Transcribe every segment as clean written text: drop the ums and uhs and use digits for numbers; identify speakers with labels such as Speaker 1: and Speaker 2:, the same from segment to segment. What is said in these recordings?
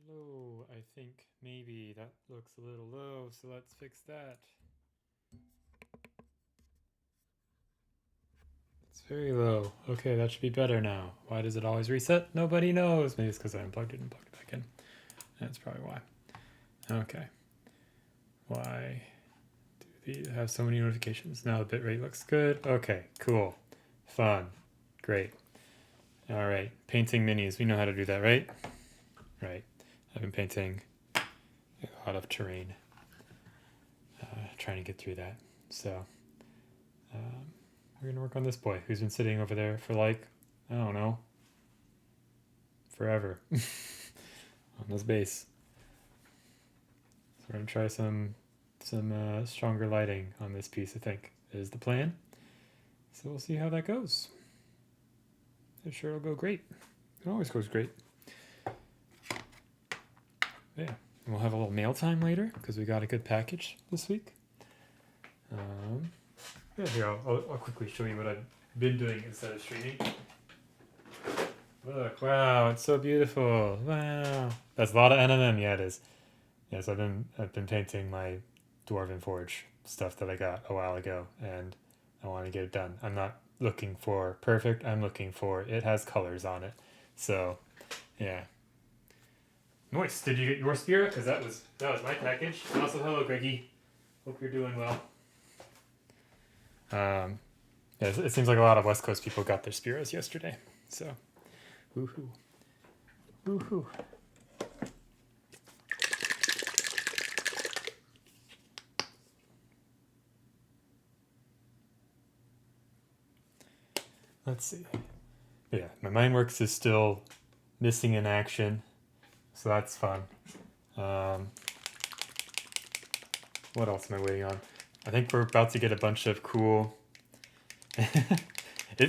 Speaker 1: low. I think maybe that looks a little low, so let's fix that. It's very low. Okay, that should be better now. Why does it always reset? Nobody knows. Maybe it's because I unplugged it and plugged it back in. That's probably why. Okay. Why do these have so many notifications? Now the bitrate looks good. Okay, cool. Fun. Great. All right. Painting minis. We know how to do that, right? Right. I've been painting a lot of terrain. Trying to get through that. So, um, we're going to work on this boy who's been sitting over there for like, I don't know, forever on this base. So we're going to try some stronger lighting on this piece, I think, is the plan. So we'll see how that goes. I'm sure it'll go great. It always goes great. Yeah. And we'll have a little mail time later because we got a good package this week. Yeah, here, I'll quickly show you what I've been doing instead of streaming. Look, wow, it's so beautiful. Wow. That's a lot of NMM, yeah it is. Yes, I've been painting my Dwarven Forge stuff that I got a while ago, and I want to get it done. I'm not looking for perfect, I'm looking for it has colors on it. So, yeah. Nice. Did you get your spear? Because that was my package. Also, hello, Greggy. Hope you're doing well. Yeah, it seems like a lot of West Coast people got their Spiros yesterday. So, woohoo. Woohoo. Let's see. Yeah, my Mindworks is still missing in action. So that's fun. What else am I waiting on? I think we're about to get a bunch of cool.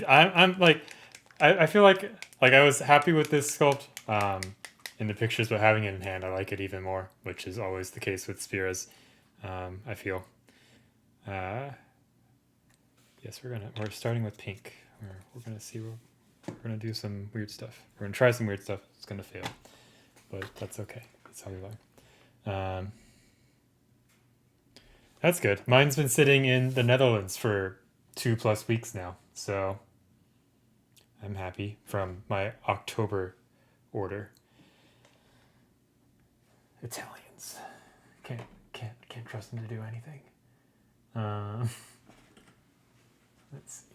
Speaker 1: I'm like, I feel like I was happy with this sculpt in the pictures, but having it in hand, I like it even more, which is always the case with Spiras. I feel. Yes, we're starting with pink. We're gonna see. We're gonna do some weird stuff. We're gonna try some weird stuff. It's gonna fail, but that's okay. That's how we learn. That's good. Mine's been sitting in the Netherlands for 2+ weeks now, so I'm happy from my October order. Italians can't trust them to do anything. Let's see.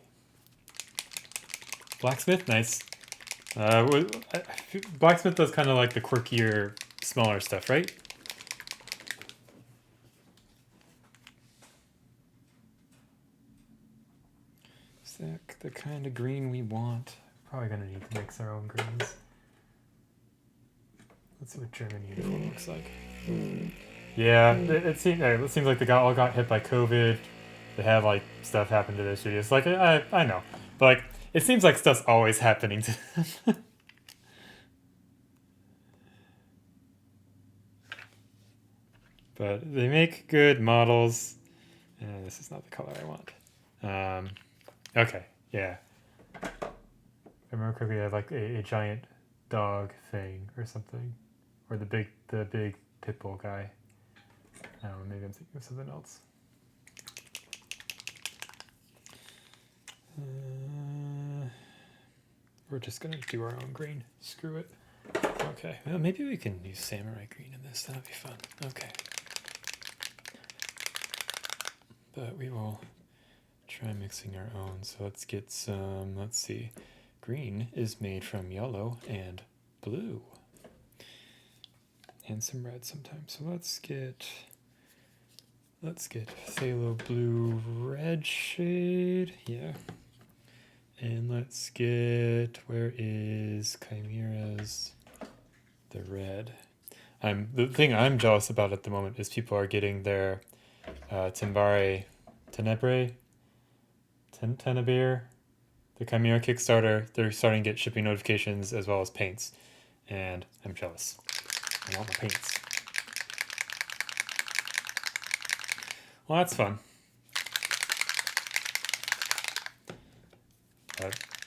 Speaker 1: Blacksmith, nice. Blacksmith does kind of like the quirkier, smaller stuff, right? Is that the kind of green we want? Probably gonna need to mix our own greens. Let's see what German uniform looks like. Yeah, it seems like they all got hit by COVID. They have like stuff happen to their studios. Like I know, but like it seems like stuff's always happening to them. But they make good models. This is not the color I want. Okay, yeah. If I remember correctly, I had like a giant dog thing or something, or the big pit bull guy. I don't know, maybe I'm thinking of something else. We're just gonna do our own green. Screw it. Okay, well maybe we can use samurai green in this. That'd be fun. Okay. But we will try mixing our own. So let's get some, let's see. Green is made from yellow and blue. And some red sometimes. So let's get phthalo blue red shade. Yeah. And let's get, where is Chimera's the red? The thing I'm jealous about at the moment is people are getting their Tenebrae, the Chimera Kickstarter. They're starting to get shipping notifications as well as paints, and I'm jealous. I want my paints. Well, that's fun.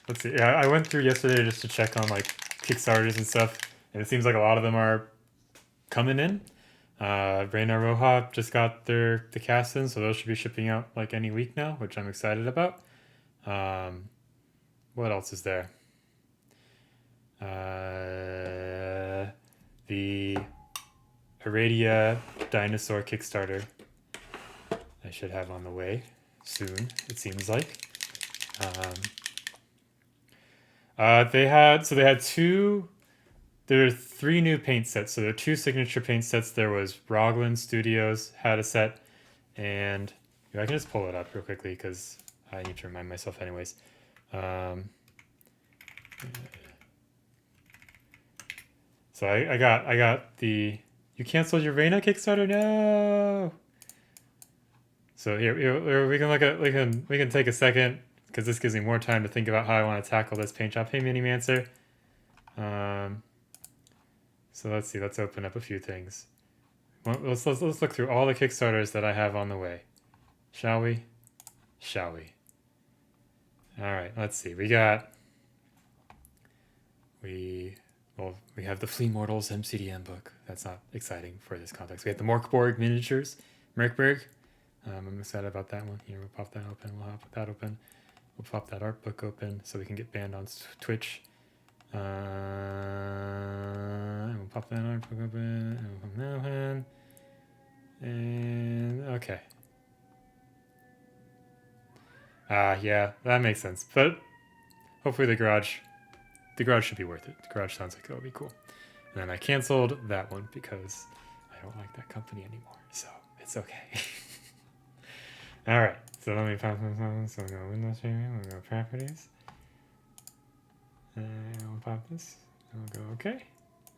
Speaker 1: Let's see. Yeah, I went through yesterday just to check on like Kickstarters and stuff, and it seems like a lot of them are coming in. Reina Roja just got the cast in, so those should be shipping out like any week now, which I'm excited about. What else is there? The Aradia Dinosaur Kickstarter I should have on the way soon, it seems like. They had there were 3 new paint sets. So there are 2 signature paint sets. There was Rogland Studios had a set, and I can just pull it up real quickly because I need to remind myself anyways. So I got the you canceled your Reina Kickstarter? No. So here we can look at we can take a second because this gives me more time to think about how I want to tackle this paint job. Hey, Mini Mancer. So let's see. Let's open up a few things. Well, let's look through all the Kickstarters that I have on the way, shall we? Shall we? All right. Let's see. We have the Flea Mortals MCDM book. That's not exciting for this context. We have the Morkborg miniatures, Merkberg. I'm excited about that one. Here, we'll pop that open. We'll pop that open. We'll pop that art book open so we can get banned on Twitch. And we'll pop that art book open. And we'll pop that open. And okay. Yeah, that makes sense. But hopefully the garage should be worth it. The garage sounds like it'll be cool. And then I canceled that one because I don't like that company anymore. So it's okay. All right. So let me pop this. So we'll go Windows here. We'll go Properties. And we'll pop this. And we'll go OK.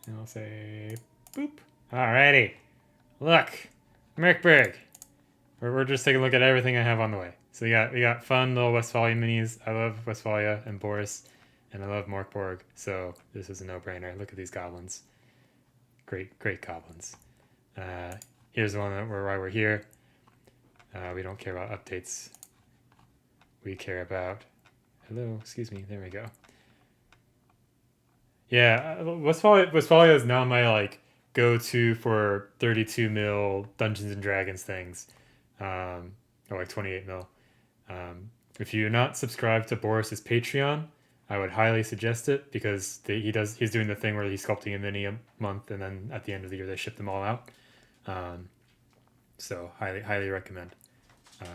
Speaker 1: And I'll say boop. Alrighty. Look. Merkberg. We're just taking a look at everything I have on the way. So we got fun little Westphalia minis. I love Westphalia and Boris. And I love Morkborg, so this is a no-brainer. Look at these goblins. Great goblins. Here's the one why we're here. We don't care about updates. We care about... Hello, excuse me. There we go. Yeah, Westphalia is now my like go-to for 32 mil Dungeons and Dragons things, or like 28 mil. If you're not subscribed to Boris's Patreon, I would highly suggest it because he's doing the thing where he's sculpting a mini a month and then at the end of the year they ship them all out. So highly recommend.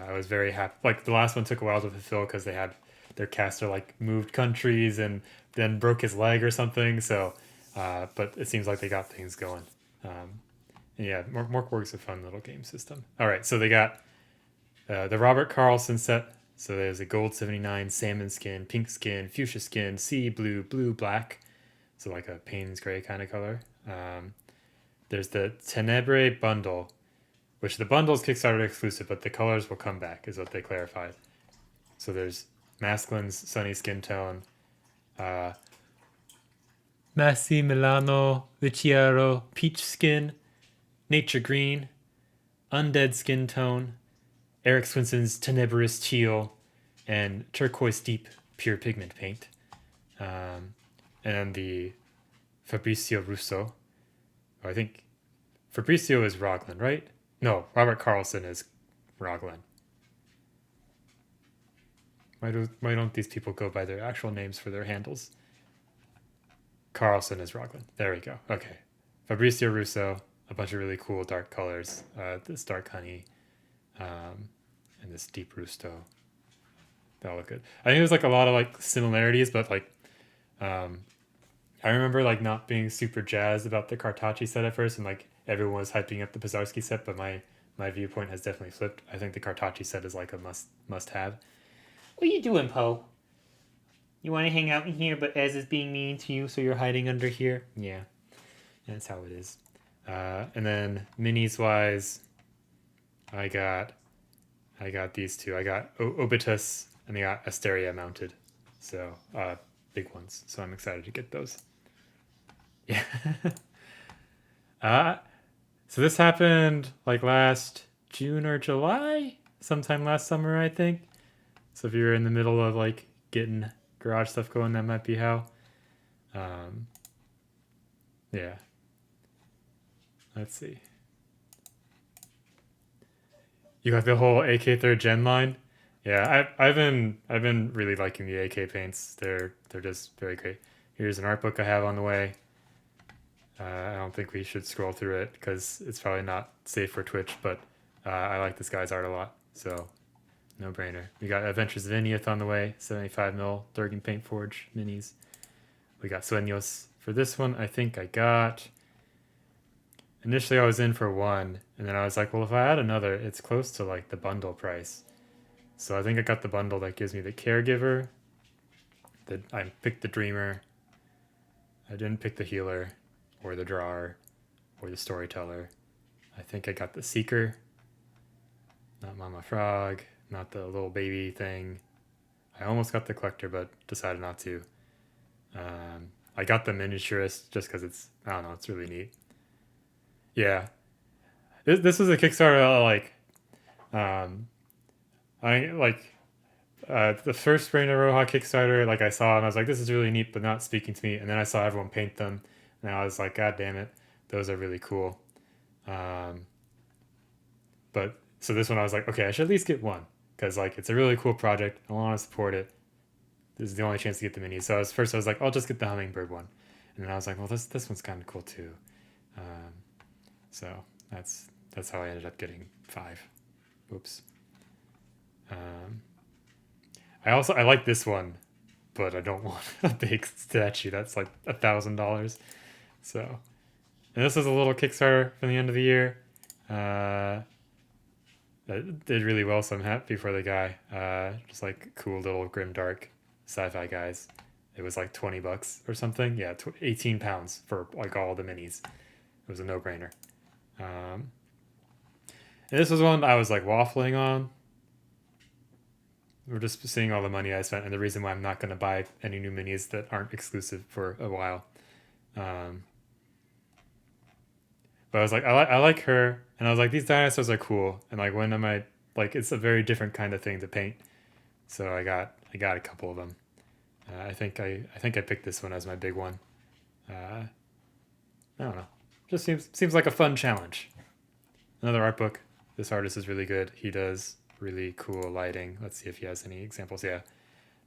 Speaker 1: I was very happy. Like the last one took a while to fulfill because they had their caster like moved countries and then broke his leg or something. So, but it seems like they got things going. Yeah, Morkborg's a fun little game system. All right, so they got the Robert Carlson set. So there's a gold 79, salmon skin, pink skin, fuchsia skin, sea blue, blue, black. So like a Payne's gray kind of color. There's the Tenebrae bundle, which the bundle is Kickstarter exclusive, but the colors will come back, is what they clarified. So there's Masculine's sunny skin tone, Massi Milano Viciaro peach skin, nature green, undead skin tone, Eric Swinson's Tenebrous Teal, and Turquoise Deep Pure Pigment Paint. And then the Fabrizio Russo. Oh, I think Fabrizio is Rogland, right? No, Robert Carlson is Rogland. Why don't these people go by their actual names for their handles? Carlson is Rogland. There we go. Okay. Fabrizio Russo, a bunch of really cool dark colors. This dark honey. And this deep rusto. That'll look good. I think there's like a lot of like similarities, but like I remember like not being super jazzed about the Cartacci set at first, and like everyone was hyping up the Pizarski set, but my viewpoint has definitely flipped. I think the Cartacci set is like a must have. What are you doing, Poe? You want to hang out in here, but Ez is being mean to you, so you're hiding under here? Yeah, that's how it is. And then minis wise, I got these two. I got Obitus and I got Asteria mounted. So big ones. So I'm excited to get those. Yeah. So this happened like last June or July, sometime last summer, I think. So if you're in the middle of like getting garage stuff going, that might be how. Yeah. Let's see. You got the whole AK third gen line. Yeah, I've been really liking the AK paints. They're just very great. Here's an art book I have on the way. I don't think we should scroll through it because it's probably not safe for Twitch, but I like this guy's art a lot, so no brainer. We got Adventures of Inyith on the way, 75mm Durgan Paint Forge minis. We got Sueños for this one. I think I got. Initially, I was in for one, and then I was like, well, if I add another, it's close to like the bundle price. So I think I got the bundle that gives me the Caregiver. I picked the Dreamer. I didn't pick the Healer, or the Drawer, or the Storyteller. I think I got the Seeker. Not Mama Frog, not the little baby thing. I almost got the Collector, but decided not to. I got the Miniaturist just because it's, I don't know, it's really neat. Yeah. This was a Kickstarter the first Reign of Roja Kickstarter, like I saw and I was like, this is really neat, but not speaking to me. And then I saw everyone paint them, and I was like, God damn it, those are really cool. But so this one I was like, okay, I should at least get one because like it's a really cool project. I want to support it. This is the only chance to get the minis. So I was like, I'll just get the Hummingbird one, and then I was like, well, this one's kind of cool too. So that's how I ended up getting 5. Oops. I like this one, but I don't want a big statue. That's like $1,000. So, and this is a little Kickstarter from the end of the year. That did really well, so I'm happy for the guy. Just like cool little grimdark sci-fi guys. It was like $20 or something. Yeah, 18 pounds for like all the minis. It was a no-brainer. And this was one I was like waffling on. We're just seeing all the money I spent, and the reason why I'm not going to buy any new minis that aren't exclusive for a while. But I was like, I like her, and I was like, these dinosaurs are cool, and like when am I like, it's a very different kind of thing to paint. So I got a couple of them. I think I picked this one as my big one. I don't know. Just seems like a fun challenge. Another art book. This artist is really good. He does really cool lighting. Let's see if he has any examples. Yeah,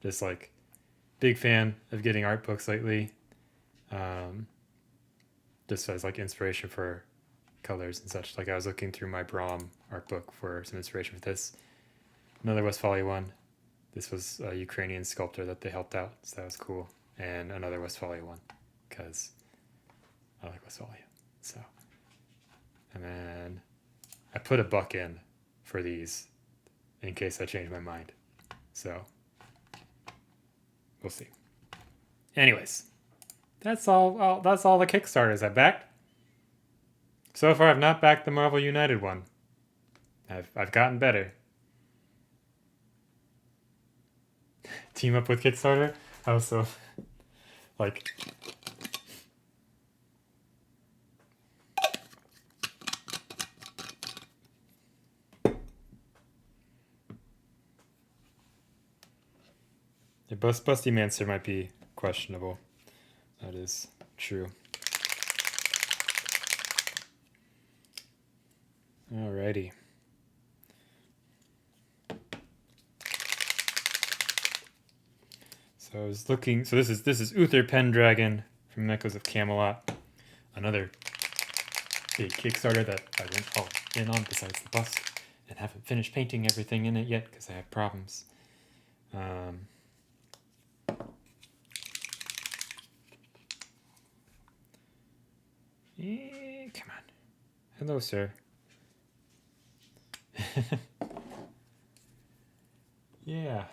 Speaker 1: just like big fan of getting art books lately. Just as like inspiration for colors and such. Like I was looking through my Brahm art book for some inspiration for this. Another Westphalia one. This was a Ukrainian sculptor that they helped out, so that was cool. And another Westphalia one, because I like Westphalia. So, and then I put $1 in for these in case I change my mind. So, we'll see. Anyways, that's all the Kickstarters I backed. So far, I've not backed the Marvel United one. I've gotten better. Team up with Kickstarter? How so? Like... The Busty Mancer might be questionable. That is true. Alrighty. So I was looking. So this is Uther Pendragon from Echoes of Camelot. Another big Kickstarter that I went all in on besides the bust, and haven't finished painting everything in it yet because I have problems. Come on. Hello, sir. Yeah.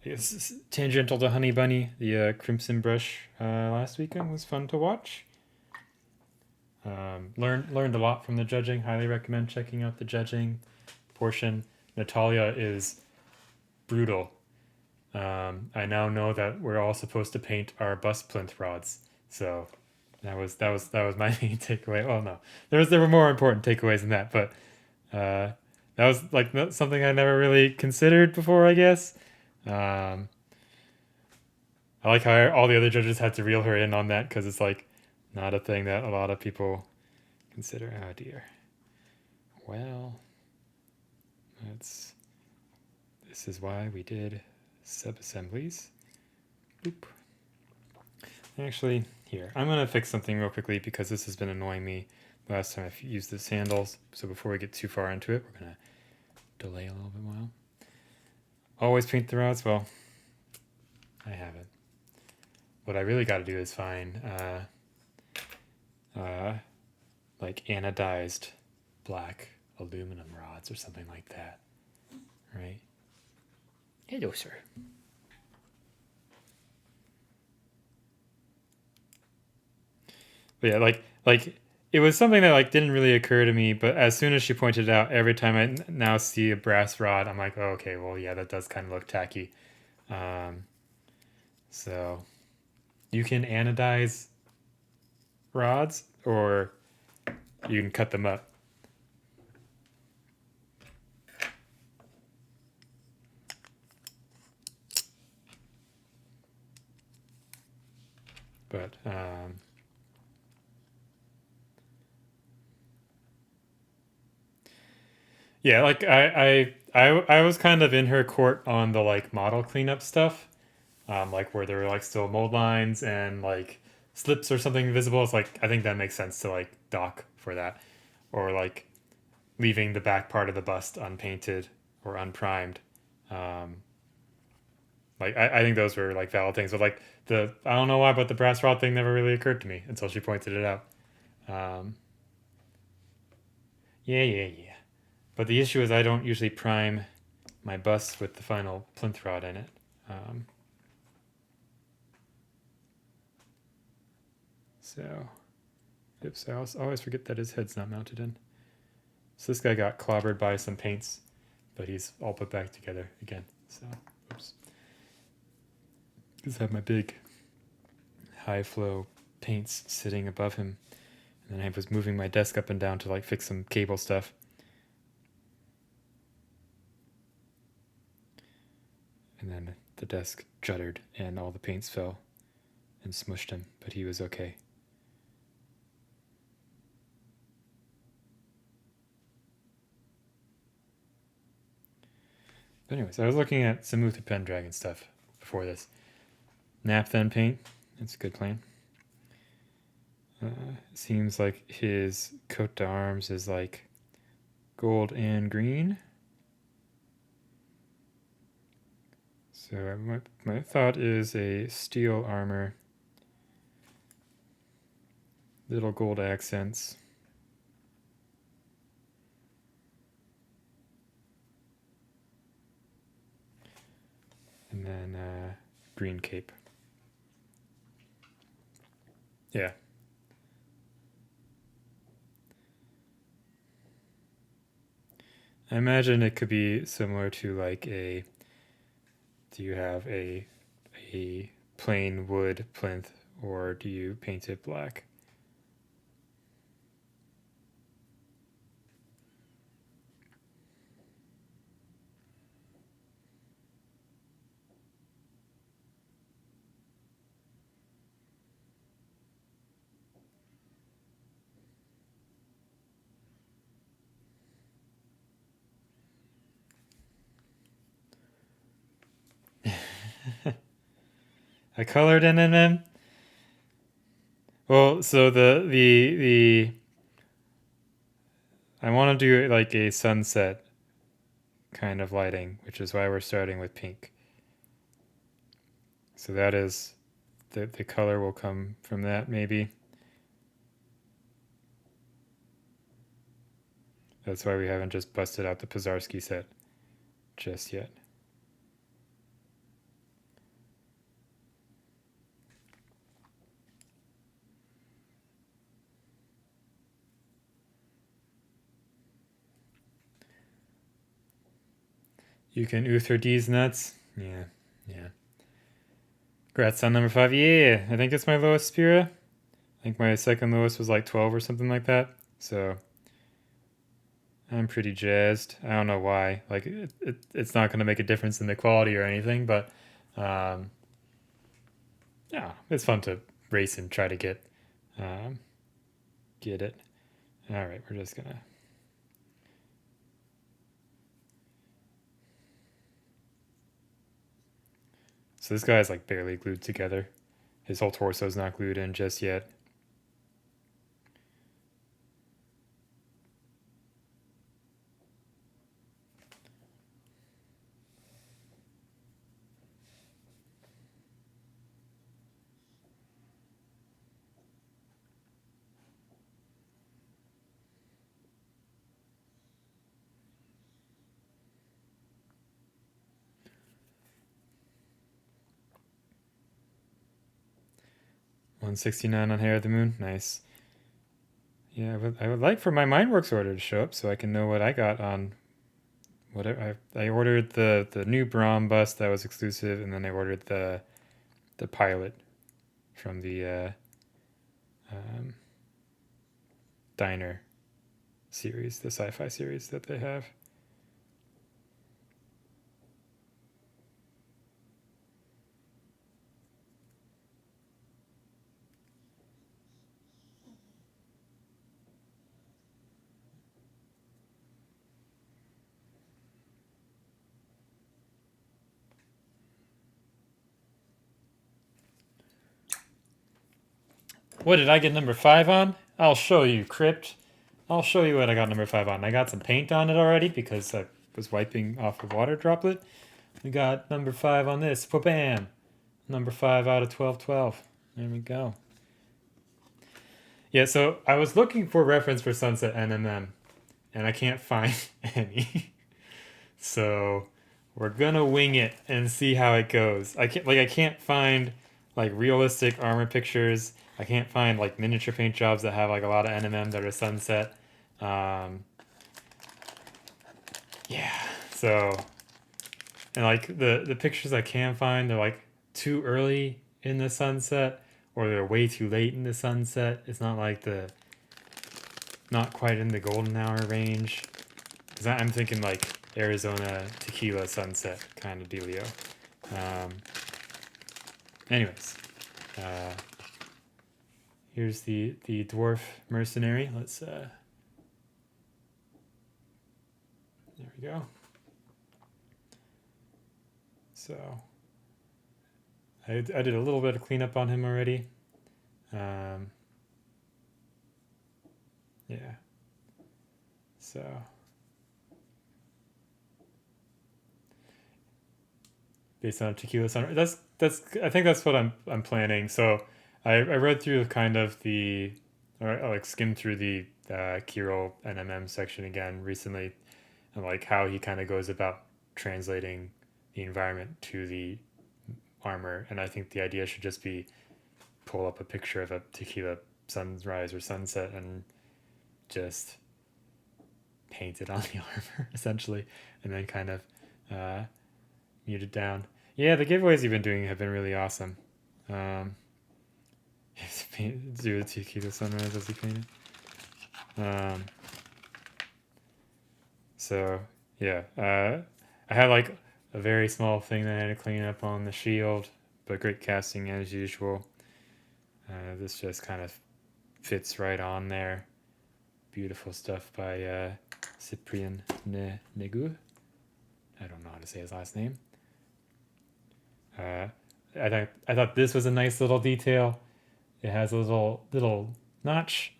Speaker 1: I guess tangential to Honey Bunny, the Crimson Brush last weekend was fun to watch. Learned a lot from the judging. Highly recommend checking out the judging portion. Natalia is brutal. I now know that we're all supposed to paint our bust plinth rods. So that was my main takeaway. Oh no, there were more important takeaways than that, but that was like something I never really considered before, I guess. I like how all the other judges had to reel her in on that because it's like not a thing that a lot of people consider. Oh dear. Well, this is why we did sub-assemblies. Boop. Actually, here, I'm going to fix something real quickly because this has been annoying me last time I've used the sandals. So before we get too far into it, we're going to delay a little bit while. Always paint the rods? Well, I haven't. What I really got to do is find like anodized black aluminum rods or something like that, right? Hello, sir. But yeah, like it was something that like didn't really occur to me, but as soon as she pointed it out, every time I now see a brass rod, I'm like, oh, okay, well, yeah, that does kind of look tacky. So you can anodize rods, or you can cut them up. But yeah, like I was kind of in her court on the like model cleanup stuff, like where there were like still mold lines and like slips or something visible. It's like I think that makes sense to like dock for that, or like leaving the back part of the bust unpainted or unprimed. Um, like I think those were like valid things, but like I don't know why, but the brass rod thing never really occurred to me until she pointed it out. Um, yeah. But the issue is I don't usually prime my bust with the final plinth rod in it. So, oops, I always forget that his head's not mounted in. So this guy got clobbered by some paints, but he's all put back together again. So, oops. Just have my big high flow paints sitting above him. And then I was moving my desk up and down to like fix some cable stuff. And then the desk juddered and all the paints fell and smushed him, but he was okay. But anyways, I was looking at some Uther Pendragon stuff before this. Naphthen paint, that's a good plan. Seems like his coat to arms is like gold and green. So my thought is a steel armor, little gold accents. And then green cape. Yeah. I imagine it could be similar to like do you have a plain wood plinth, or do you paint it black? I colored in them. Well, so the I want to do like a sunset kind of lighting, which is why we're starting with pink. So that is the color will come from that maybe. That's why we haven't just busted out the Pizarski set just yet. You can Uther these nuts. Yeah. Congrats on number 5. Yeah, I think it's my lowest Spira. I think my second lowest was like 12 or something like that. So I'm pretty jazzed. I don't know why. Like it's not going to make a difference in the quality or anything, but yeah, it's fun to race and try to get it. All right, we're just gonna. So this guy's like barely glued together. His whole torso's not glued in just yet. $169 on Hair of the Moon. Nice. Yeah, I would like for my Mindworks order to show up so I can know what I got on whatever. I ordered the new Brahm bust that was exclusive, and then I ordered the pilot from the um, Diner series, the sci-fi series that they have. What did I get number 5 on? I'll show you, Crypt. I'll show you what I got number 5 on. I got some paint on it already because I was wiping off a water droplet. We got number 5 on this. Bam! Number 5 out of 1212. There we go. Yeah, so I was looking for reference for Sunset NMM, and I can't find any. So we're gonna wing it and see how it goes. I can't find like realistic armor pictures. I can't find like miniature paint jobs that have like a lot of NMM that are sunset. Yeah, so and like the pictures I can find, they're like too early in the sunset or they're way too late in the sunset. It's not like the not quite in the golden hour range. Cause I'm thinking like Arizona tequila sunset kind of dealio. Anyways, here's the dwarf mercenary. Let's there we go. So I did a little bit of cleanup on him already. Yeah. So based on tequila sun, that's I think that's what I'm planning. So I read through kind of or I like skimmed through the Kirill NMM section again recently, and like how he kind of goes about translating the environment to the armor. And I think the idea should just be pull up a picture of a tequila sunrise or sunset and just paint it on the armor essentially, and then kind of mute it down. Yeah, the giveaways you've been doing have been really awesome. Do the tequila sunrise as you paint it. So yeah, I had like a very small thing that I had to clean up on the shield, but great casting as usual. This just kind of fits right on there. Beautiful stuff by Cyprien Negu. I don't know how to say his last name. I thought this was a nice little detail. It has a little notch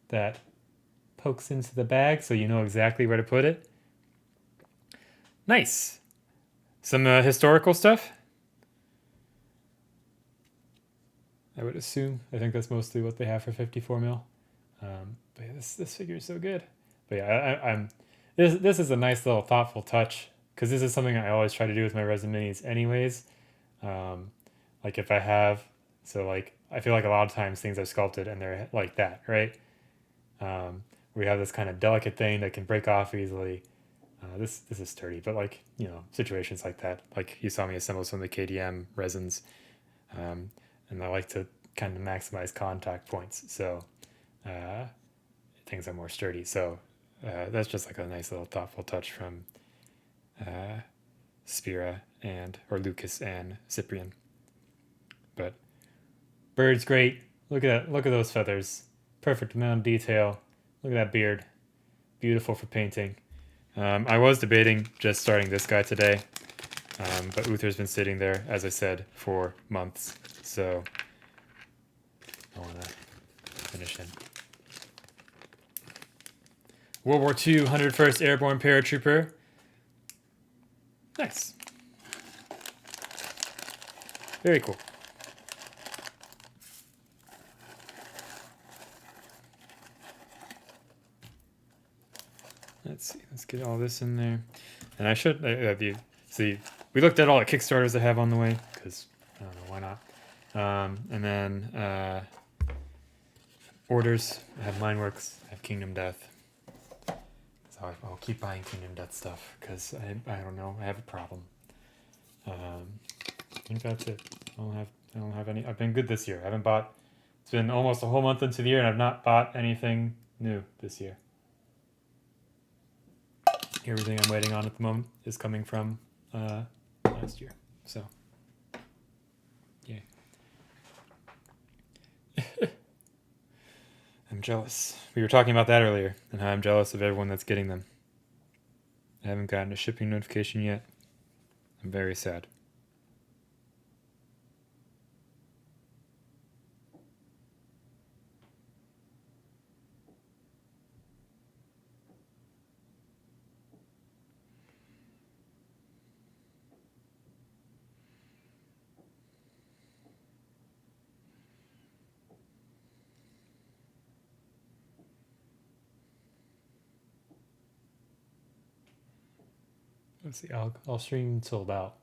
Speaker 1: that pokes into the bag, so you know exactly where to put it. Nice. Some historical stuff. I would assume. I think that's mostly what they have for 54 mil. But yeah, this figure is so good. But yeah, I'm this is a nice little thoughtful touch because this is something I always try to do with my resin minis, anyways. Like if I have, so like I feel like a lot of times things are sculpted and they're like that, right? We have this kind of delicate thing that can break off easily. This is sturdy, but like situations like that, like you saw me assemble some of the KDM resins, and I like to kind of maximize contact points, so things are more sturdy. So that's just like a nice little thoughtful touch from Spira or Lucas and Cyprian. But bird's great. Look at those feathers. Perfect amount of detail. Look at that beard. Beautiful for painting. I was debating just starting this guy today, but Uther's been sitting there, as I said, for months. So I want to finish him. World War II 101st Airborne Paratrooper. Nice. Very cool. Let's see. Let's get all this in there. And I should see. We looked at all the Kickstarters I have on the way because I don't know why not. And then orders. I have Mineworks. I have Kingdom Death. So I'll keep buying Kingdom Death stuff because I don't know. I have a problem. I think that's it. I don't have any. I've been good this year. I haven't bought. It's been almost a whole month into the year, and I've not bought anything new this year. Everything I'm waiting on at the moment is coming from last year. So, yay. I'm jealous. We were talking about that earlier, and how I'm jealous of everyone that's getting them. I haven't gotten a shipping notification yet. I'm very sad. Let's see. I'll stream until about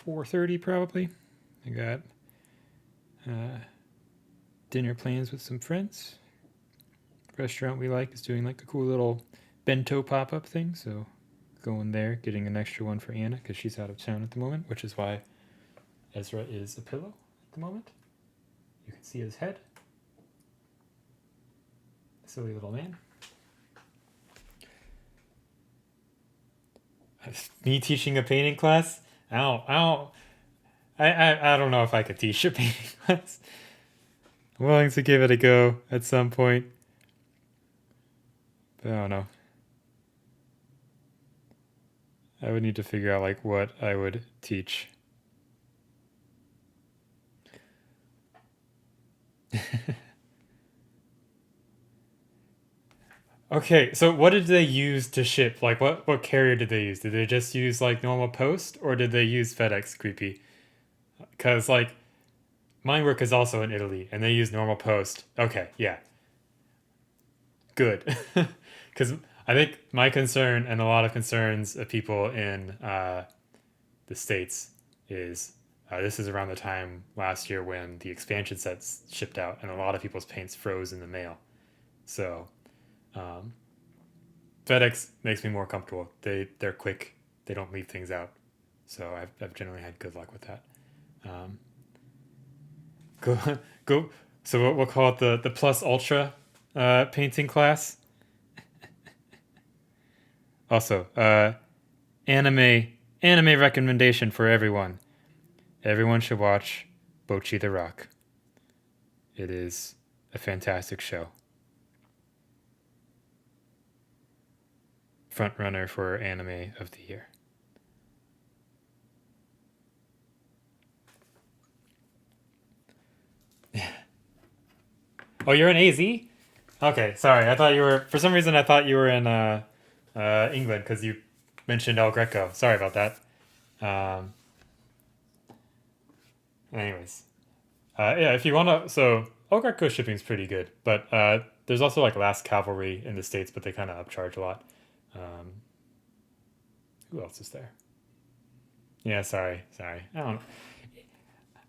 Speaker 1: 4:30 probably. I got dinner plans with some friends. Restaurant we like is doing like a cool little bento pop-up thing, so going there, getting an extra one for Anna because she's out of town at the moment, which is why Ezra is a pillow at the moment. You can see his head. Silly little man. Me teaching a painting class? I don't know if I could teach a painting class. I'm willing to give it a go at some point. But I don't know. I would need to figure out like what I would teach. Okay, so what did they use to ship? Like, what carrier did they use? Did they just use like normal post, or did they use FedEx? Creepy, because like mine work is also in Italy, and they use normal post. Okay, yeah, good, because I think my concern and a lot of concerns of people in the States is this is around the time last year when the expansion sets shipped out, and a lot of people's paints froze in the mail. So. FedEx makes me more comfortable. They're quick. They don't leave things out. So I've generally had good luck with that. Go. So we'll call it the plus ultra painting class. Also, anime recommendation for everyone. Everyone should watch Bocchi the Rock. It is a fantastic show. Front runner for anime of the year. Oh, you're in AZ? Okay, sorry. I thought you were. For some reason, I thought you were in England because you mentioned El Greco. Sorry about that. Anyways, yeah. If you wanna, so El Greco shipping's pretty good, but there's also like Last Cavalry in the States, but they kind of upcharge a lot. Who else is there? Yeah, sorry. I don't.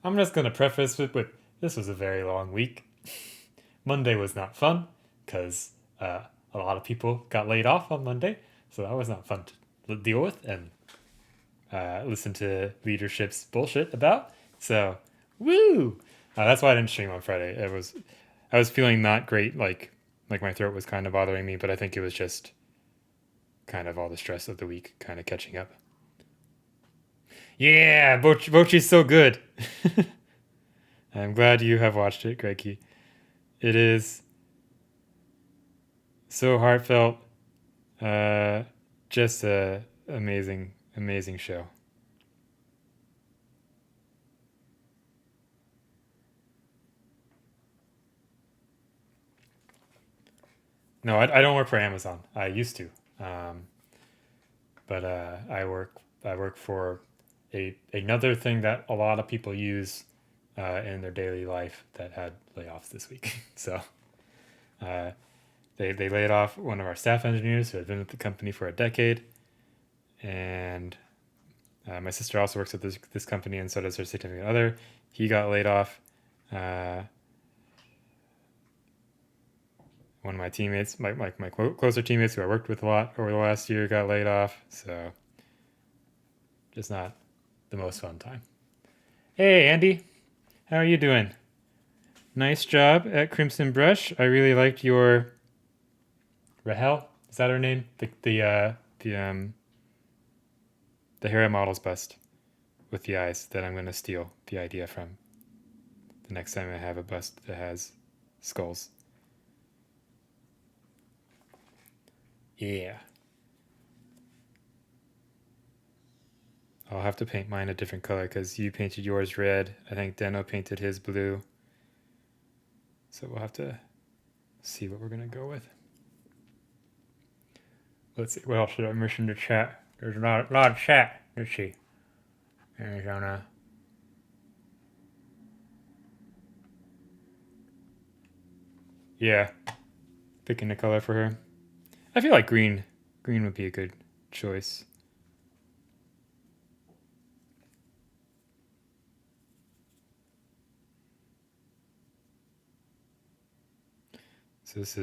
Speaker 1: I'm just gonna preface with this was a very long week. Monday was not fun because a lot of people got laid off on Monday, so that was not fun to deal with and listen to leadership's bullshit about. So, woo! That's why I didn't stream on Friday. I was feeling not great, like my throat was kind of bothering me, but I think it was just kind of all the stress of the week kind of catching up. Yeah, Bochi's so good. I'm glad you have watched it, Greggy. It is So heartfelt. Uh, just a amazing show. No, I don't work for Amazon. I used to, um, but I work for a another thing that a lot of people use in their daily life that had layoffs this week. So uh, they laid off one of our staff engineers who had been with the company for a decade, and my sister also works at this company, and so does her significant other. He got laid off. Uh, One of my teammates, my closer teammates who I worked with a lot over the last year, got laid off. So just not the most fun time. Hey, Andy, how are you doing? Nice job at Crimson Brush. I really liked your Rahel. Is that her name? The Hera model's bust with the eyes that I'm gonna steal the idea from the next time I have a bust that has skulls. Yeah. I'll have to paint mine a different color because you painted yours red. I think Deno painted his blue. So we'll have to see what we're gonna go with. Let's see. What else should I mention to chat? There's a lot of chat. Let's see. Arizona. Yeah, picking a color for her. I feel like green. Green would be a good choice. So this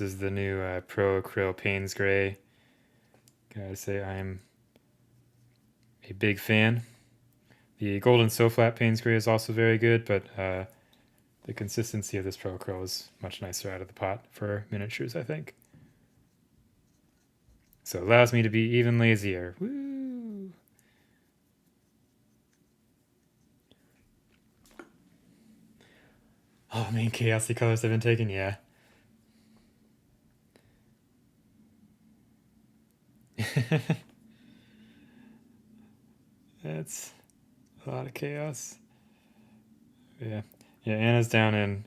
Speaker 1: is the new Pro Acryl Payne's Gray. Gotta say I'm a big fan. The Golden So Flat Payne's Gray is also very good, but the consistency of this Pro Acryl is much nicer out of the pot for miniatures, I think. So it allows me to be even lazier. Woo! Oh, main chaos colors have been taken, yeah. That's a lot of chaos. Yeah. Yeah, Anna's down in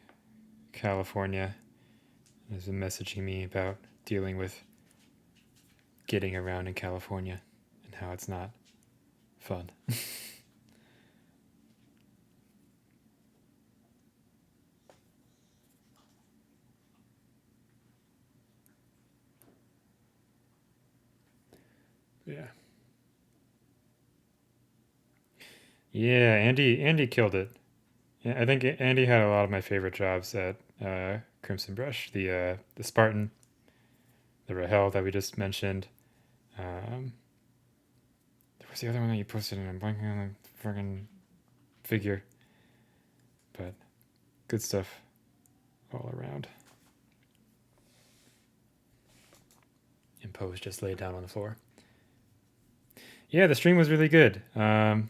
Speaker 1: California. Has been messaging me about dealing with getting around in California and how it's not fun. Yeah. Yeah, Andy killed it. Yeah, I think Andy had a lot of my favorite jobs at Crimson Brush. The Spartan, the Rahel that we just mentioned. Um, there was the other one that you posted, and I'm blanking on the friggin' figure. But good stuff all around. And Poe's just laid down on the floor. Yeah, the stream was really good. I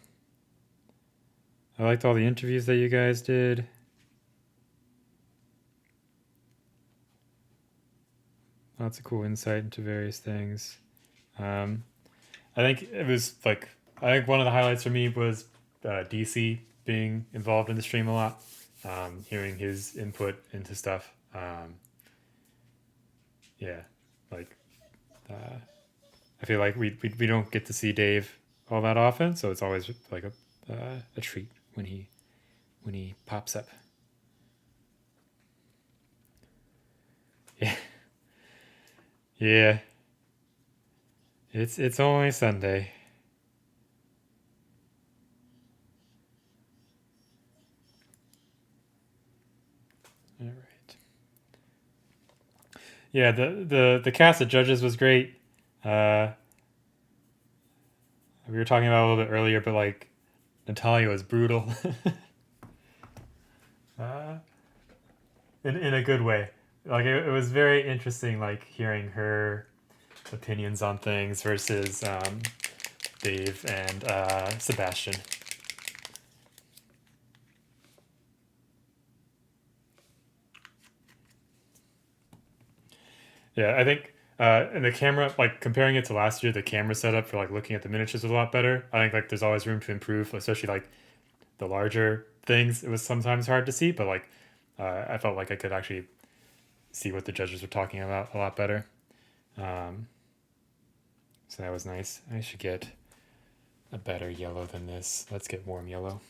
Speaker 1: liked all the interviews that you guys did. Lots of cool insight into various things. I think it was like I think one of the highlights for me was DC being involved in the stream a lot, hearing his input into stuff. Yeah, like I feel like we don't get to see Dave all that often, so it's always like a treat when he pops up. Yeah, yeah. It's only Sunday. All right. Yeah, the cast of judges was great. Uh, we were talking about it a little bit earlier, but like Natalia was brutal, uh, in a good way. Like it was very interesting, like hearing her opinions on things versus Dave and Sebastian. Yeah, I think and the camera, like comparing it to last year, the camera setup for like looking at the miniatures was a lot better. I think like there's always room to improve, especially like the larger things. It was sometimes hard to see, but like I felt like I could actually see what the judges were talking about a lot better. Um, so that was nice. I should get a better yellow than this. Let's get warm yellow.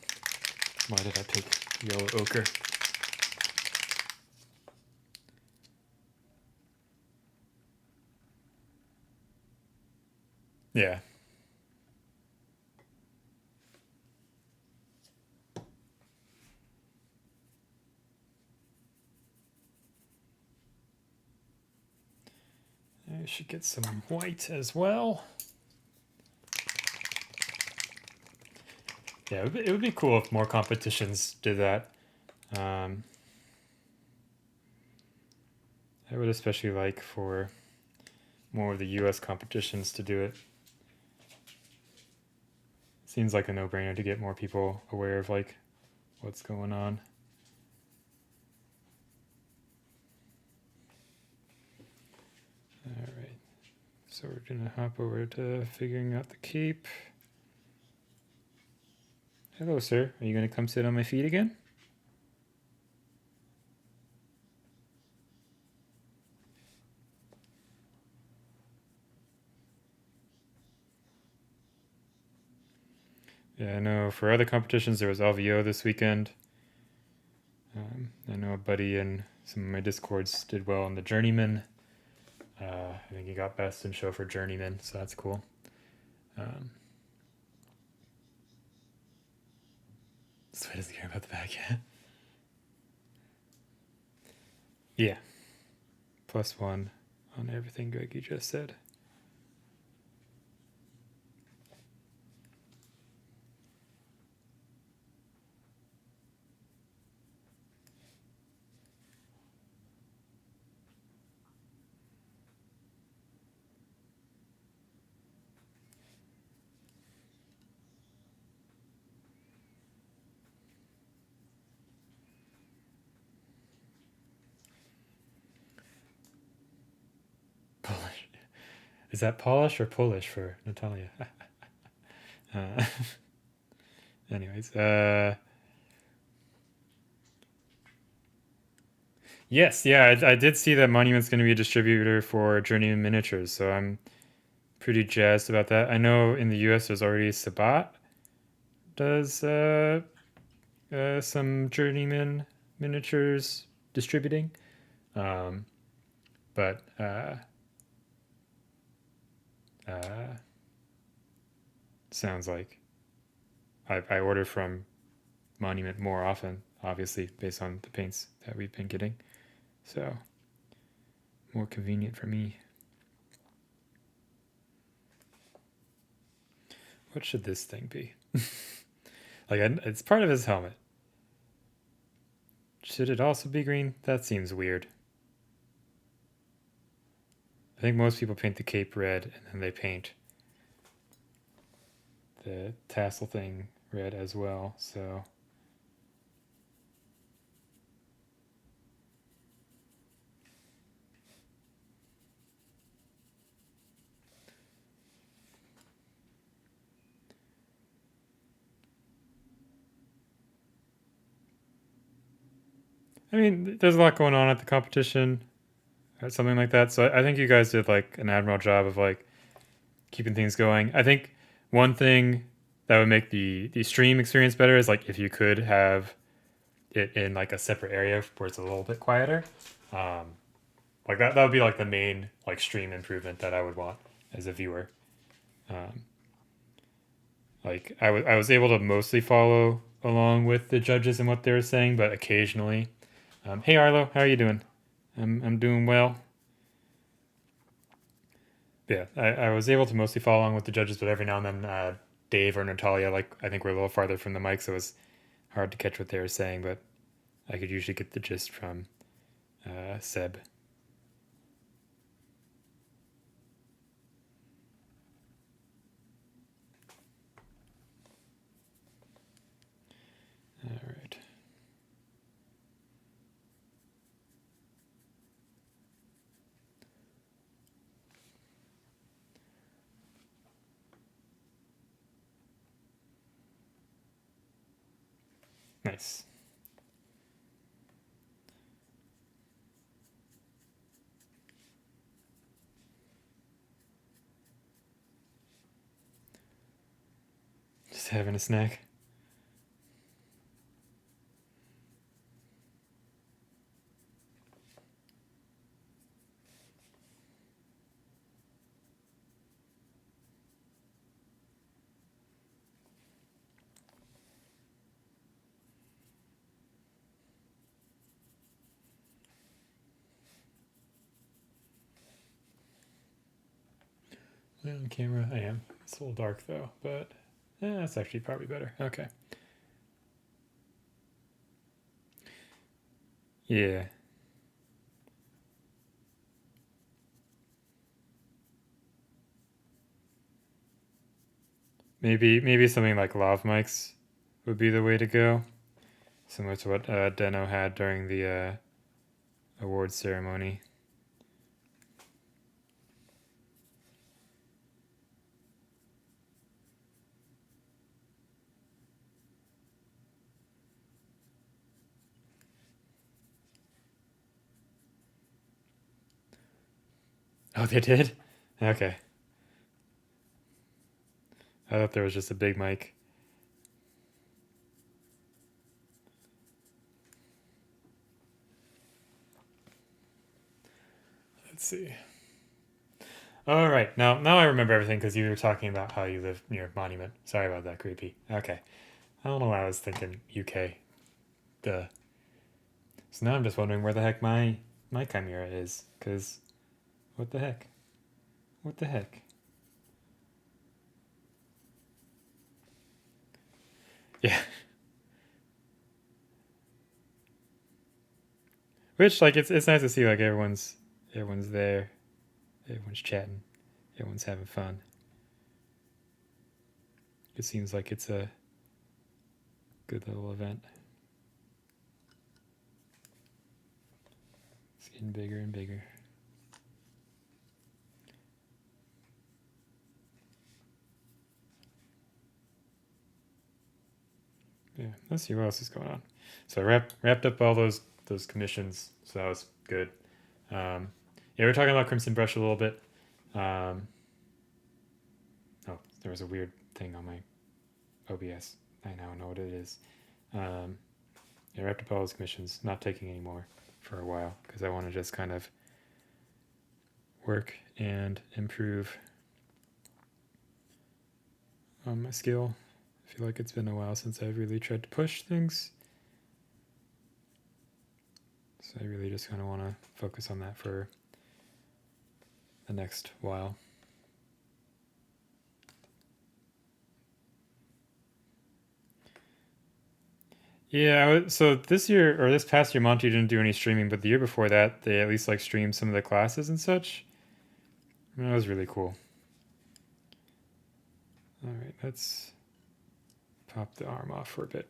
Speaker 1: Why did I pick yellow ochre? Yeah. I should get some white as well. Yeah, it would be cool if more competitions did that. Um, I would especially like for more of the US competitions to do it. Seems like a no-brainer to get more people aware of like what's going on. All right. So we're gonna hop over to figuring out the cape. Hello, sir. Are you gonna come sit on my feet again? Yeah, I know for other competitions there was LVO this weekend. I know a buddy in some of my discords did well in the journeyman. I think he got best in show for journeyman, so that's cool. Um, so doesn't care about the back yet. Yeah, +1 on everything Greggy just said. Polish. Is that Polish or Polish for Natalia? uh, anyways, yes, yeah, I did see that Monument's going to be a distributor for Journeyman Miniatures, so I'm pretty jazzed about that. I know in the US there's already Sabat does some Journeyman Miniatures distributing, um, but uh, sounds like I order from Monument more often, obviously based on the paints that we've been getting, so more convenient for me. What should this thing be? Like it's part of his helmet. Should it also be green? That seems weird. I think most people paint the cape red and then they paint the tassel thing red as well, so I mean, there's a lot going on at the competition, or something like that. So I think you guys did like an admirable job of like keeping things going. I think one thing that would make the stream experience better is like if you could have it in like a separate area where it's a little bit quieter. Um, like that would be like the main like stream improvement that I would want as a viewer. Um, like I was able to mostly follow along with the judges and what they were saying, but occasionally, hey Arlo, how are you doing? I'm doing well. Yeah, I was able to mostly follow along with the judges, but every now and then, Dave or Natalia, like I think we're a little farther from the mic, so it was hard to catch what they were saying, but I could usually get the gist from Seb. All right. Nice. Just having a snack. On camera, I am. It's a little dark though, but that's actually probably better. Okay. Yeah. Maybe something like lav mics would be the way to go, similar to what Deno had during the awards ceremony. Oh, they did? Okay. I thought there was just a big mic. Let's see. All right, now I remember everything because you were talking about how you live near Monument. Sorry about that, creepy. Okay, I don't know why I was thinking UK. Duh. So now I'm just wondering where the heck my chimera is, because what the heck? What the heck? Yeah. Which like it's nice to see like everyone's there, everyone's chatting, everyone's having fun. It seems like it's a good little event. It's getting bigger and bigger. Yeah, let's see what else is going on. So I wrapped up all those commissions, so that was good. Yeah, we're talking about Crimson Brush a little bit. Oh, there was a weird thing on my OBS. I now know what it is. Yeah, wrapped up all those commissions, not taking any more for a while because I want to just kind of work and improve on my skill. I feel like it's been a while since I've really tried to push things. So I really just kind of want to focus on that for the next while. Yeah, so this year or this past year, Monty didn't do any streaming, but the year before that, they at least like streamed some of the classes and such. And that was really cool. All right, let's pop the arm off for a bit.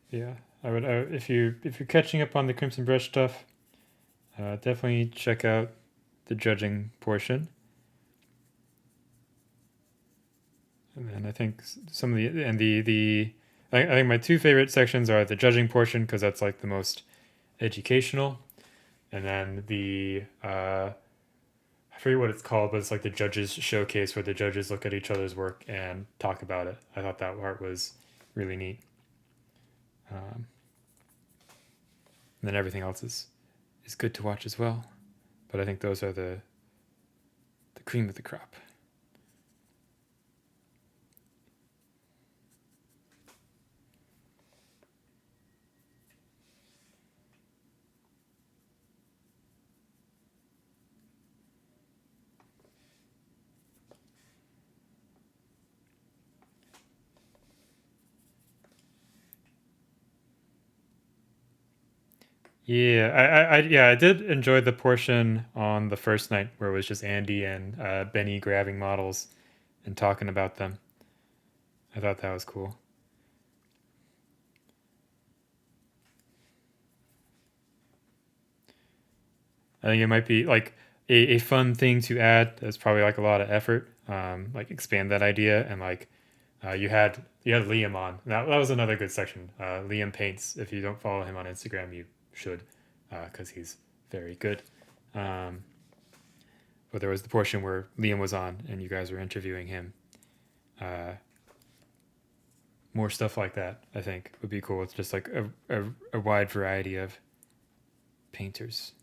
Speaker 1: Yeah, I would if you're catching up on the Crimson Brush stuff, definitely check out the judging portion. And then I think some of I think my two favorite sections are the judging portion because that's like the most educational, and then the I forget what it's called, but it's like the judges showcase where the judges look at each other's work and talk about it. I thought that part was really neat. And then everything else is good to watch as well, but I think those are the cream of the crop. Yeah, I did enjoy the portion on the first night where it was just Andy and Benny grabbing models and talking about them. I thought that was cool. I think it might be like a fun thing to add. That's probably like a lot of effort. Like expand that idea and like you had Liam on. That was another good section. Liam paints. If you don't follow him on Instagram, you should, because he's very good. Um, but there was the portion where Liam was on and you guys were interviewing him. More stuff like that, I think, would be cool. It's just like a wide variety of painters.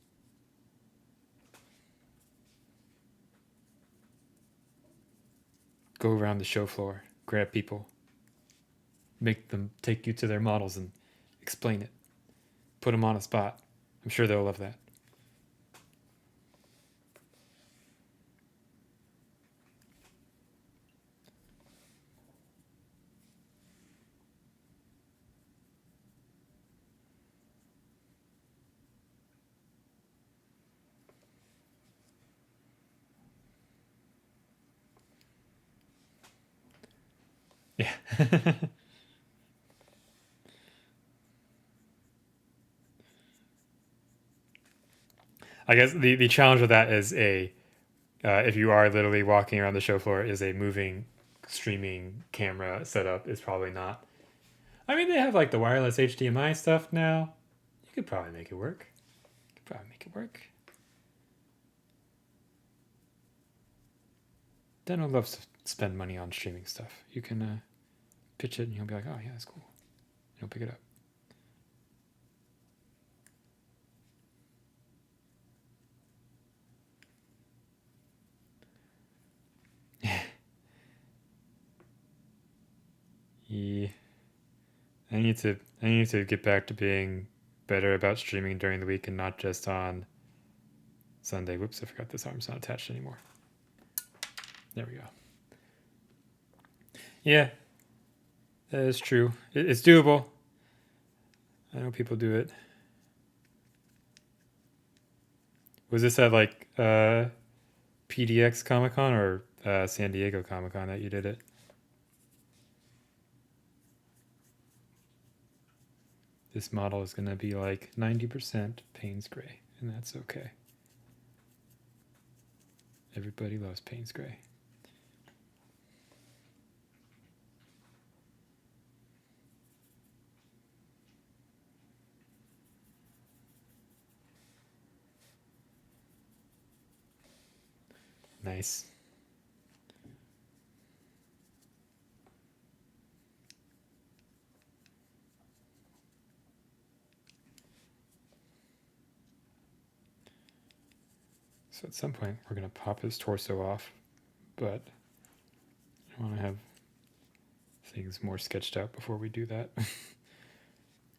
Speaker 1: Go around the show floor, grab people, make them take you to their models and explain it. Put them on a spot. I'm sure they'll love that. Yeah. I guess the challenge with that is if you are literally walking around the show floor, is a moving streaming camera setup is probably not. I mean, they have like the wireless HDMI stuff now. You could probably make it work. You could probably make it work. Dan would love to spend money on streaming stuff. You can pitch it and he'll be like, oh, yeah, that's cool. He'll pick it up. Yeah. I need to get back to being better about streaming during the week and not just on Sunday. Whoops, I forgot this arm's not attached anymore. There we go. Yeah, that is true. It's doable. I know people do it. Was this at like PDX Comic Con or San Diego Comic Con that you did it? This model is going to be like 90% Payne's Gray, and that's okay. Everybody loves Payne's Gray. Nice. So at some point, we're going to pop his torso off, but I want to have things more sketched out before we do that.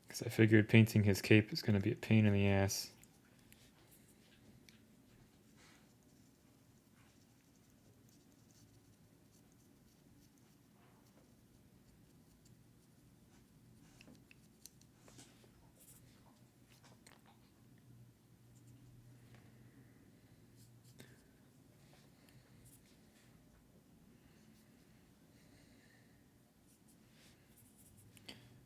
Speaker 1: Because I figured painting his cape is going to be a pain in the ass.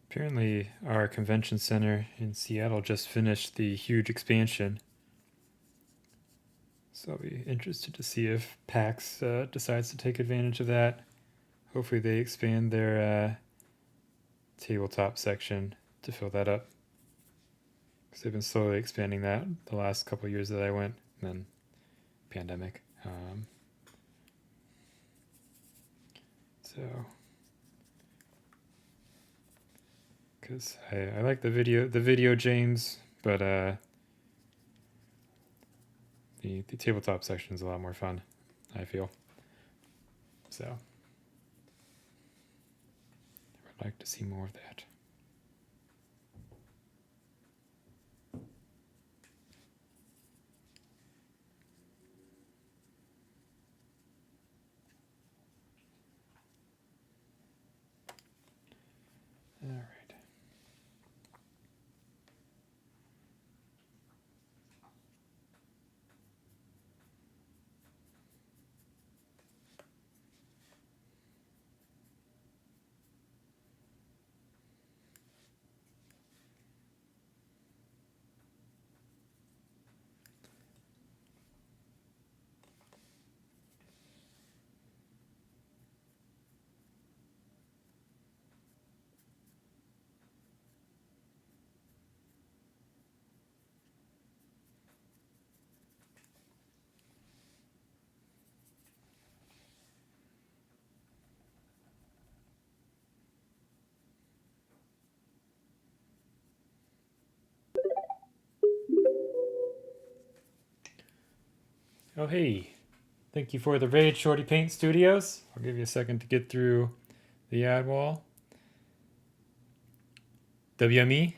Speaker 1: Apparently, our convention center in Seattle just finished the huge expansion. So I'll be interested to see if PAX decides to take advantage of that. Hopefully, they expand their tabletop section to fill that up. Because they've been slowly expanding that the last couple of years that I went, and then pandemic. So, because I like the video James, but the tabletop section is a lot more fun, I feel. So, I would like to see more of that. All right. Oh, hey. Thank you for the raid, Shorty Paint Studios. I'll give you a second to get through the ad wall. WME?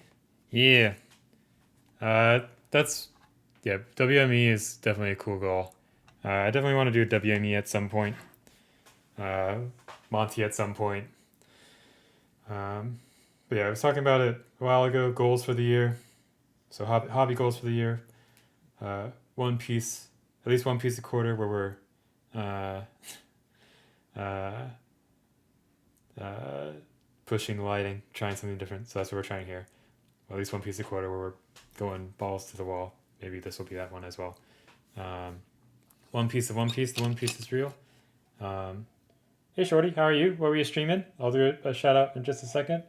Speaker 1: Yeah. That's, yeah, WME is definitely a cool goal. I definitely want to do a WME at some point. Monty at some point. But yeah, I was talking about it a while ago. Goals for the year. So hobby goals for the year. One piece, at least one piece a quarter, where we're uh, uh, uh, pushing lighting, trying something different. So that's what we're trying here. Well, at least one piece a quarter where we're going balls to the wall. Maybe this will be that one as well. One piece of One Piece. The One Piece is real. Hey, Shorty, how are you? What were you streaming? I'll do a shout out in just a second.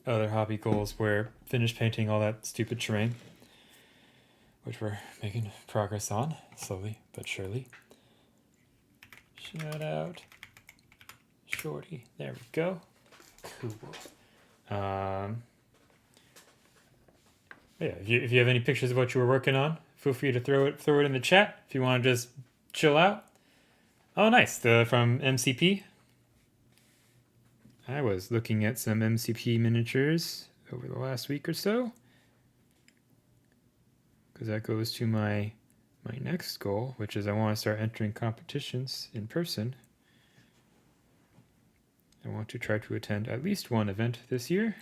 Speaker 1: Other hobby goals were finish painting all that stupid terrain, which we're making progress on, slowly but surely. Shout out, Shorty. There we go. Cool. Yeah, if you have any pictures of what you were working on, feel free to throw it in the chat if you want to just chill out. Oh, nice. From MCP. I was looking at some MCP miniatures over the last week or so, because that goes to my next goal, which is I want to start entering competitions in person. I want to try to attend at least one event this year,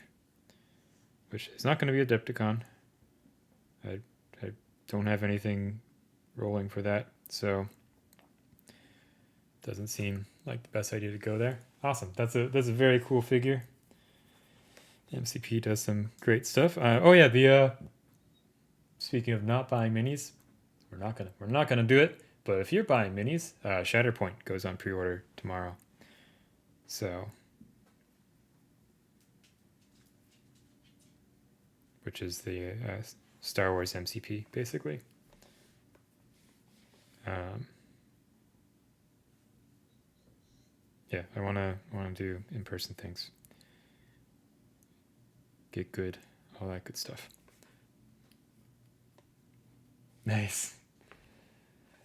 Speaker 1: which is not going to be Adepticon. I don't have anything rolling for that, so doesn't seem like the best idea to go there. Awesome. That's a very cool figure. MCP does some great stuff. Oh yeah, the speaking of not buying minis, we're not gonna do it. But if you're buying minis, Shatterpoint goes on pre-order tomorrow. So, which is the Star Wars MCP basically. Yeah, I wanna do in-person things. Get good, all that good stuff. Nice.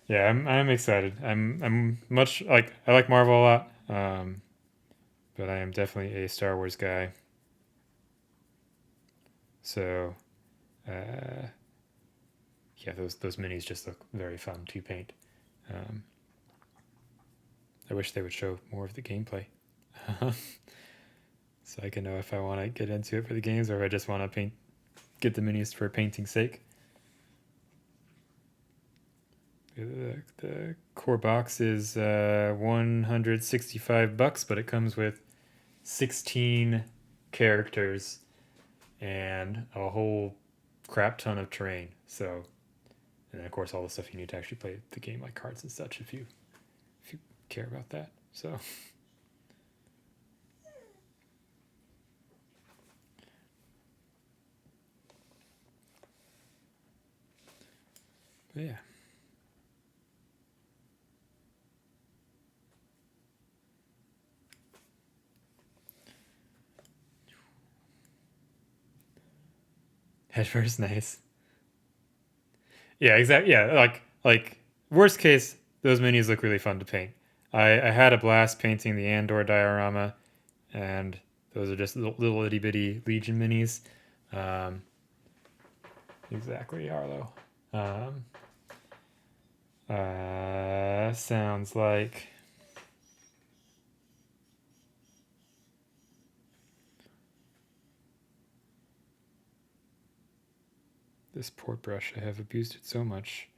Speaker 1: Yeah, I'm excited. I'm much like I like Marvel a lot, but I am definitely a Star Wars guy. So, yeah, those minis just look very fun to paint. I wish they would show more of the gameplay, so I can know if I want to get into it for the games or if I just want to get the minis for painting's sake. The core box is $165, but it comes with 16 characters and a whole crap ton of terrain. So, and then of course all the stuff you need to actually play the game, like cards and such, if you care about that. So, but yeah. Head first, nice. Yeah, exactly. Yeah, like worst case, those minis look really fun to paint. I had a blast painting the Andor diorama, and those are just little itty bitty Legion minis. Exactly, Arlo. Sounds like this port brush. I have abused it so much.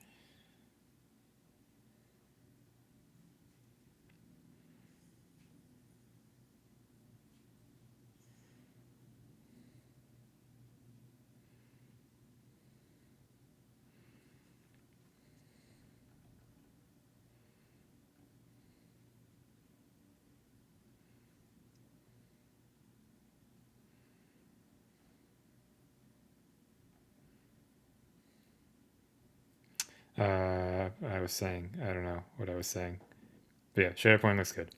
Speaker 1: I was saying, I don't know what I was saying, but yeah, SharePoint looks good.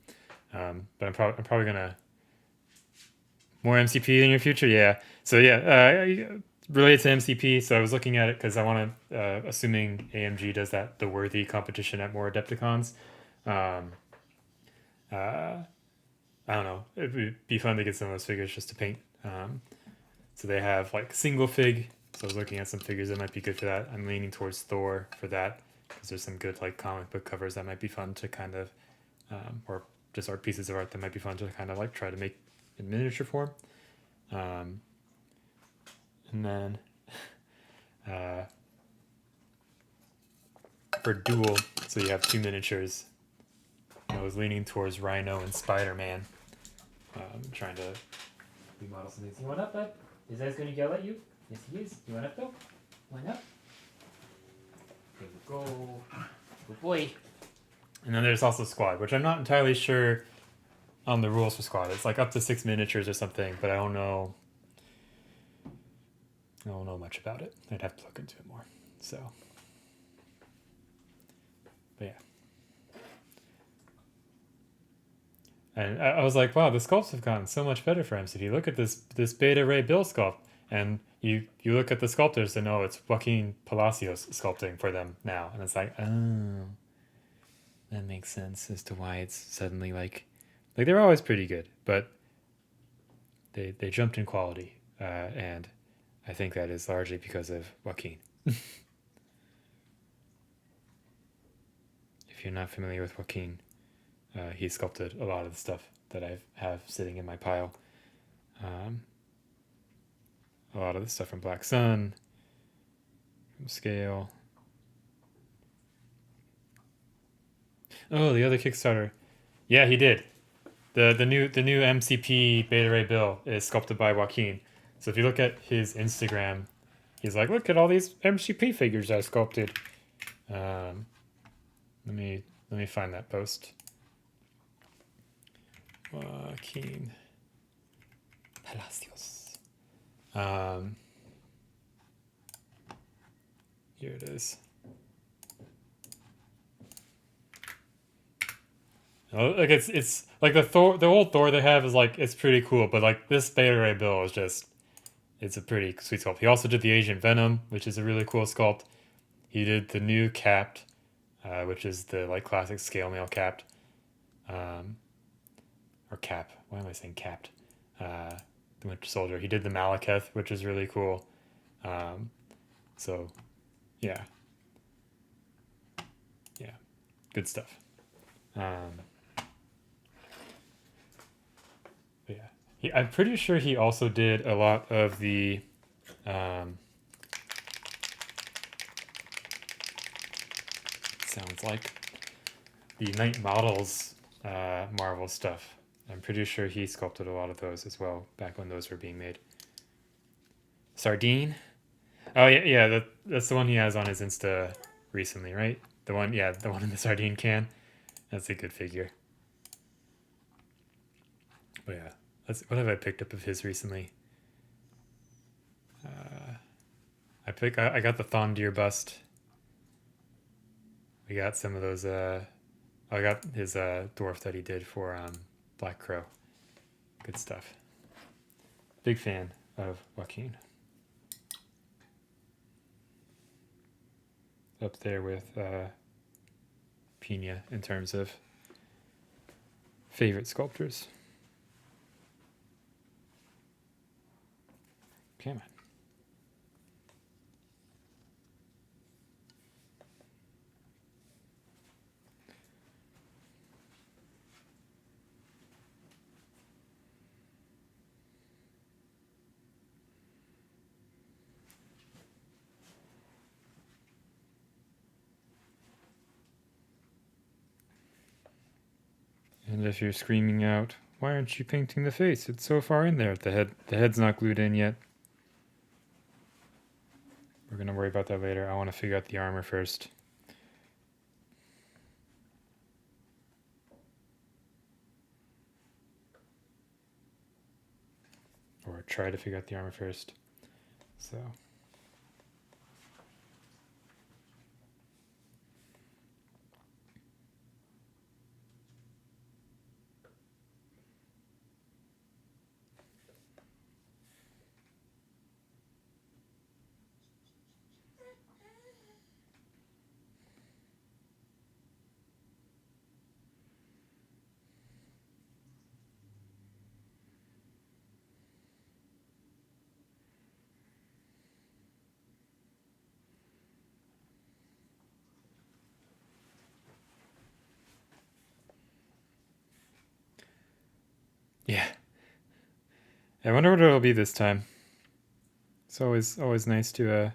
Speaker 1: But I'm probably gonna more MCP in your future. Yeah. So yeah, related to MCP, so I was looking at it because I want to, assuming AMG does the worthy competition at more Adepticons. Um, uh, I don't know. It would be fun to get some of those figures just to paint. So they have like single fig. So I was looking at some figures that might be good for that. I'm leaning towards Thor for that because there's some good like comic book covers that might be fun to kind of, or just art pieces of art that might be fun to kind of like try to make in miniature form. And then for duel, so you have two miniatures. I was leaning towards Rhino and Spider-Man. Trying to remodel some things. You want up, bud? Is that going to yell at you? Yes, he is. You want up, though? Want up? There we go. Good boy. And then there's also Squad, which I'm not entirely sure on the rules for Squad. It's like up to 6 miniatures or something, but I don't know much about it. I'd have to look into it more. So, but yeah. And I was like, wow, the sculpts have gotten so much better for MCD. Look at this Beta Ray Bill sculpt. And you look at the sculptors and it's Joaquin Palacios sculpting for them now. And it's like, oh, that makes sense as to why it's suddenly like they're always pretty good, but they jumped in quality. And I think that is largely because of Joaquin. If you're not familiar with Joaquin, he sculpted a lot of the stuff that I have sitting in my pile. A lot of the stuff from Black Sun, from Scale. Oh, the other Kickstarter. Yeah, he did. The new MCP Beta Ray Bill is sculpted by Joaquin. So if you look at his Instagram, he's like, look at all these MCP figures I sculpted. Let me find that post. Joaquin Palacios. Here it is. Like it's like the old Thor they have is like it's pretty cool, but like this Beta Ray Bill is just it's a pretty sweet sculpt. He also did the Asian Venom, which is a really cool sculpt. He did the new Capped, which is the like classic scale mail Capped, or Cap. Why am I saying Capped? The Winter Soldier. He did the Malekith, which is really cool. So, yeah, good stuff. Yeah, I'm pretty sure he also did a lot of the. Sounds like the Night Models Marvel stuff. I'm pretty sure he sculpted a lot of those as well back when those were being made. Sardine. Oh yeah. That's the one he has on his Insta recently, right? The one in the sardine can. That's a good figure. But yeah, what have I picked up of his recently? I got the Thondir bust. We got some of those. I got his dwarf that he did for Black Crow. Good stuff. Big fan of Joaquin. Up there with Pina in terms of favorite sculptors. Come on. And if you're screaming out, why aren't you painting the face? It's so far in there. The head's not glued in yet. We're gonna worry about that later. I want to figure out the armor first. Or try to figure out the armor first. So. I wonder what it'll be this time. It's always nice to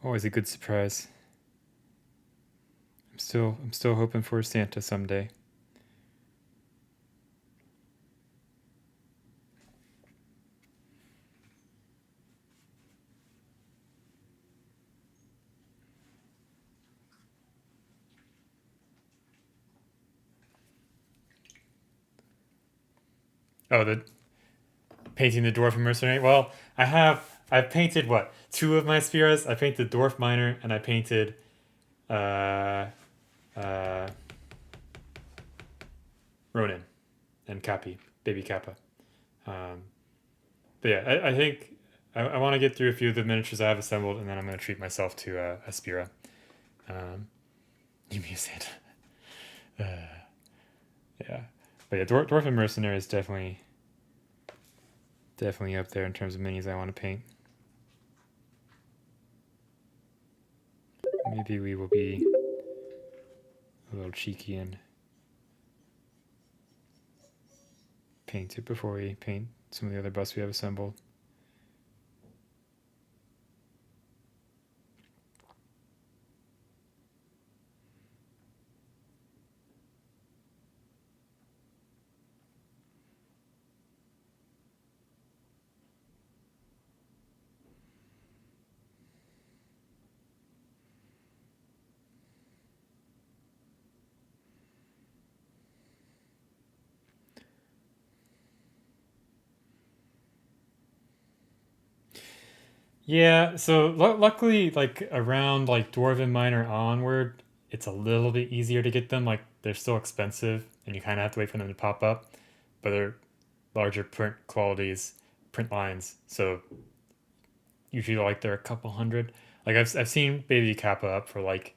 Speaker 1: always a good surprise. I'm still hoping for Santa someday. Oh, the painting the dwarf and mercenary. Well, I've painted what, two of my spheres. I painted dwarf miner and I painted uh uh Ronin and Cappy, baby Kappa. Um, but yeah, I think I want to get through a few of the miniatures I have assembled, and then I'm going to treat myself to a Spira. You mean Santa? Yeah, but yeah, Dwarf and Mercenary is definitely up there in terms of minis I want to paint. Maybe we will be a little cheeky and paint it before we paint some of the other busts we have assembled. Yeah, so luckily, like around like Dwarven Miner onward, it's a little bit easier to get them. Like they're still expensive, and you kind of have to wait for them to pop up, but they're larger print qualities, print lines. So usually like they're a couple hundred. Like I've seen Baby Kappa up for like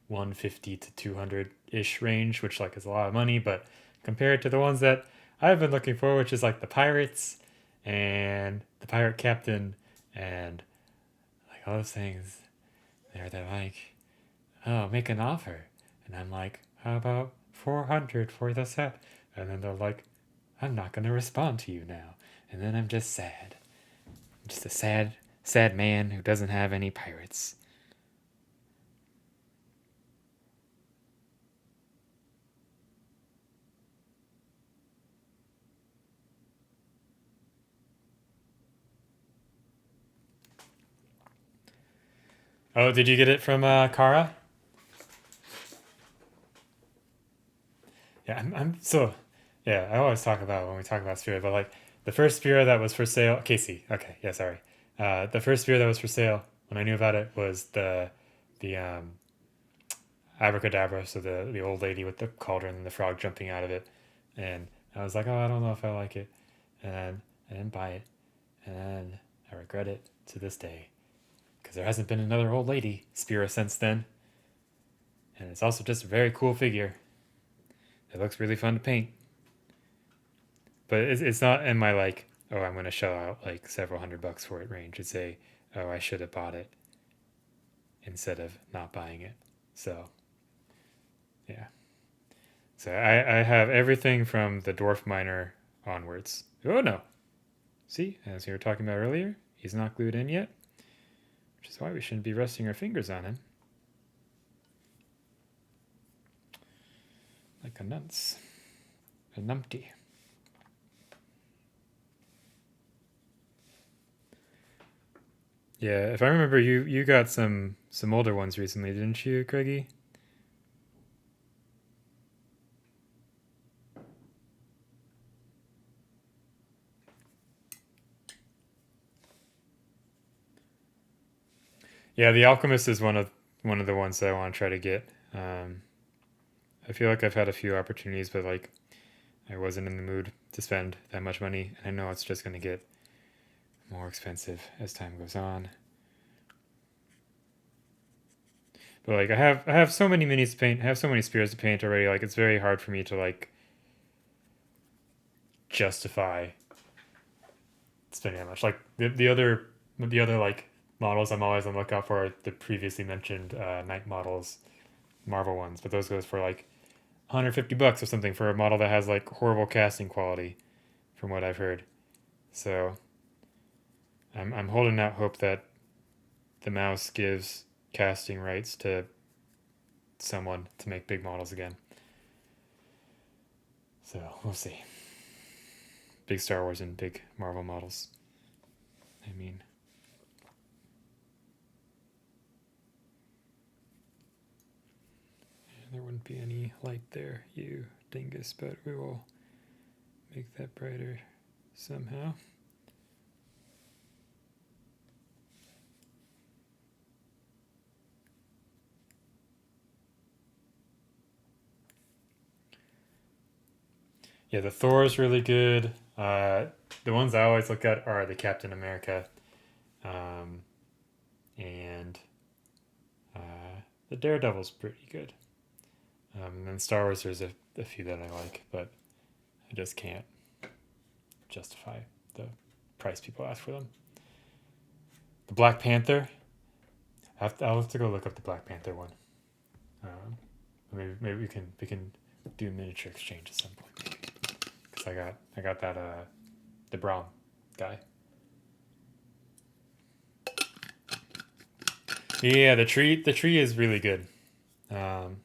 Speaker 1: 150 to 200 ish range, which like is a lot of money, but compared to the ones that I've been looking for, which is like the pirates and the pirate captain and like all those things, they're like, oh, make an offer, and I'm like, how about 400 for the set? And then they're like, I'm not gonna respond to you now, and then I'm just sad. I'm just a sad man who doesn't have any pirates. Oh, did you get it from Kara? Yeah, I'm so. Yeah, I always talk about when we talk about Sphere, but like the first Sphere that was for sale, Casey. Okay, yeah, sorry. The first Sphere that was for sale when I knew about it was the abracadabra, so the old lady with the cauldron and the frog jumping out of it, and I was like, oh, I don't know if I like it, and then I didn't buy it, and then I regret it to this day because there hasn't been another old lady Spira since then, and it's also just a very cool figure. It looks really fun to paint. But it's not in my like, oh, I'm going to shell out like several $100 for it range. It's a, oh, I should have bought it instead of not buying it. So, yeah. So I have everything from the Dwarf Miner onwards. Oh, no. See, as we were talking about earlier, he's not glued in yet, which is why we shouldn't be resting our fingers on him. Like a nuts. A numpty. Yeah, if I remember, you got some older ones recently, didn't you, Craigie? Yeah, the Alchemist is one of the ones that I want to try to get. Um, I feel like I've had a few opportunities, but like I wasn't in the mood to spend that much money, and I know it's just going to get more expensive as time goes on. But like I have so many minis to paint, I have so many spears to paint already. Like it's very hard for me to like justify spending that much. Like the other like models I'm always on the lookout for are the previously mentioned Knight models, Marvel ones, but those goes for like $150 or something for a model that has like horrible casting quality from what I've heard. So I'm holding out hope that the mouse gives casting rights to someone to make big models again. So we'll see. Big Star Wars and big Marvel models. I mean, there wouldn't be any light there, you dingus, but we will make that brighter somehow. Yeah, the Thor is really good. The ones I always look at are the Captain America, and the Daredevil's pretty good. And then Star Wars, there's a few that I like, but I just can't justify the price people ask for them. The Black Panther, I'll have to go look up the Black Panther one. Maybe we can do a miniature exchange at some point. Because I got that the Braum guy. Yeah, the tree is really good. And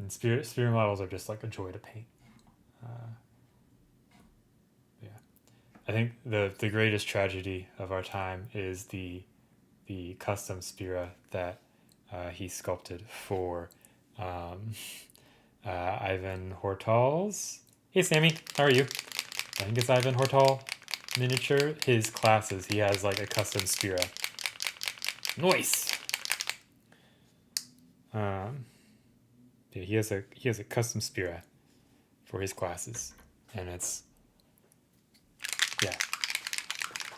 Speaker 1: spirit models are just like a joy to paint. Yeah, I think the greatest tragedy of our time is the custom Spira that he sculpted for Ivan Hortal's. Hey Sammy, how are you? I think it's Ivan Hortal miniature. His classes, he has like a custom Spira. Nice. Yeah, he has a custom Spira for his classes, and it's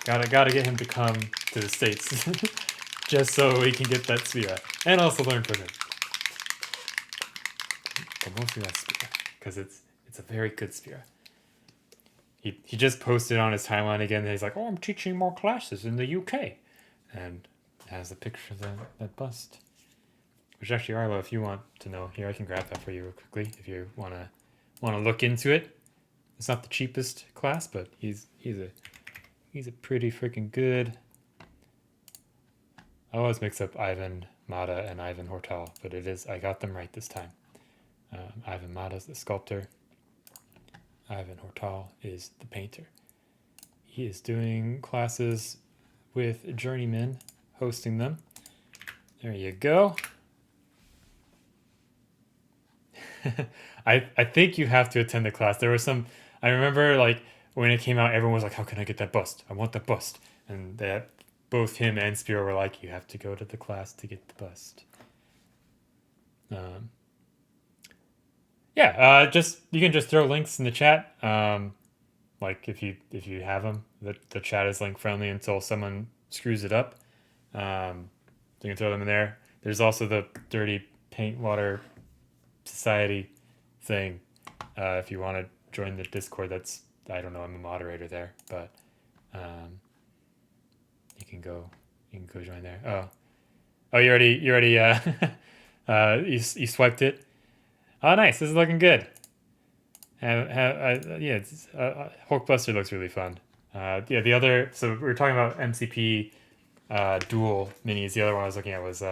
Speaker 1: gotta get him to come to the States just so we can get that Spira and also learn from him. But mostly that Spira because it's a very good Spira. He just posted on his timeline again that he's like, oh, I'm teaching more classes in the UK, and has a picture of that bust. Which actually, Arlo, if you want to know, here I can grab that for you real quickly if you wanna look into it. It's not the cheapest class, but he's a pretty freaking good. I always mix up Ivan Mata and Ivan Hortal, but I got them right this time. Ivan Mata is the sculptor. Ivan Hortal is the painter. He is doing classes with journeymen, hosting them. There you go. I think you have to attend the class. There was some. I remember like when it came out, everyone was like, "How can I get that bust? I want that bust." And that both him and Spiro were like, "You have to go to the class to get the bust." Just you can just throw links in the chat. Like if you have them, the chat is link friendly until someone screws it up. You can throw them in there. There's also the Dirty Paint Water Society thing. If you want to join the Discord, I don't know. I'm a moderator there, but you can go join there. Oh, you already you swiped it. Oh, nice. This is looking good. Hulkbuster looks really fun. The other. So we were talking about MCP dual minis. The other one I was looking at was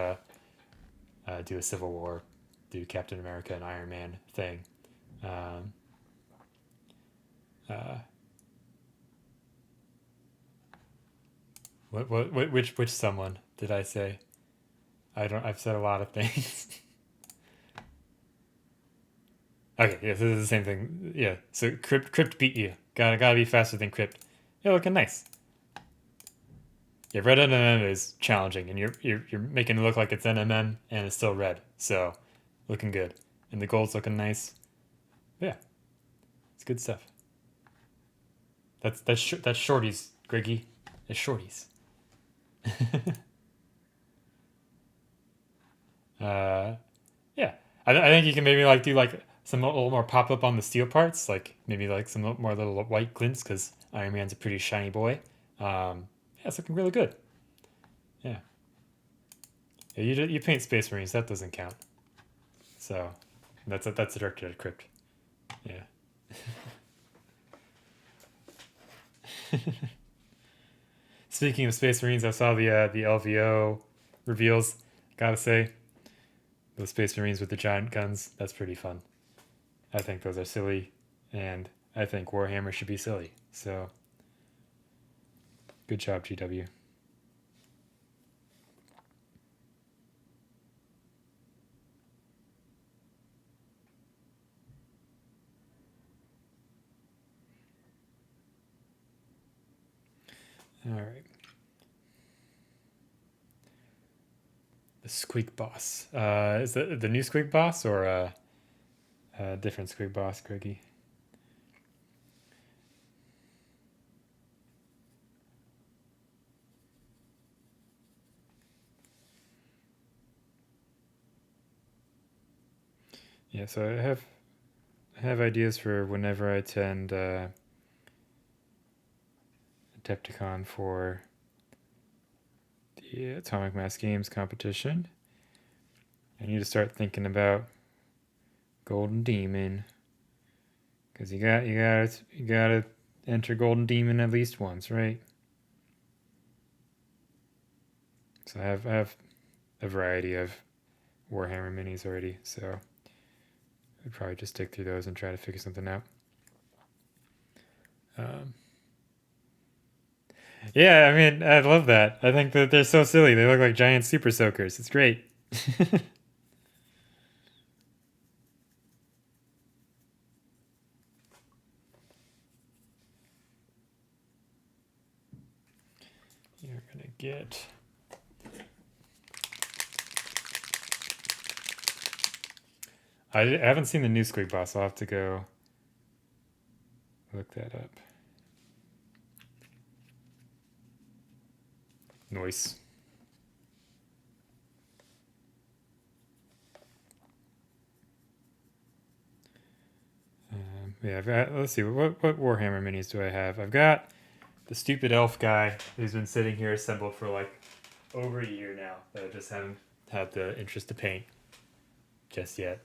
Speaker 1: do a Civil War, do Captain America and Iron Man thing. Which someone did I say? I've said a lot of things. Okay, yeah, this is the same thing. Yeah, so Crypt beat you. Gotta be faster than Crypt. You're looking nice. Yeah, red NMM is challenging, and you're making it look like it's NMM, and it's still red. So, looking good, and the gold's looking nice. But yeah, it's good stuff. That's shorties, Greggy. It's shorties. Yeah, I think you can maybe like do like some a little more pop up on the steel parts, like maybe like some more little white glints because Iron Man's a pretty shiny boy. Yeah, it's looking really good. Yeah. You paint Space Marines, that doesn't count. So that's directed at Crypt. Yeah. Speaking of Space Marines, I saw the LVO reveals. Gotta say, those Space Marines with the giant guns, that's pretty fun. I think those are silly, and I think Warhammer should be silly. So, good job, GW. All right. The Squeak Boss. Is the new Squeak Boss or a different Squeak Boss, Craigie? Yeah, so I have ideas for whenever I attend Adepticon for the Atomic Mass Games competition. I need to start thinking about Golden Demon, because you gotta enter Golden Demon at least once, right? So I have a variety of Warhammer minis already, so I'd probably just stick through those and try to figure something out. Um, yeah, I mean, I love that. I think that they're so silly. They look like giant super soakers. It's great. You're gonna get. I haven't seen the new Squeak Boss. I'll have to go look that up. Noise. Yeah, let's see. What Warhammer minis do I have? I've got the stupid elf guy who's been sitting here assembled for like over a year now that I just haven't had the interest to paint just yet.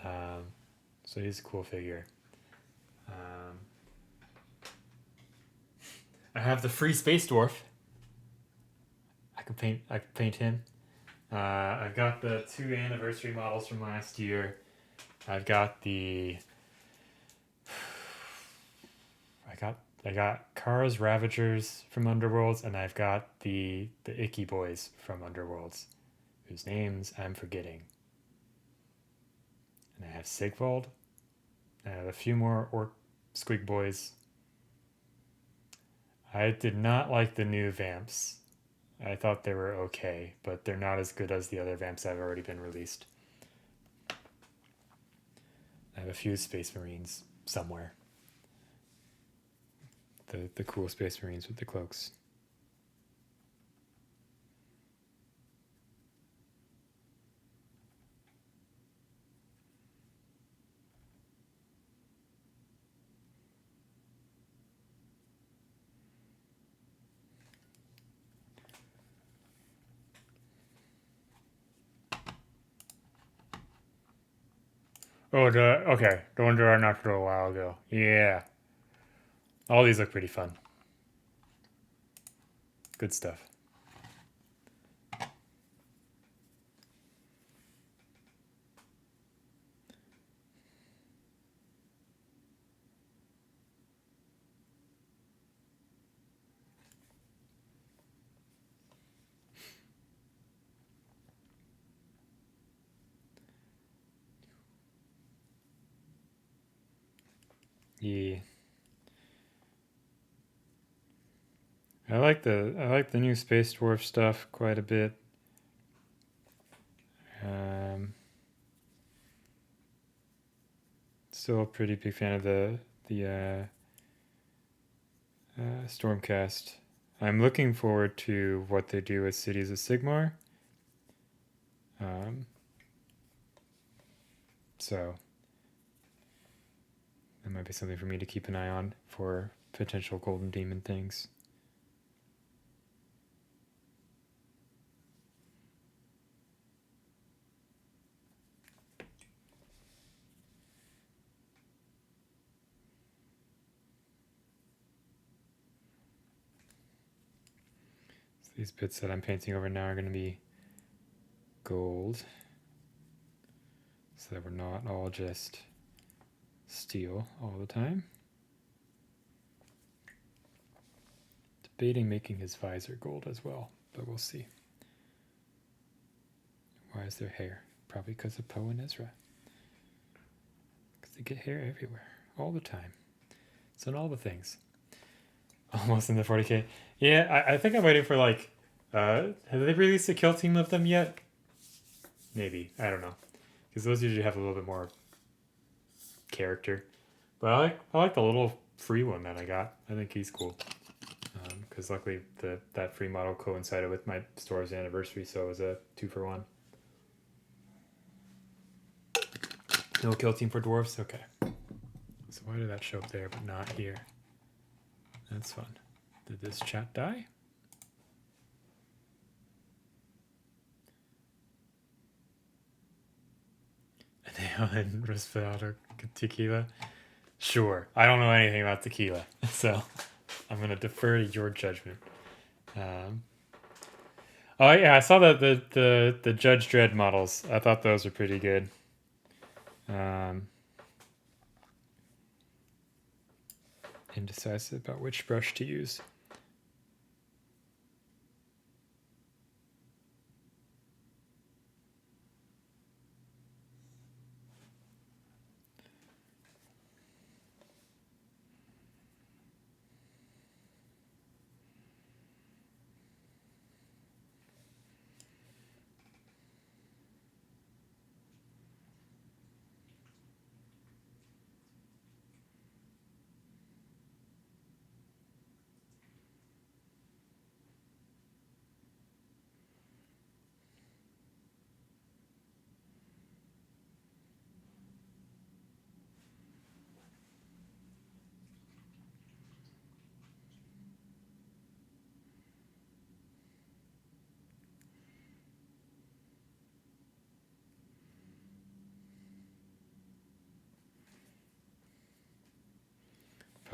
Speaker 1: Um, so he's a cool figure. Um, I have the free space dwarf. I can paint him. I've got the 2 anniversary models from last year. I've got the. I got Kara's Ravagers from Underworlds, and I've got the Icky Boys from Underworlds, whose names I'm forgetting. And I have Sigvald. I have a few more Orc Squig Boys. I did not like the new Vamps. I thought they were okay, but they're not as good as the other Vamps that have already been released. I have a few Space Marines somewhere. The cool Space Marines with the cloaks. Oh, okay. The ones that I knocked for a while ago. Yeah. All these look pretty fun. Good stuff. Yeah. I like the new Space Dwarf stuff quite a bit. Um, Still a pretty big fan of the Stormcast. I'm looking forward to what they do with Cities of Sigmar. Um, so that might be something for me to keep an eye on for potential Golden Demon things. These bits that I'm painting over now are going to be gold, so that we're not all just steel all the time. Debating making his visor gold as well, but we'll see. Why is there hair? Probably because of Poe and Ezra. Because they get hair everywhere, all the time. So in all the things. Almost in the 40k. Yeah, I think I'm waiting for like, have they released a kill team of them yet? Maybe, I don't know. Because those usually have a little bit more character. But I like the little free one that I got. I think he's cool. Because luckily that free model coincided with my store's anniversary, so it was a 2-for-1. No kill team for dwarves? Okay. So why did that show up there but not here? That's fun. Did this chat die? And Respirado tequila? Sure. I don't know anything about tequila, so I'm going to defer to your judgment. Oh yeah, I saw the Judge Dredd models. I thought those were pretty good. Indecisive about which brush to use.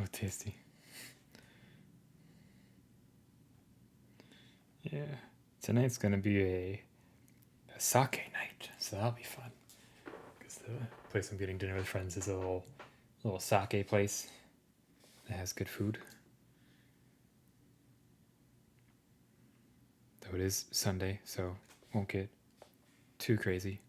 Speaker 1: Oh, tasty. Yeah. Tonight's going to be a sake night, so that'll be fun. Because the place I'm getting dinner with friends is a little sake place that has good food. Though it is Sunday, so won't get too crazy.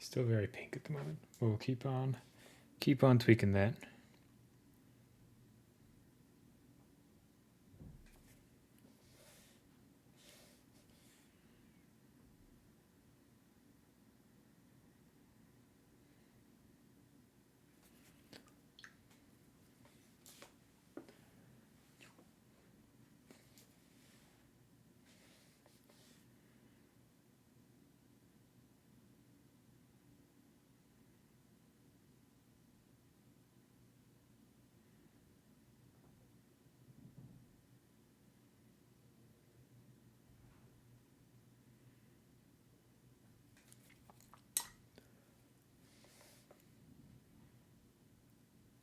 Speaker 1: Still very pink at the moment. We'll keep on tweaking that.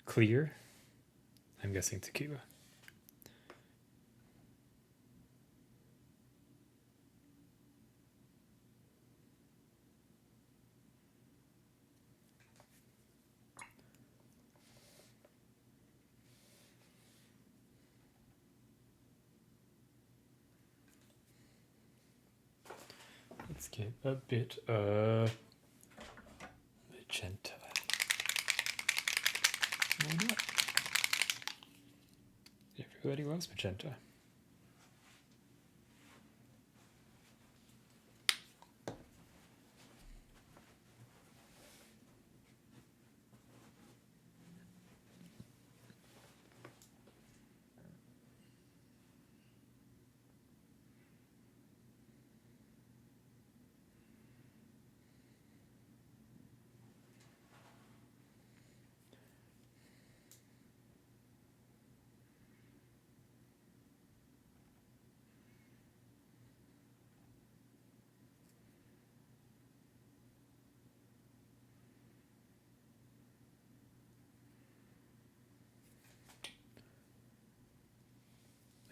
Speaker 1: Clear. I'm guessing tequila. Let's get a bit of magenta. Why not? Everybody loves magenta.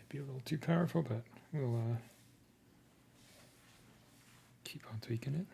Speaker 1: Be a little too powerful, but we'll keep on tweaking it.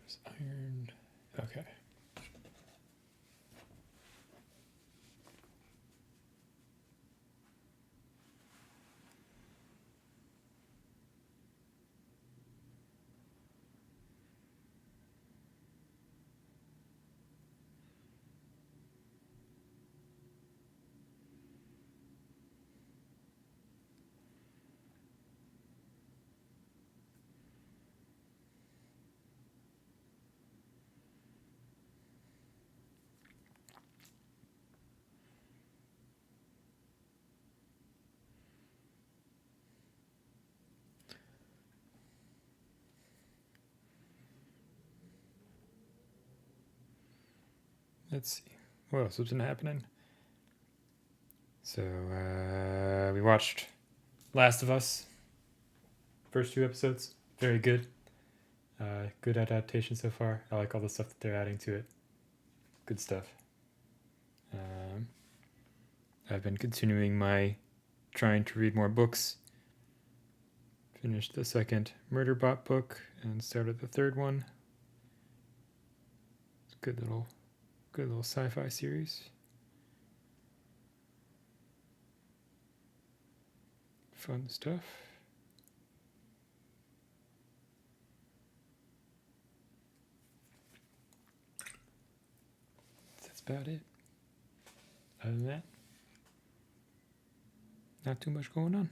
Speaker 1: There's iron. Okay. let's see. What else has been happening? So, we watched Last of Us. First 2 episodes. Very good. Good adaptation so far. I like all the stuff that they're adding to it. Good stuff. I've been continuing my trying to read more books. Finished the second Murderbot book and started the third one. It's a good little sci-fi series. Fun stuff. That's about it. Other than that, not too much going on.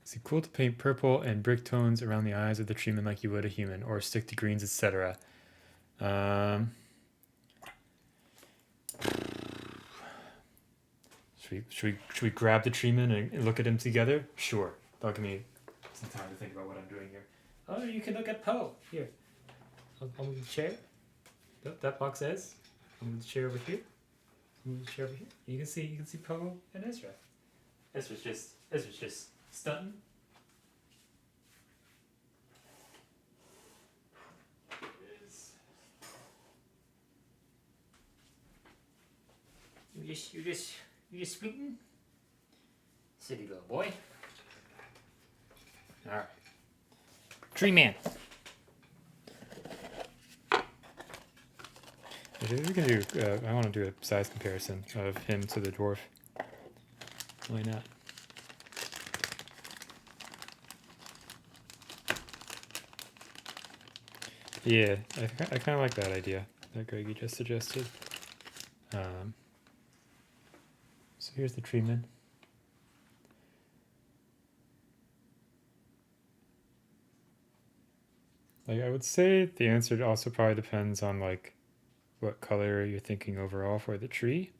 Speaker 1: Is it cool to paint purple and brick tones around the eyes of the treatment like you would a human, or stick to greens, etc.? Should we grab the treatment and look at them together? Sure. That'll give me some time to think about what I'm doing here. Oh, you can look at Poe. Here. I'll move the chair. That box is. I'll move the chair over here. Move the chair over here. You can see Poe and Ezra. Ezra's just stunting. You're just splooting? City little boy. Alright. Tree man. We can do, I want to do a size comparison of him to the dwarf. Why not? Yeah, I kind of like that idea that Greggy just suggested. So here's the treatment. Like, I would say the answer also probably depends on like what color you're thinking overall for the tree.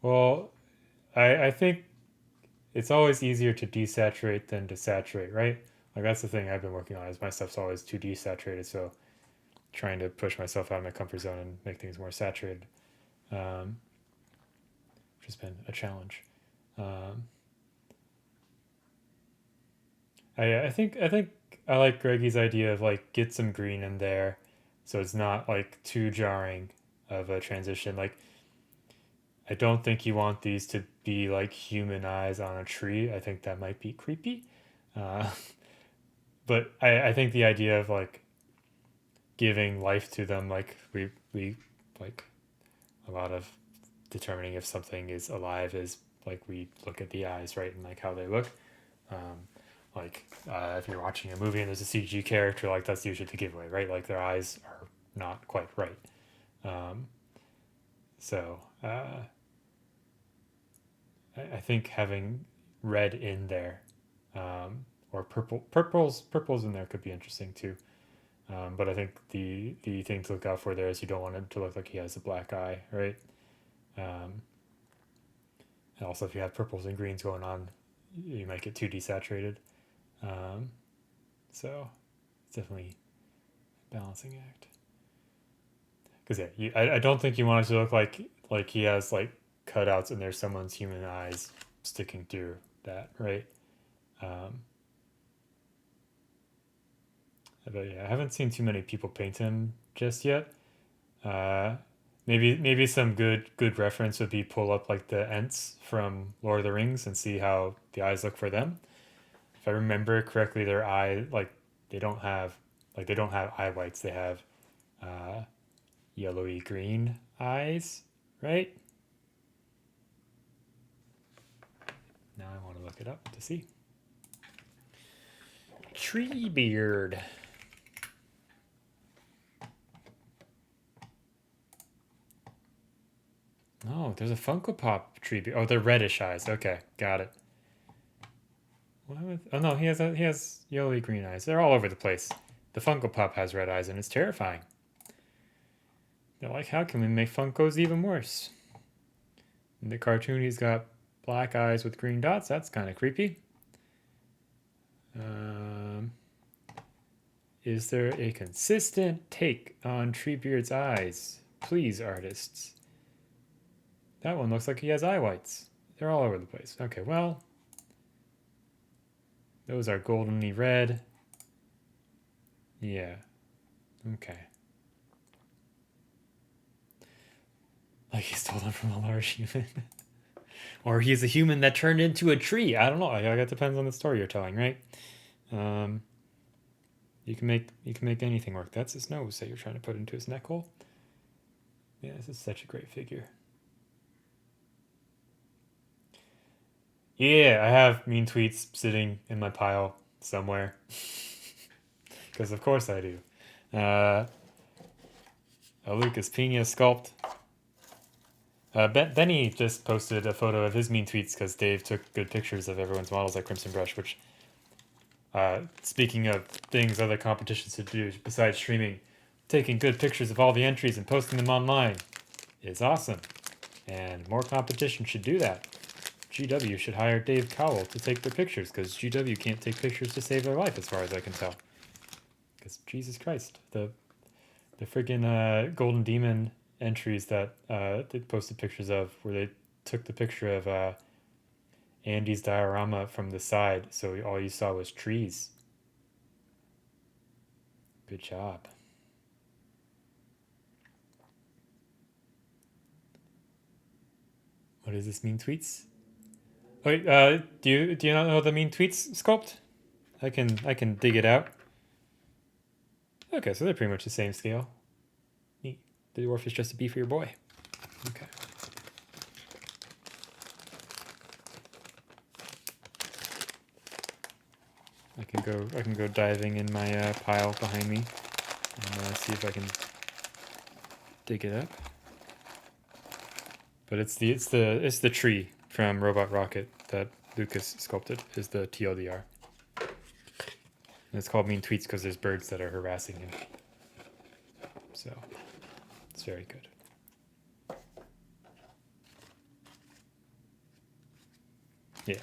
Speaker 1: Well, I think it's always easier to desaturate than to saturate, right? Like that's the thing I've been working on is my stuff's always too desaturated, so trying to push myself out of my comfort zone and make things more saturated, which has been a challenge. I think I like Greggy's idea of like get some green in there, so it's not like too jarring of a transition. Like I don't think you want these to be like human eyes on a tree. I think that might be creepy. Uh, but I think the idea of like giving life to them, like we like a lot of determining if something is alive is like we look at the eyes, right, and like how they look. If you're watching a movie and there's a CG character, like that's usually the giveaway, right? Like their eyes are not quite right. I think having red in there, or purples in there could be interesting too. But I think the thing to look out for there is you don't want him to look like he has a black eye, right? And also, if you have purples and greens going on, you might get too desaturated. So it's definitely a balancing act. Because yeah, I don't think you want it to look like he has like cutouts and there's someone's human eyes sticking through that, right? But yeah, I haven't seen too many people paint him just yet. Maybe some good reference would be pull up like the Ents from Lord of the Rings and see how the eyes look for them. If I remember correctly, their eye like they don't have eye whites. They have yellowy green eyes, right? Now I want to look it up to see. Tree beard. Oh, there's a Funko Pop tree. Oh, they're reddish eyes. Okay, got it. Oh no, he has yellowy green eyes. They're all over the place. The Funko Pop has red eyes, and it's terrifying. They're like, how can we make Funkos even worse? In the cartoon, he's got black eyes with green dots. That's kind of creepy. Is there a consistent take on Treebeard's eyes? Please, artists. That one looks like he has eye whites. They're all over the place. Okay, well, those are goldenly red. Yeah. Okay. Like he stole them from a large human. Or he's a human that turned into a tree. I don't know. That depends on the story you're telling, right? You can make anything work. That's his nose that you're trying to put into his neck hole. Yeah, this is such a great figure. Yeah, I have mean tweets sitting in my pile somewhere. Because of course I do. A Lucas Pena sculpt. Benny just posted a photo of his mean tweets because Dave took good pictures of everyone's models at Crimson Brush, which, speaking of things other competitions should do besides streaming, taking good pictures of all the entries and posting them online is awesome. And more competition should do that. GW should hire Dave Cowell to take their pictures because GW can't take pictures to save their life as far as I can tell. Because Jesus Christ, the friggin' Golden Demon entries that they posted pictures of where they took the picture of Andy's diorama from the side, so all you saw was trees. Good job. What does this mean tweets? Wait, do you not know the mean tweets sculpt? I can dig it out. Okay, so they're pretty much the same scale. Neat. The dwarf is just a beefier boy. Okay. I can go diving in my pile behind me and see if I can dig it up. But it's the tree from Robot Rocket that Lucas sculpted is the TLDR. And it's called Mean Tweets because there's birds that are harassing him. So it's very good. Yeah.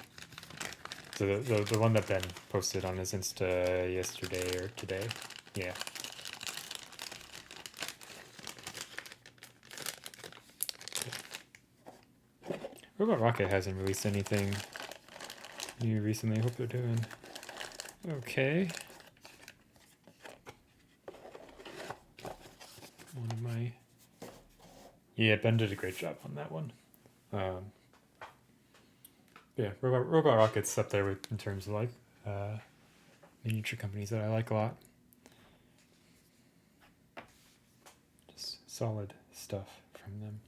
Speaker 1: So the one that Ben posted on his Insta yesterday or today. Yeah. Robot Rocket hasn't released anything new recently. I hope they're doing okay. One of my... Yeah, Ben did a great job on that one. Yeah, Robot Rocket's up there in terms of like miniature companies that I like a lot. Just solid stuff from them.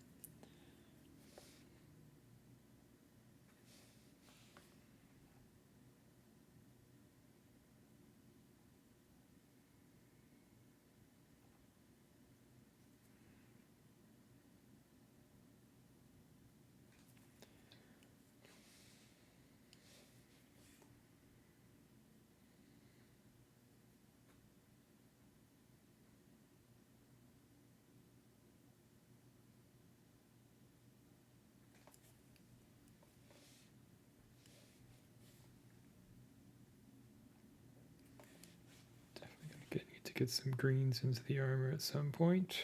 Speaker 1: Need to get some greens into the armor at some point.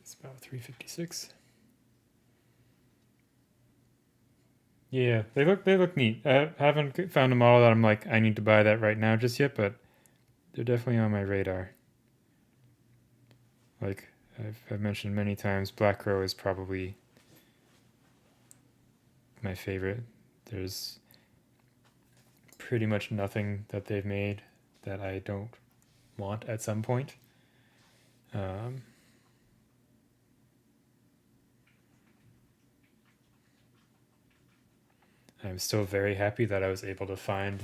Speaker 1: It's about 356. Yeah, they look neat. I haven't found a model that I'm like I need to buy that right now just yet, but they're definitely on my radar. Like I've mentioned many times, Black Crow is probably my favorite. There's pretty much nothing that they've made that I don't want at some point. Um, I'm still very happy that I was able to find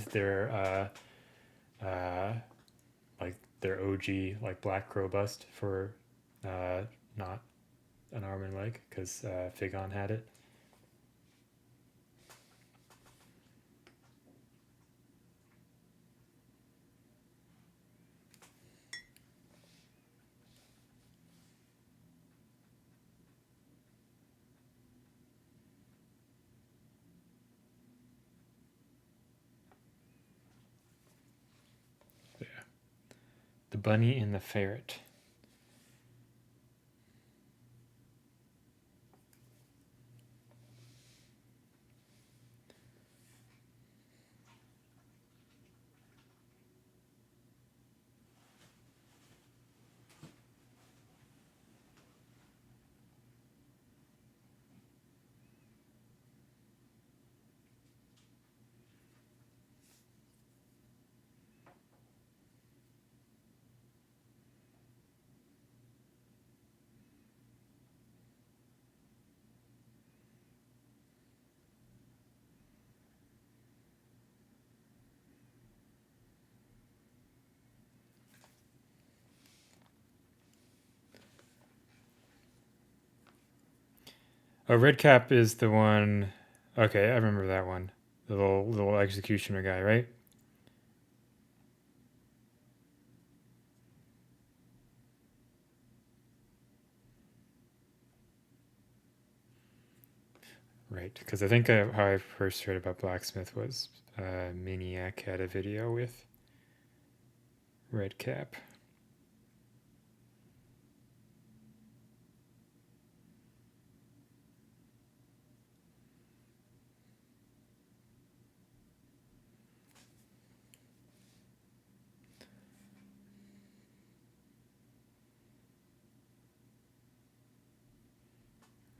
Speaker 1: like their OG like black crow bust for not an arm and leg because Figon had it. Yeah. The bunny and the ferret. Oh, red cap is the one. Okay, I remember that one. The little executioner guy, right? Right, because I think how I first heard about blacksmith was Maniac had a video with red cap.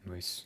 Speaker 1: Nice.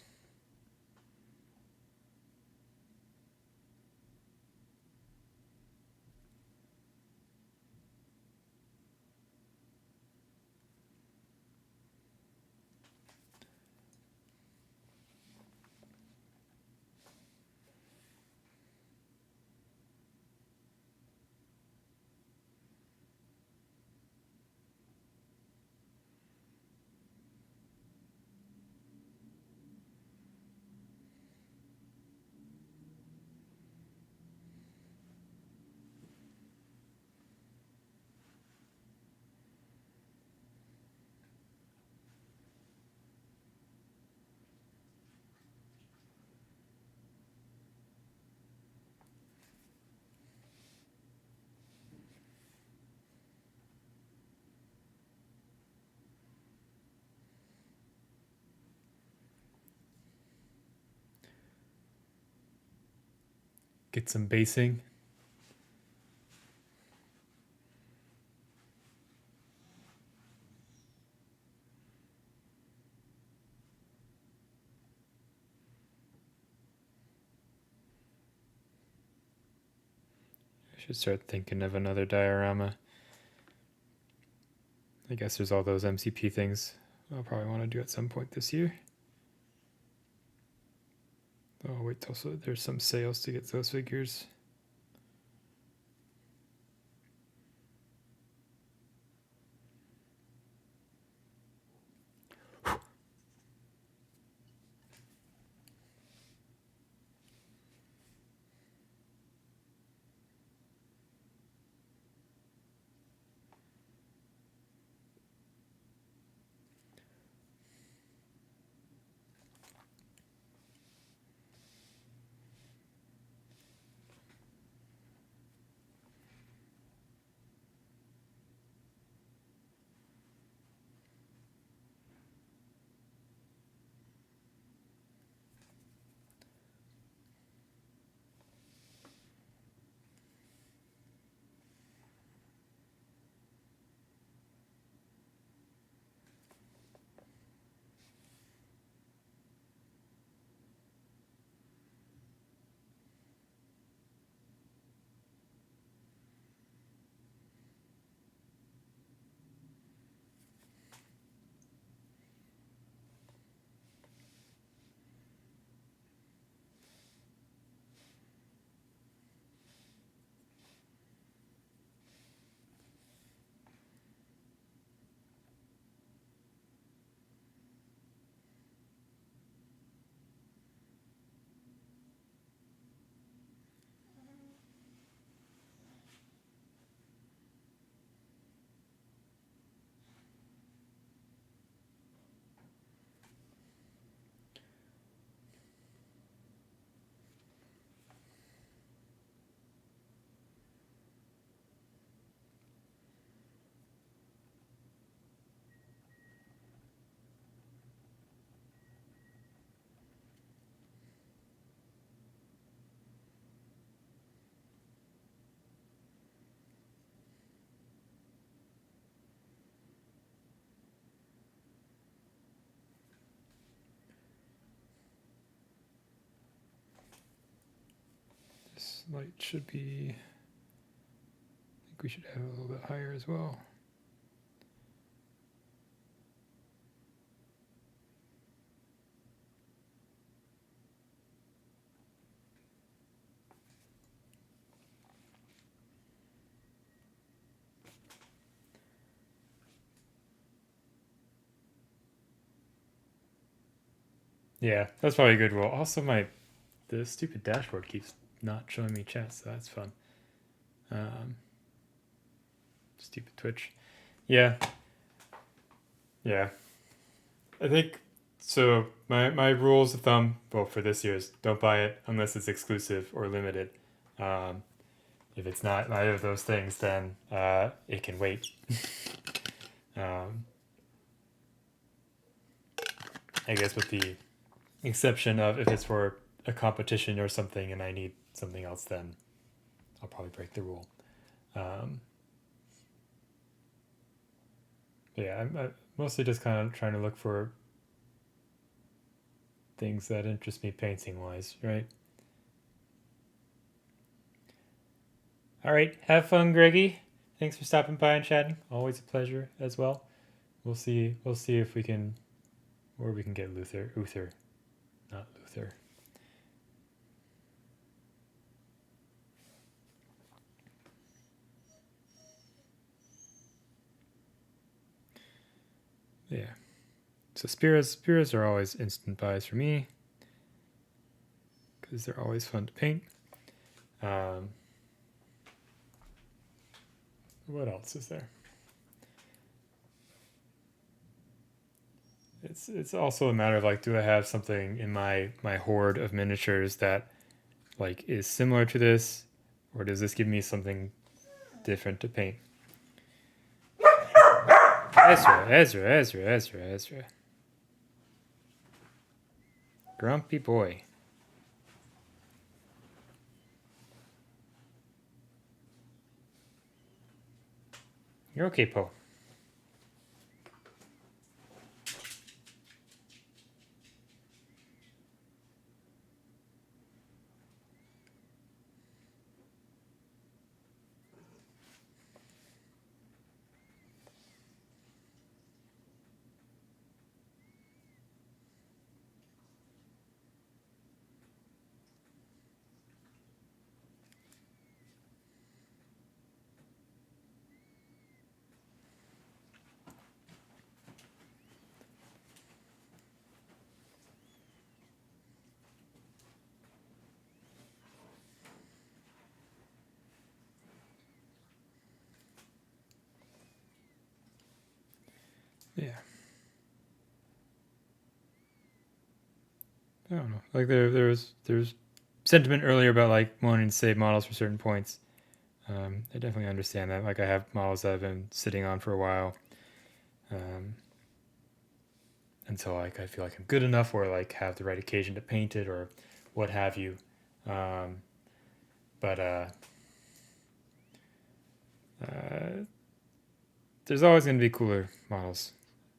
Speaker 1: Get some basing. I should start thinking of another diorama. I guess there's all those MCP things I'll probably want to do at some point this year. Oh, wait till there's some sales to get those figures. light should be, I think we should have it a little bit higher as well. Yeah, that's probably a good rule. Also, the stupid dashboard keeps not showing me chat, so that's fun. Stupid Twitch. Yeah. I think so. My rules of thumb, well, for this year is don't buy it unless it's exclusive or limited. If it's not either of those things, then it can wait. I guess with the exception of if it's for a competition or something and I need something else, then I'll probably break the rule. Yeah, I'm mostly just kind of trying to look for things that interest me painting wise, right? All right, have fun, Greggy. Thanks for stopping by and chatting. Always a pleasure as well. We'll see if we can, or we can get Uther, not Luther. Yeah. So Spiras are always instant buys for me because they're always fun to paint. What else is there? It's also a matter of like, do I have something in my hoard of miniatures that like is similar to this, or does this give me something different to paint? Ezra. Grumpy boy. You're okay, Poe. Yeah. I don't know. Like there's sentiment earlier about like wanting to save models for certain points. I definitely understand that. Like I have models that I've been sitting on for a while, until like I feel like I'm good enough or like have the right occasion to paint it or what have you. But there's always going to be cooler models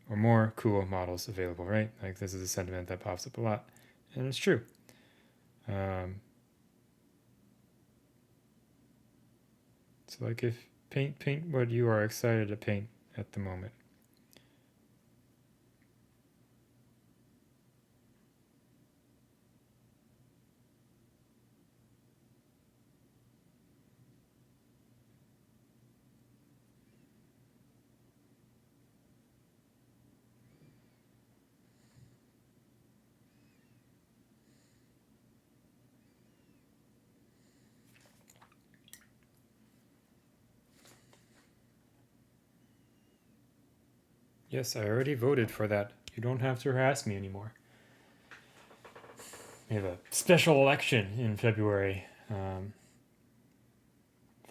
Speaker 1: or more cool models available, right? Like this is a sentiment that pops up a lot, and it's true. So like if paint what you are excited to paint at the moment. Yes, I already voted for that. You don't have to harass me anymore. We have a special election in February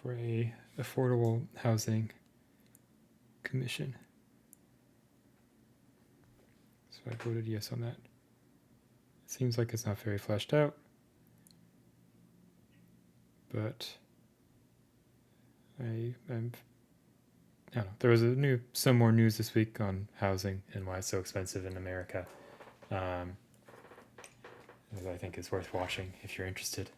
Speaker 1: for a affordable housing commission. So I voted yes on that. It seems like it's not very fleshed out, but I don't know. There was some more news this week on housing and why it's so expensive in America. I think it's worth watching if you're interested.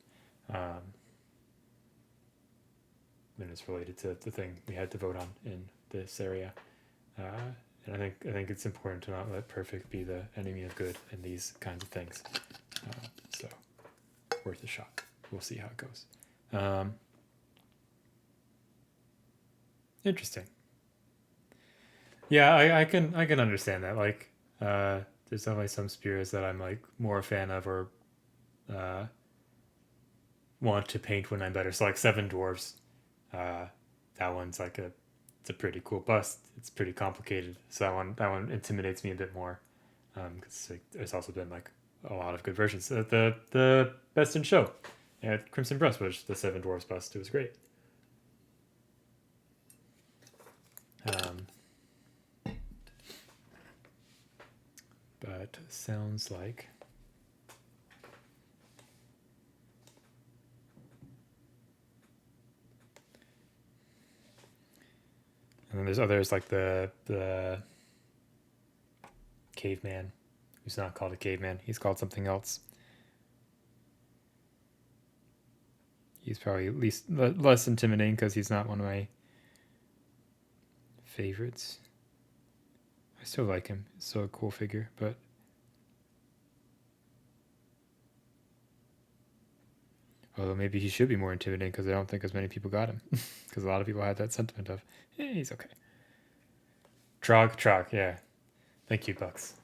Speaker 1: and it's related to the thing we had to vote on in this area. And I think it's important to not let perfect be the enemy of good in these kinds of things. So worth a shot. We'll see how it goes. Interesting. Yeah, I can understand that. Like, there's definitely some spirits that I'm like more a fan of or want to paint when I'm better. So like Seven Dwarfs, that one's like it's a pretty cool bust. It's pretty complicated. So that one intimidates me a bit more. Because like, there's also been like a lot of good versions. The best in show, Crimson Breast was the Seven Dwarfs bust. It was great. But sounds like and then there's others like the caveman, who's not called a caveman. He's called something else. He's probably at least less intimidating because he's not one of my favorites. I still like him. He's still a cool figure, but although maybe he should be more intimidating because I don't think as many people got him. Because a lot of people had that sentiment of, he's okay. Trog, yeah. Thank you, Bucks.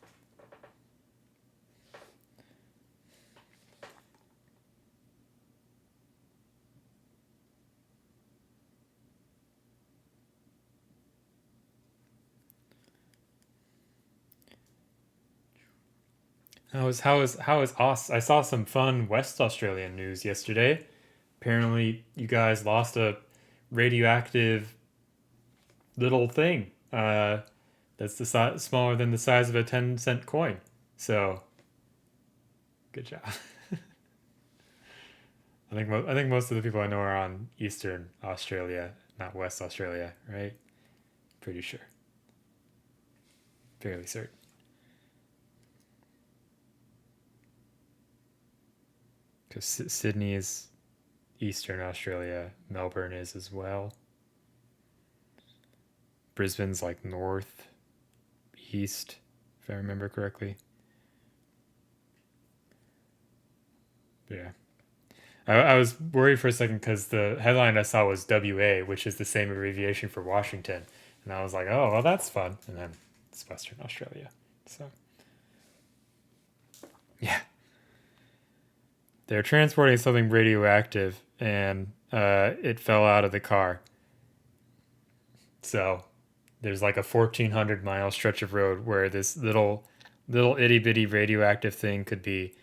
Speaker 1: How is Aus? I saw some fun West Australian news yesterday. Apparently, you guys lost a radioactive little thing. That's the smaller than the size of a 10-cent coin. So, good job. I think most of the people I know are on Eastern Australia, not West Australia, right? Pretty sure. Fairly certain. Because Sydney is Eastern Australia, Melbourne is as well. Brisbane's like north, east, if I remember correctly. Yeah. I was worried for a second because the headline I saw was WA, which is the same abbreviation for Washington. And I was like, oh, well, that's fun. And then it's Western Australia. So, yeah. They're transporting something radioactive and it fell out of the car. So, there's like a 1,400-mile stretch of road where this little itty bitty radioactive thing could be.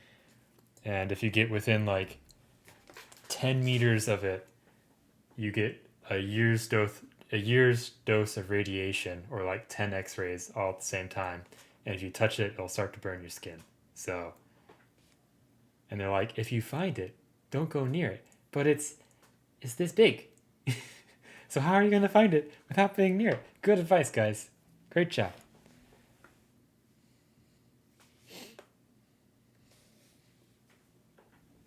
Speaker 1: And if you get within like 10 meters of it, you get a year's dose of radiation or like 10 x-rays all at the same time. And if you touch it, it'll start to burn your skin. So, and they're like, if you find it, don't go near it. But it's this big. So how are you going to find it without being near it? Good advice, guys. Great job.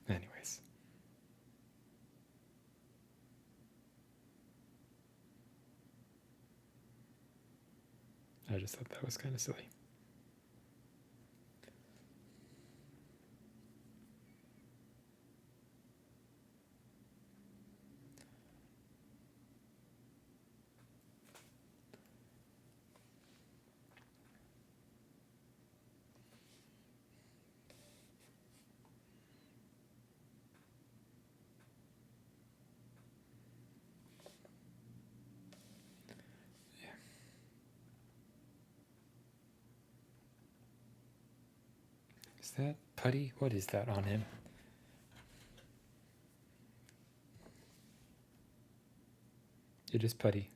Speaker 1: Anyways. I just thought that was kind of silly. Is that putty? What is that on him? It is putty.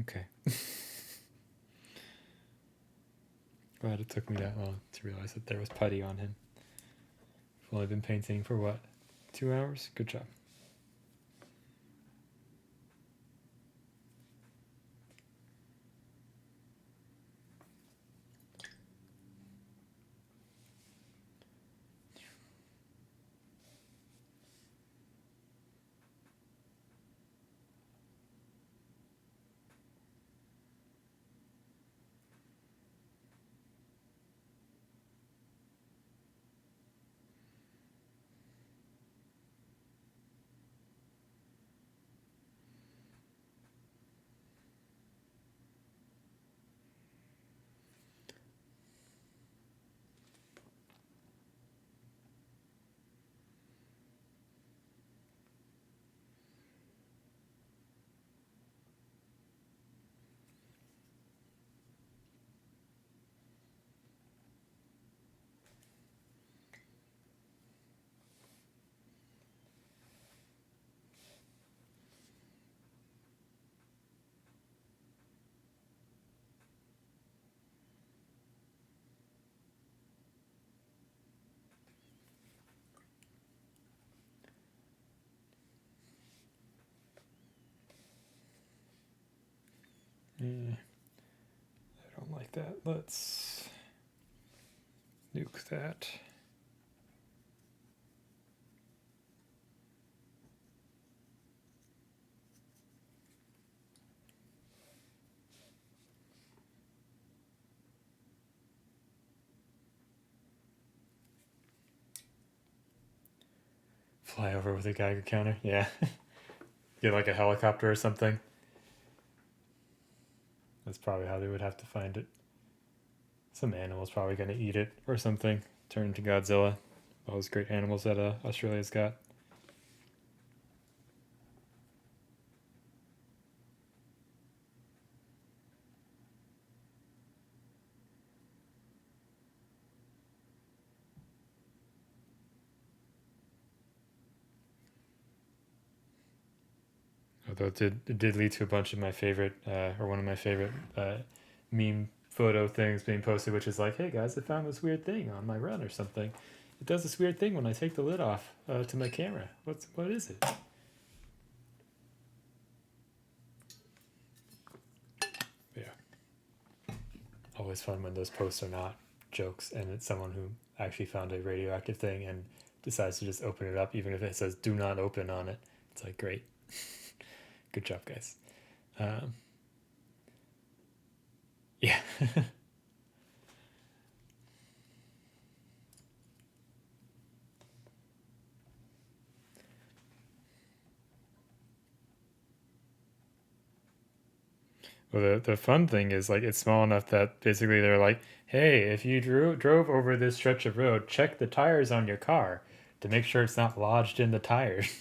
Speaker 1: Okay. Glad it took me that long to realize that there was putty on him. I've only been painting for what? 2 hours? Good job. I don't like that. Let's nuke that. Fly over with a Geiger counter. Yeah. Get like a helicopter or something. That's probably how they would have to find it. Some animal's probably going to eat it or something. Turn into Godzilla. All those great animals that Australia's got. Although it did lead to a bunch of my favorite, or one of my favorite meme photo things being posted, which is like, hey guys, I found this weird thing on my run or something. It does this weird thing when I take the lid off to my camera. What is it? Yeah. Always fun when those posts are not jokes and it's someone who actually found a radioactive thing and decides to just open it up, even if it says "do not open" on it. It's like, great. Good job, guys. Yeah. Well, the fun thing is like it's small enough that basically they're like, hey, if you drove over this stretch of road, check the tires on your car to make sure it's not lodged in the tires.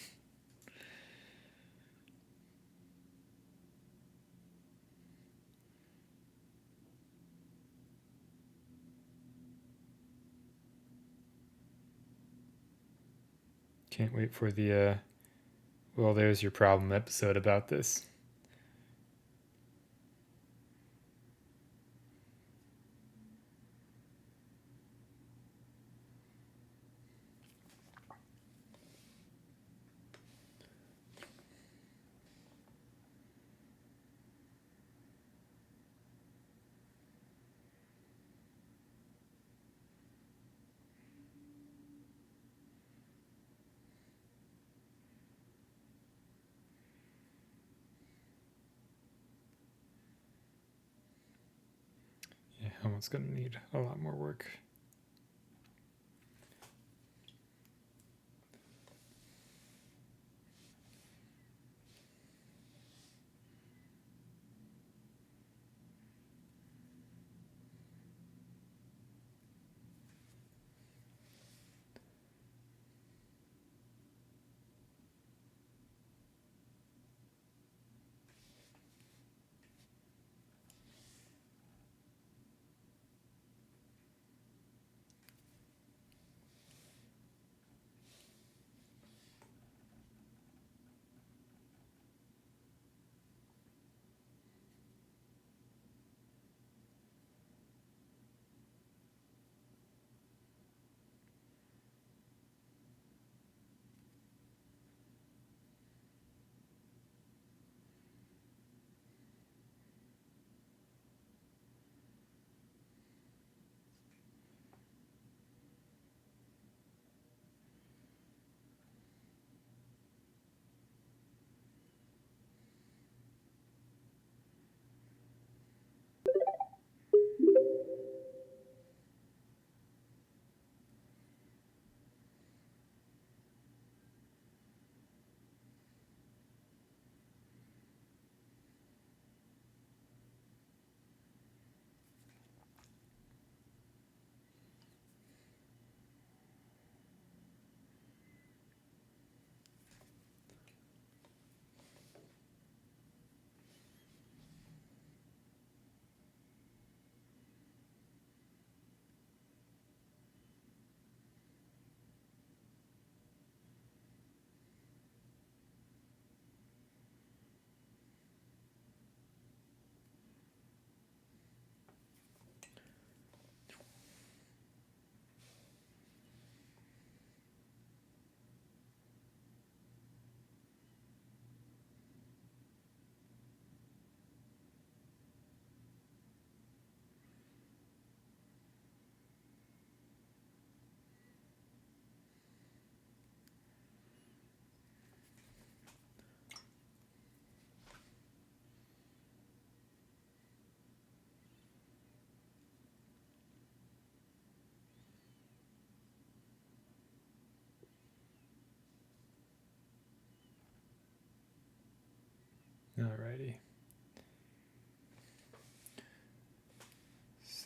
Speaker 1: Can't wait for the well, there's your problem episode about this. Yeah, Helmut's gonna need a lot more work.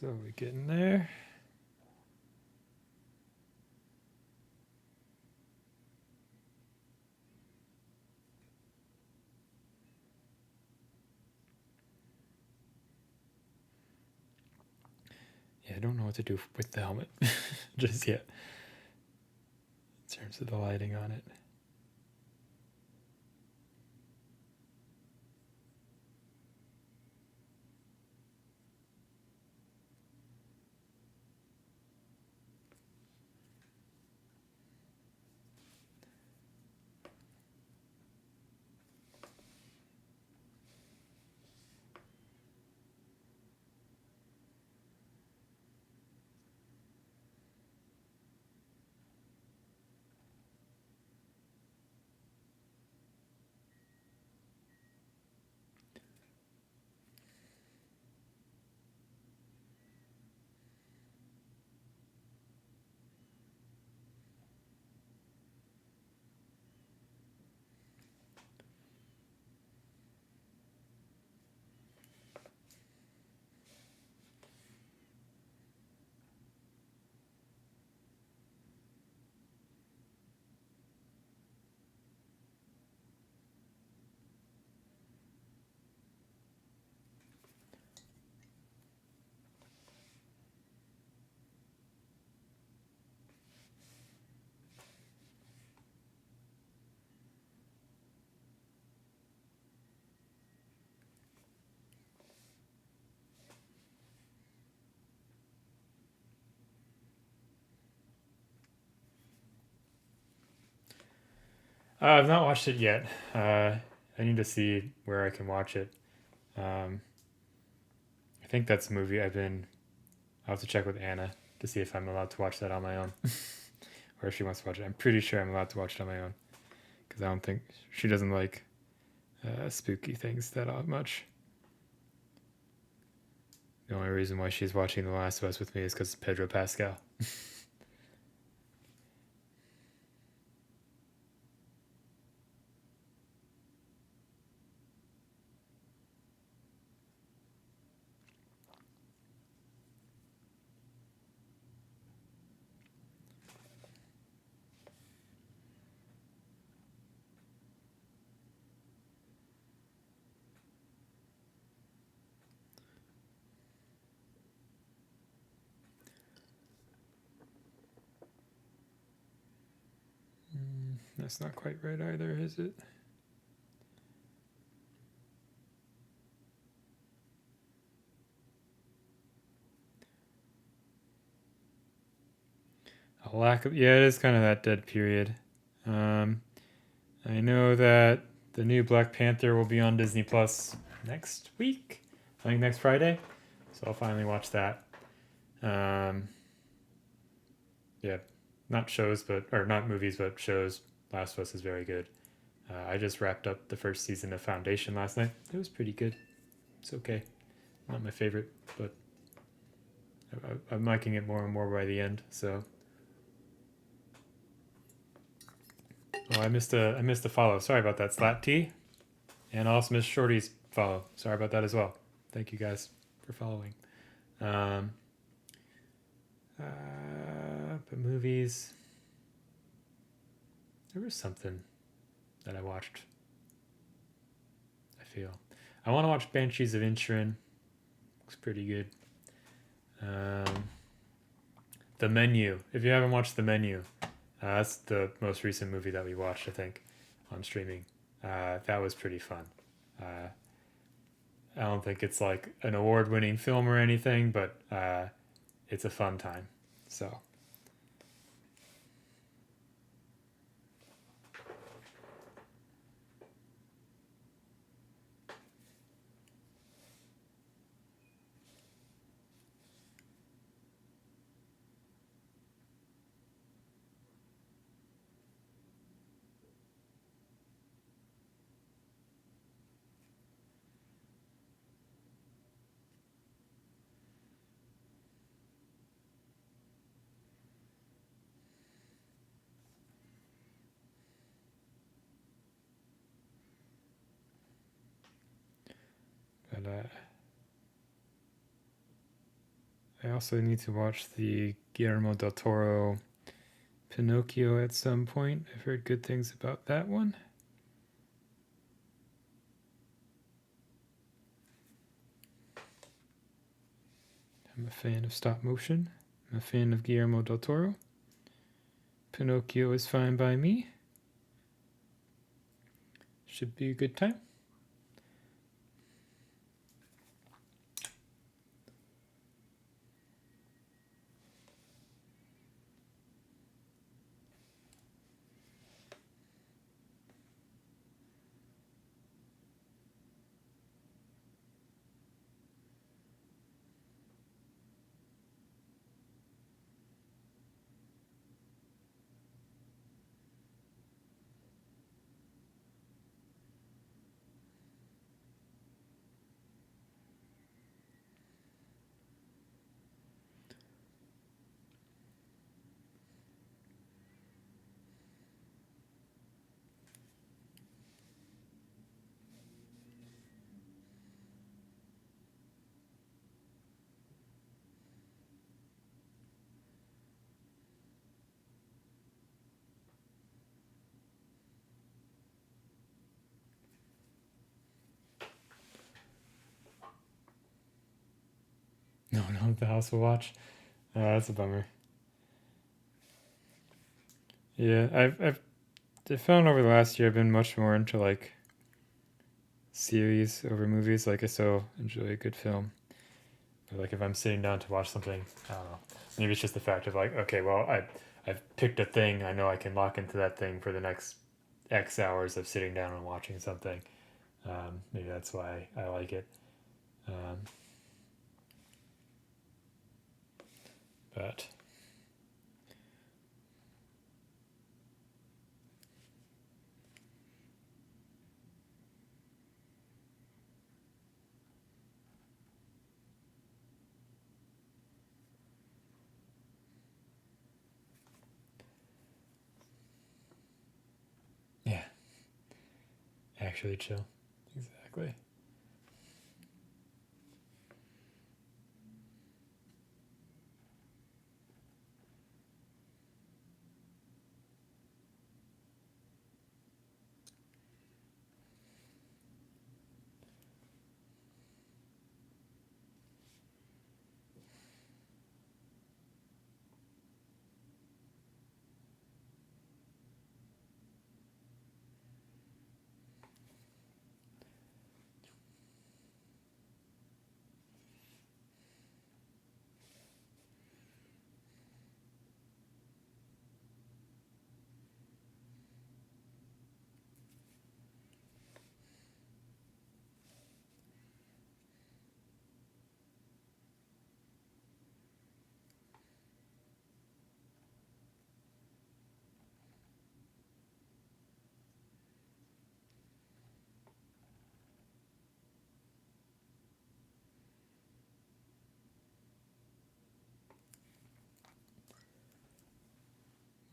Speaker 1: Slowly getting there. Yeah, I don't know what to do with the helmet just yet in terms of the lighting on it. I've not watched it yet. I need to see where I can watch it. Um, I think that's a movie I'll have to check with Anna to see if I'm allowed to watch that on my own. Or if she wants to watch it. I'm pretty sure I'm allowed to watch it on my own. Because I don't think she doesn't like spooky things that much. The only reason why she's watching The Last of Us with me is because Pedro Pascal. That's not quite right either, is it? A lack of, yeah, it is kind of that dead period. Um, I know that the new Black Panther will be on Disney Plus next week. I think next Friday. So I'll finally watch that. Um, yeah, not shows, or not movies, but shows. Last of Us is very good. I just wrapped up the first season of Foundation last night. It was pretty good. It's okay. Not my favorite, but I'm liking it more and more by the end. So, oh, I missed a follow. Sorry about that, Slat T, and I also missed Shorty's follow. Sorry about that as well. Thank you guys for following. Um, but movies, there was something that I watched. I feel I want to watch Banshees of Inisherin. Looks pretty good. Um, The Menu. If you haven't watched The Menu, that's the most recent movie that we watched, I think, on streaming. That was pretty fun. Uh, I don't think it's like an award-winning film or anything, but it's a fun time. So, but also need to watch the Guillermo del Toro Pinocchio at some point. I've heard good things about that one. I'm a fan of stop motion. I'm a fan of Guillermo del Toro. Pinocchio is fine by me. Should be a good time. No, the house will watch. That's a bummer. Yeah, I found over the last year I've been much more into like series over movies. Like I still enjoy a good film, but like if I'm sitting down to watch something, I don't know. Maybe it's just the fact of like, okay, well I've picked a thing. I know I can lock into that thing for the next X hours of sitting down and watching something. Maybe that's why I like it. Um, but yeah, actually chill. Exactly.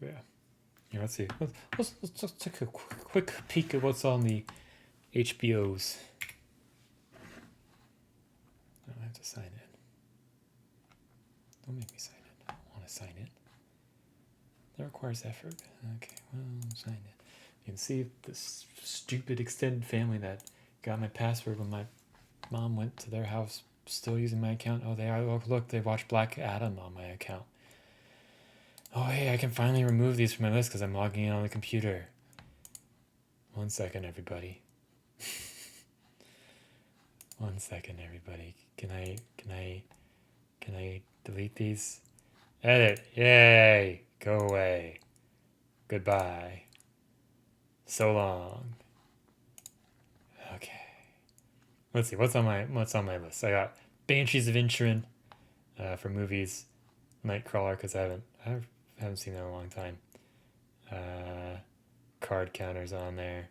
Speaker 1: Yeah. Yeah, let's see. Let's just take a quick peek at what's on the HBOs. Oh, I have to sign in. Don't make me sign in. I don't want to sign in. That requires effort. Okay, well, sign in. You can see this stupid extended family that got my password when my mom went to their house, still using my account. Oh, they are. Look, they watched Black Adam on my account. Oh, hey, I can finally remove these from my list because I'm logging in on the computer. 1 second, everybody. 1 second, everybody. Can I delete these? Edit. Yay. Go away. Goodbye. So long. Okay. Let's see. What's on my list? I got Banshees of Inisherin for movies. Nightcrawler because I haven't seen that in a long time. Card Counters on there.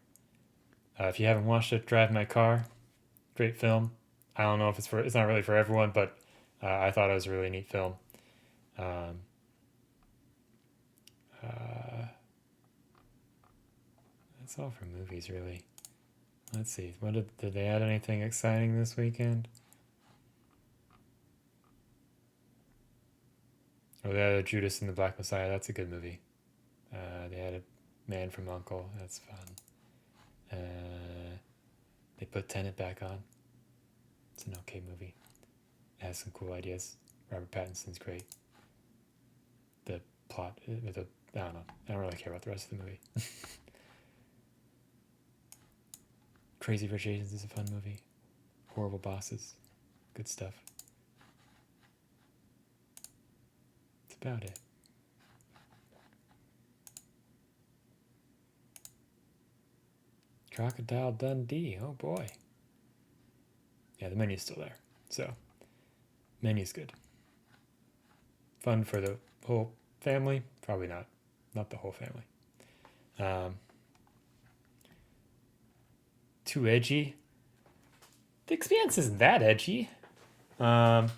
Speaker 1: If you haven't watched it, Drive My Car. Great film. I don't know if it's not really for everyone, but I thought it was a really neat film. Um, uh, that's all for movies, really. Let's see. What did they add anything exciting this weekend? Oh, they had Judas and the Black Messiah. That's a good movie. They had a Man from U.N.C.L.E. That's fun. They put Tenet back on. It's an okay movie. It has some cool ideas. Robert Pattinson's great. The plot, with the I don't know. I don't really care about the rest of the movie. Crazy Rich Asians is a fun movie. Horrible Bosses, good stuff. That's about it. Crocodile Dundee. Oh boy. Yeah, the menu's still there. So, menu's good. Fun for the whole family? Probably not. Not the whole family. Too edgy? The Expanse isn't that edgy. Yeah,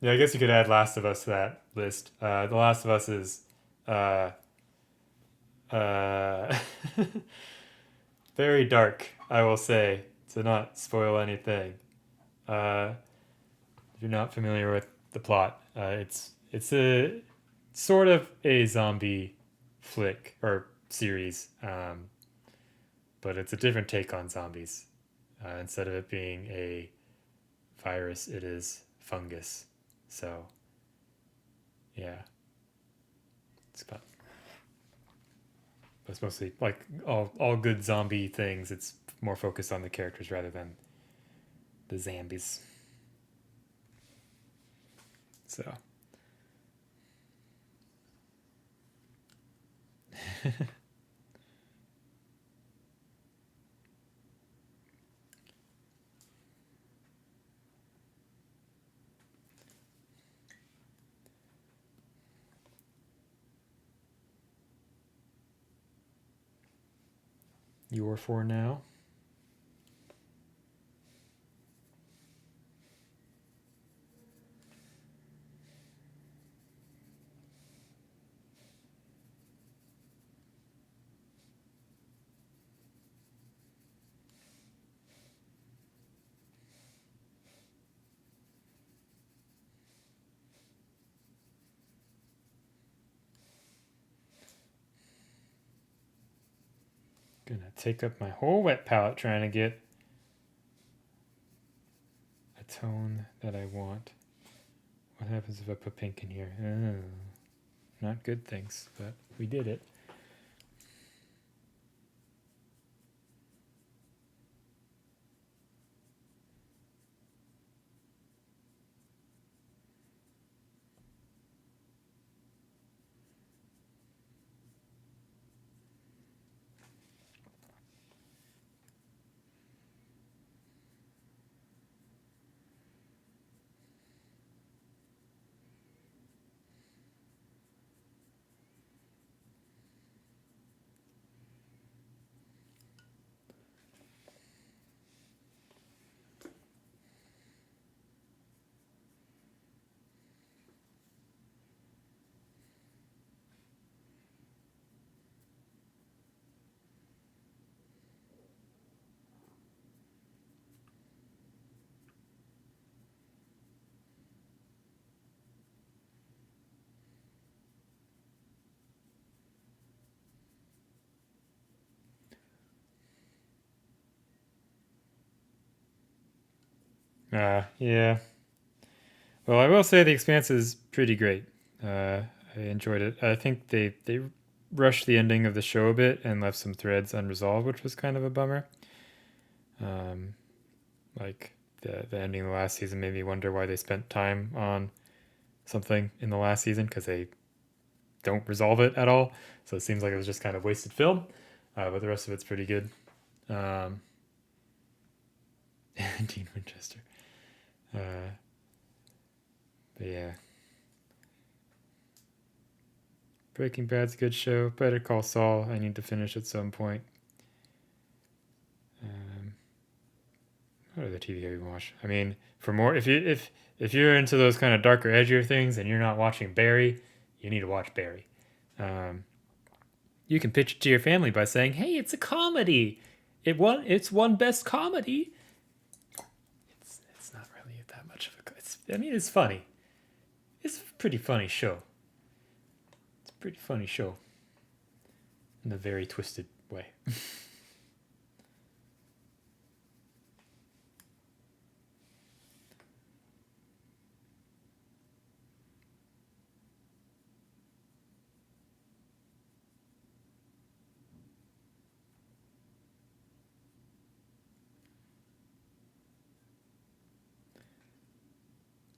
Speaker 1: I guess you could add Last of Us to that list. The Last of Us is uh, very dark, I will say, to not spoil anything. If you're not familiar with the plot, it's a sort of a zombie flick or series, but it's a different take on zombies. Instead of it being a virus, it is fungus. So, yeah, it's fun. But it's mostly like all good zombie things. It's more focused on the characters rather than the zombies. So. You're for now. Gonna take up my whole wet palette trying to get a tone that I want. What happens if I put pink in here? Oh, not good things, but we did it. Yeah. Well, I will say The Expanse is pretty great. I enjoyed it. I think they rushed the ending of the show a bit and left some threads unresolved, which was kind of a bummer. Um, like the ending of the last season made me wonder why they spent time on something in the last season because they don't resolve it at all. So it seems like it was just kind of wasted film. But the rest of it's pretty good. Dean Winchester. But yeah. Breaking Bad's a good show. Better Call Saul, I need to finish at some point. What other TV have you watched? I mean, for more, if you're into those kind of darker, edgier things, and you're not watching Barry, you need to watch Barry. You can pitch it to your family by saying, "Hey, it's a comedy. It's won best comedy." It's not really that much of a. I mean, it's funny. pretty funny show. It's a pretty funny show. In a very twisted way.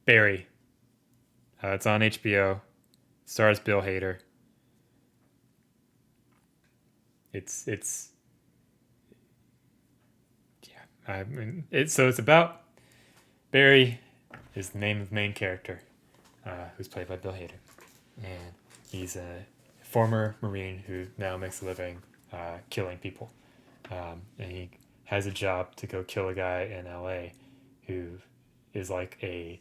Speaker 1: Barry. It's on HBO. Stars Bill Hader. It's yeah. I mean, it's about Barry is the name of the main character, who's played by Bill Hader, and he's a former Marine who now makes a living killing people, and he has a job to go kill a guy in L.A. who is like a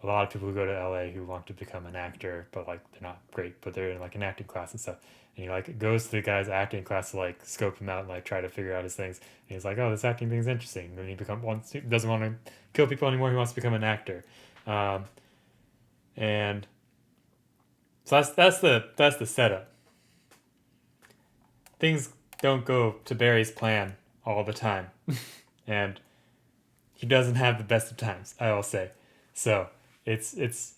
Speaker 1: lot of people who go to LA who want to become an actor, but like they're not great, but they're in like an acting class and stuff. And he like goes to the guy's acting class to like scope him out and like try to figure out his things. And he's like, oh, this acting thing's interesting. And then he doesn't want to kill people anymore. He wants to become an actor. And so that's the setup. Things don't go to Barry's plan all the time, and he doesn't have the best of times, I will say. So it's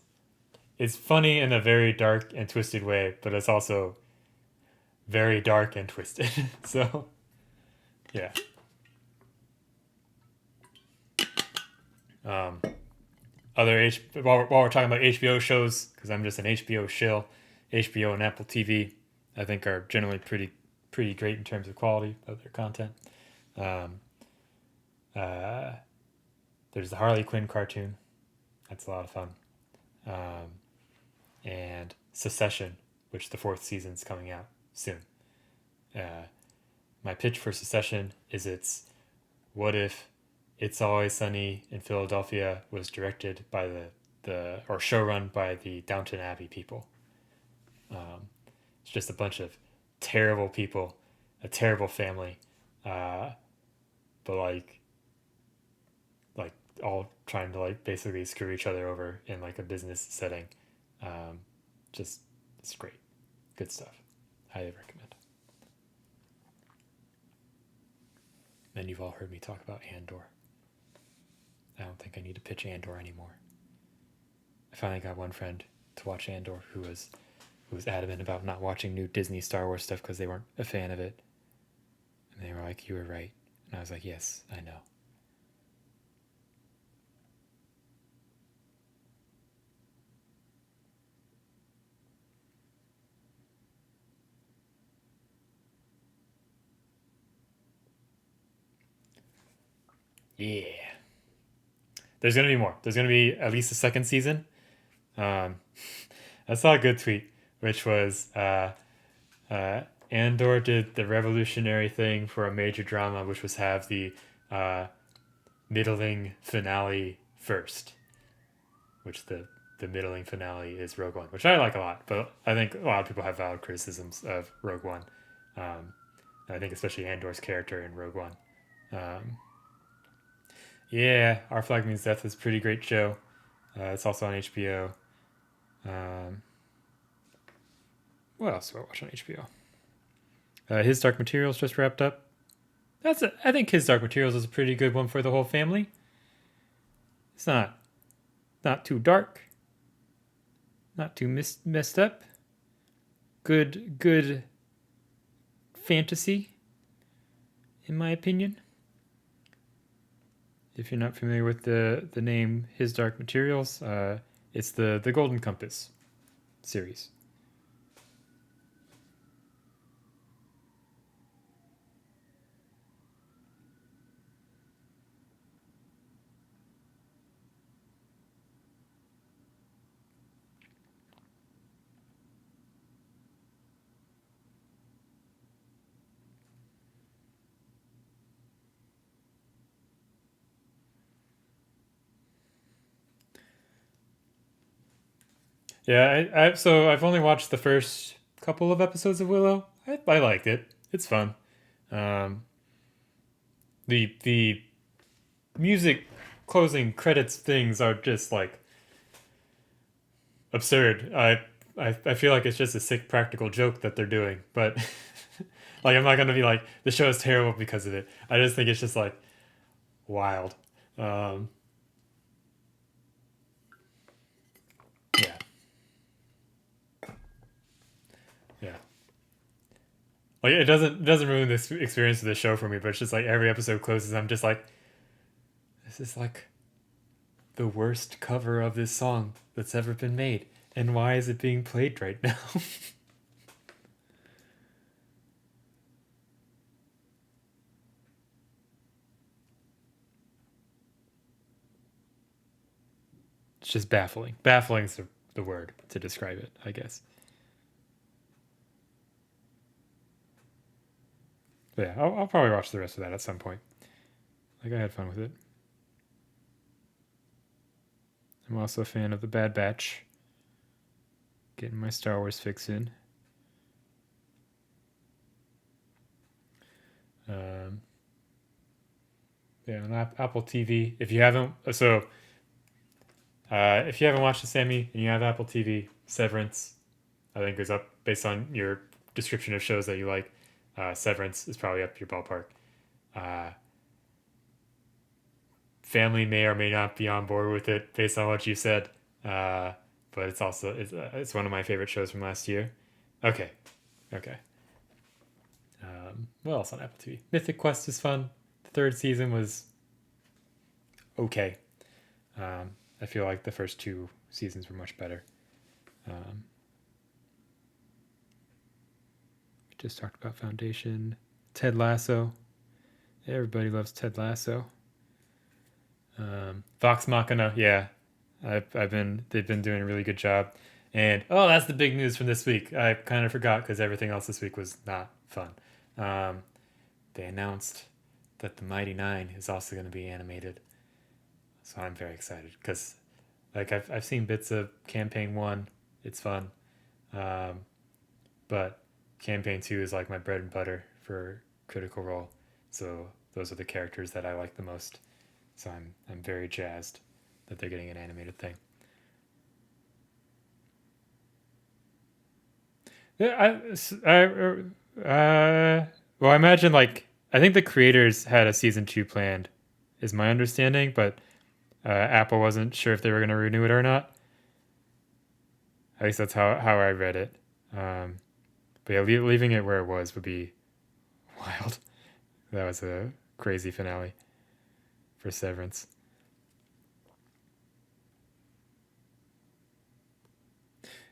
Speaker 1: funny in a very dark and twisted way, but it's also very dark and twisted. So yeah. While we're talking about HBO shows, because I'm just an HBO shill, HBO and Apple TV, I think are generally pretty great in terms of quality of their content. There's the Harley Quinn cartoon. That's a lot of fun. And Succession, which the 4th season's coming out soon. My pitch for Succession is what if It's Always Sunny in Philadelphia was directed by or showrun by the Downton Abbey people. It's just a bunch of terrible people, a terrible family, but like all trying to like basically screw each other over in like a business setting. Just it's great, good stuff. Highly recommend. And you've all heard me talk about Andor. I don't think I need to pitch Andor anymore. I finally got one friend to watch Andor who was adamant about not watching new Disney Star Wars stuff because they weren't a fan of it. And they were like, you were right. And I was like, yes, I know. Yeah. There's going to be more. There's going to be at least a 2nd season. I saw a good tweet, which was Andor did the revolutionary thing for a major drama, which was have the middling finale first, which the middling finale is Rogue One, which I like a lot, but I think a lot of people have valid criticisms of Rogue One. I think especially Andor's character in Rogue One. Yeah, Our Flag Means Death is a pretty great show. It's also on HBO. What else do I watch on HBO? His Dark Materials just wrapped up. I think His Dark Materials is a pretty good one for the whole family. It's not too dark, not too messed up. Good fantasy, in my opinion. If you're not familiar with the name His Dark Materials, it's the Golden Compass series. Yeah, so I've only watched the first couple of episodes of Willow. I liked it. It's fun. The music closing credits things are just like absurd. I feel like it's just a sick practical joke that they're doing, but like I'm not gonna be like the show is terrible because of it. I just think it's just like wild. Um, yeah, yeah. Like it doesn't ruin this experience of the show for me, but it's just like every episode closes, I'm just like, this is like the worst cover of this song that's ever been made, and why is it being played right now? It's just baffling. Baffling is the word to describe it, I guess. But yeah, I'll probably watch the rest of that at some point. Like I had fun with it. I'm also a fan of the Bad Batch. Getting my Star Wars fix in. Um, yeah, on Apple TV. If you haven't watched the Sammy and you have Apple TV, Severance, I think is up based on your description of shows that you like. Severance is probably up your ballpark. Uh, family may or may not be on board with it based on what you said, uh, but it's one of my favorite shows from last year. Okay, okay. What else on Apple TV? Mythic Quest is fun. The third season was okay. I feel like the first two seasons were much better. Um, just talked about Foundation. Ted Lasso. Everybody loves Ted Lasso. Vox Machina, yeah, they've been doing a really good job. And oh, that's the big news from this week. I kind of forgot because everything else this week was not fun. Um, they announced that the Mighty Nine is also going to be animated, so I'm very excited because like I've seen bits of Campaign One, it's fun, um, but Campaign Two is like my bread and butter for Critical Role, so those are the characters that I like the most. So I'm very jazzed that they're getting an animated thing. Yeah, well, I imagine like I think the creators had a season two planned, is my understanding, but Apple wasn't sure if they were going to renew it or not. At least that's how I read it. Um, but yeah, leaving it where it was would be wild. That was a crazy finale for Severance.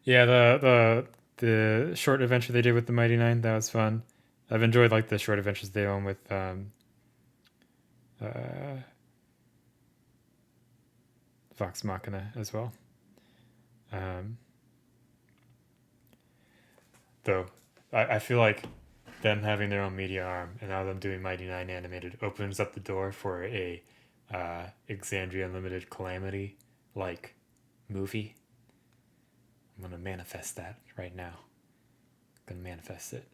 Speaker 1: Yeah, the short adventure they did with the Mighty Nine, that was fun. I've enjoyed like the short adventures they own with uh, Vox Machina as well. Um, though I feel like them having their own media arm and now them doing Mighty Nine animated opens up the door for a Exandria Unlimited Calamity like movie. I'm gonna manifest that right now. I'm gonna manifest it.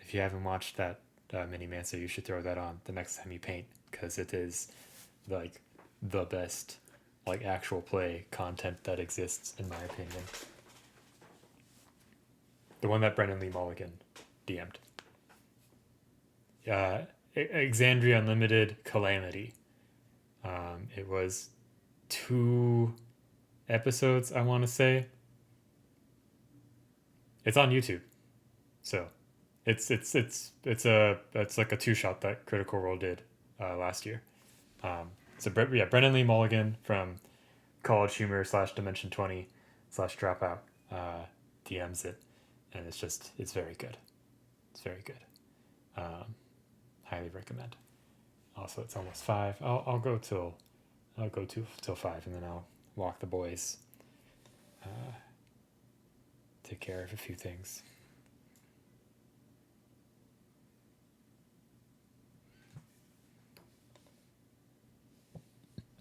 Speaker 1: If you haven't watched that Mini Mancer, you should throw that on the next time you paint because it is like the best like actual play content that exists in my opinion. The one that Brennan Lee Mulligan DM'd. Exandria Unlimited Calamity. It was 2 episodes, I want to say. It's on YouTube, so it's like a two shot that Critical Role did last year. Yeah, Brennan Lee Mulligan from College Humor / Dimension 20 / Dropout DMs it, and it's very good. It's very good. Um, highly recommend. Also, it's almost 5. I'll go till 5, and then I'll walk the boys. Uh, take care of a few things.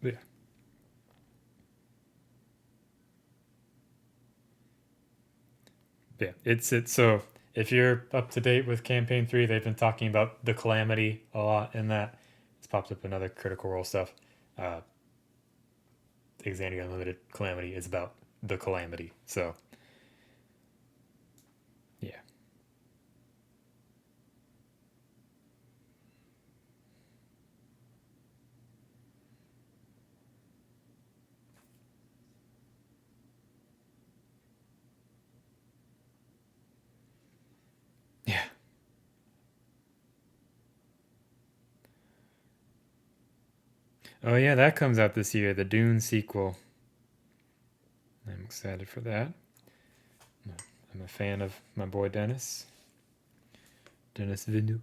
Speaker 1: Yeah. Yeah, it's so if you're up to date with campaign 3, they've been talking about the calamity a lot in that. It's popped up in other Critical Role stuff. Uh, Exandria Unlimited Calamity is about the calamity. So, yeah. Yeah. Oh, yeah, that comes out this year, the Dune sequel. I'm excited for that. I'm a fan of my boy Dennis. Dennis Villeneuve.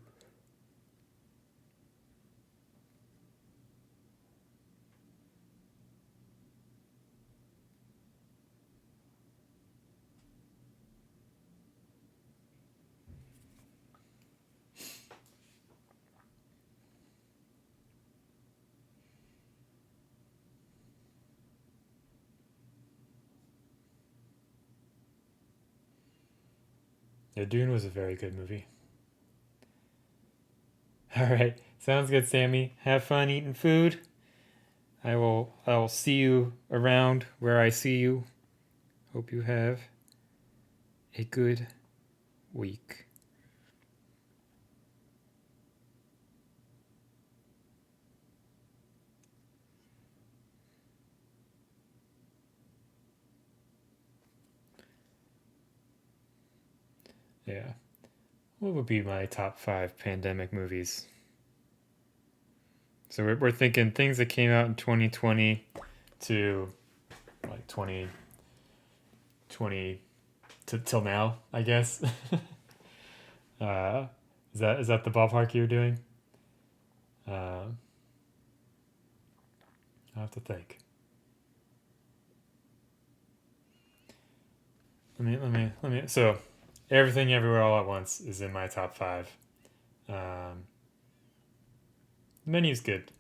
Speaker 1: Yeah, Dune was a very good movie. All right, sounds good, Sammy. Have fun eating food. I will see you around where I see you. Hope you have a good week. Yeah. What would be my top 5 pandemic movies? So we're thinking things that came out in 2020 to like 2020 to till now, I guess. uh, is that the ballpark you're doing? Uh, I'll have to think. Let me. So, Everything Everywhere All at Once is in my top 5. Um, the menu's good.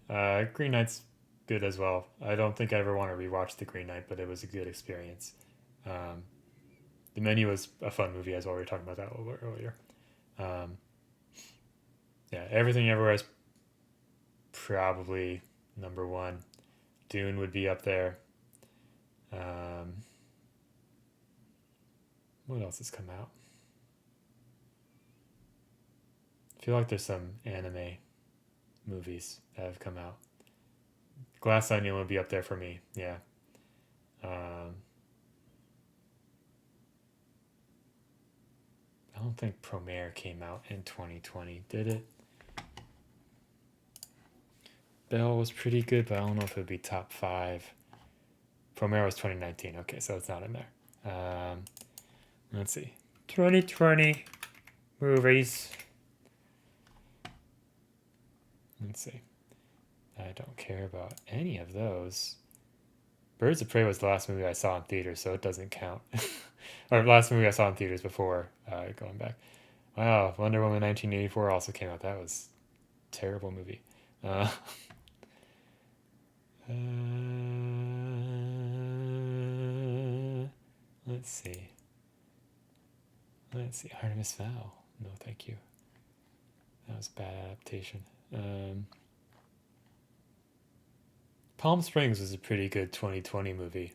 Speaker 1: Green Knight's good as well. I don't think I ever want to rewatch The Green Knight, but it was a good experience. Um, the Menu was a fun movie as well. We were talking about that a little bit earlier. Um, yeah, Everything Everywhere is probably number one. Dune would be up there. Um, what else has come out? I feel like there's some anime movies that have come out. Glass Onion would be up there for me. Yeah. Um, I don't think Promare came out in 2020, did it? Belle was pretty good, but I don't know if it would be top 5. Promare was 2019. Okay, so it's not in there. Let's see. 2020 movies. Let's see. I don't care about any of those. Birds of Prey was the last movie I saw in theaters, so it doesn't count. Or last movie I saw in theaters before going back. Wow, Wonder Woman 1984 also came out. That was a terrible movie. Uh, uh, let's see. Let's see. Artemis Fowl. No, thank you. That was a bad adaptation. Palm Springs was a pretty good 2020 movie.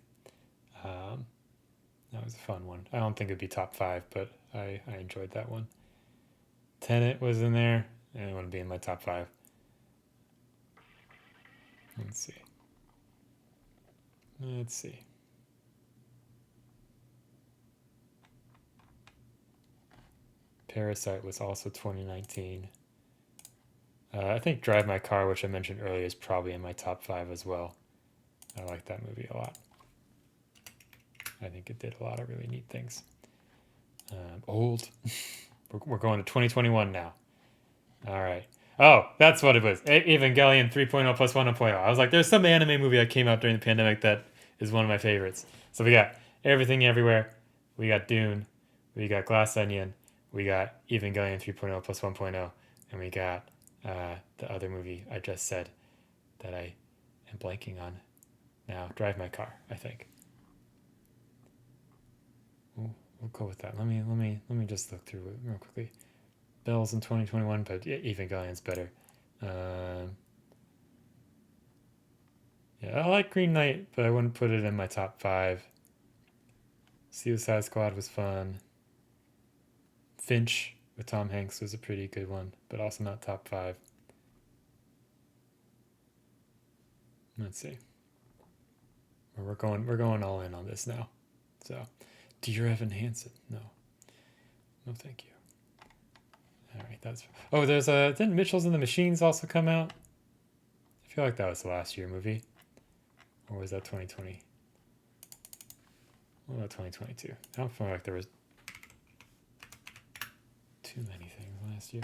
Speaker 1: Um, that was a fun one. I don't think it'd be top 5, but I enjoyed that one. Tenet was in there, and it wouldn't be in my top 5. Let's see. Let's see. Parasite was also 2019. I think Drive My Car, which I mentioned earlier, is probably in my top 5 as well. I like that movie a lot. I think it did a lot of really neat things. Old. We're going to 2021 now. All right. Oh, that's what it was. Evangelion 3.0 plus 1.0. I was like, there's some anime movie that came out during the pandemic that is one of my favorites. So we got Everything Everywhere. We got Dune. We got Glass Onion. We got Evangelion 3.0 plus 1.0. And we got the other movie I just said that I am blanking on now. Drive My Car, I think. We'll go with that. Let me just look through it real quickly. Bells in 2021, but Evangelion's better. Yeah, I like Green Knight, but I wouldn't put it in my top 5. Suicide Squad was fun. Finch with Tom Hanks was a pretty good one, but also not top 5. Let's see. We're going all in on this now. So, Dear Evan Hansen. No. No, thank you. All right, that's. Oh, there's a. Didn't Mitchell's and the Machines also come out? I feel like that was the last year movie, or was that 2020? What about 2022? I don't feel like there was too many things last year.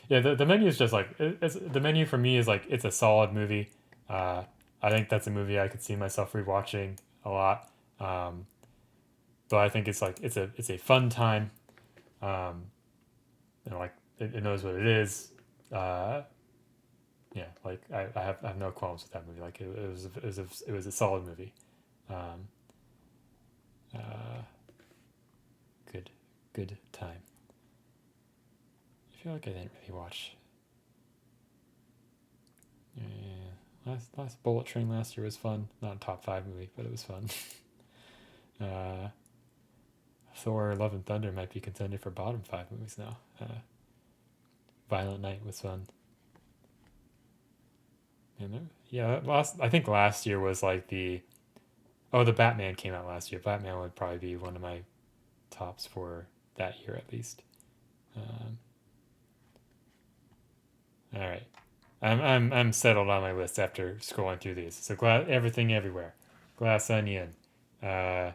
Speaker 1: Yeah, the menu is just like it's the menu for me is like it's a solid movie. I think that's a movie I could see myself rewatching a lot. But I think it's like it's a fun time. Um, and like it knows what it is. Uh, yeah, like I have no qualms with that movie. Like it was a solid movie. Um, uh, good good time. I feel like I didn't really watch. Yeah, last Bullet Train last year was fun. Not a top 5 movie, but it was fun. uh, Thor: Love and Thunder might be contended for bottom 5 movies now. Violent Night was fun. And yeah, I think last year was like the Batman came out last year. Batman would probably be one of my tops for that year at least. Um, all right, I'm settled on my list after scrolling through these. So everything everywhere, Glass Onion, uh,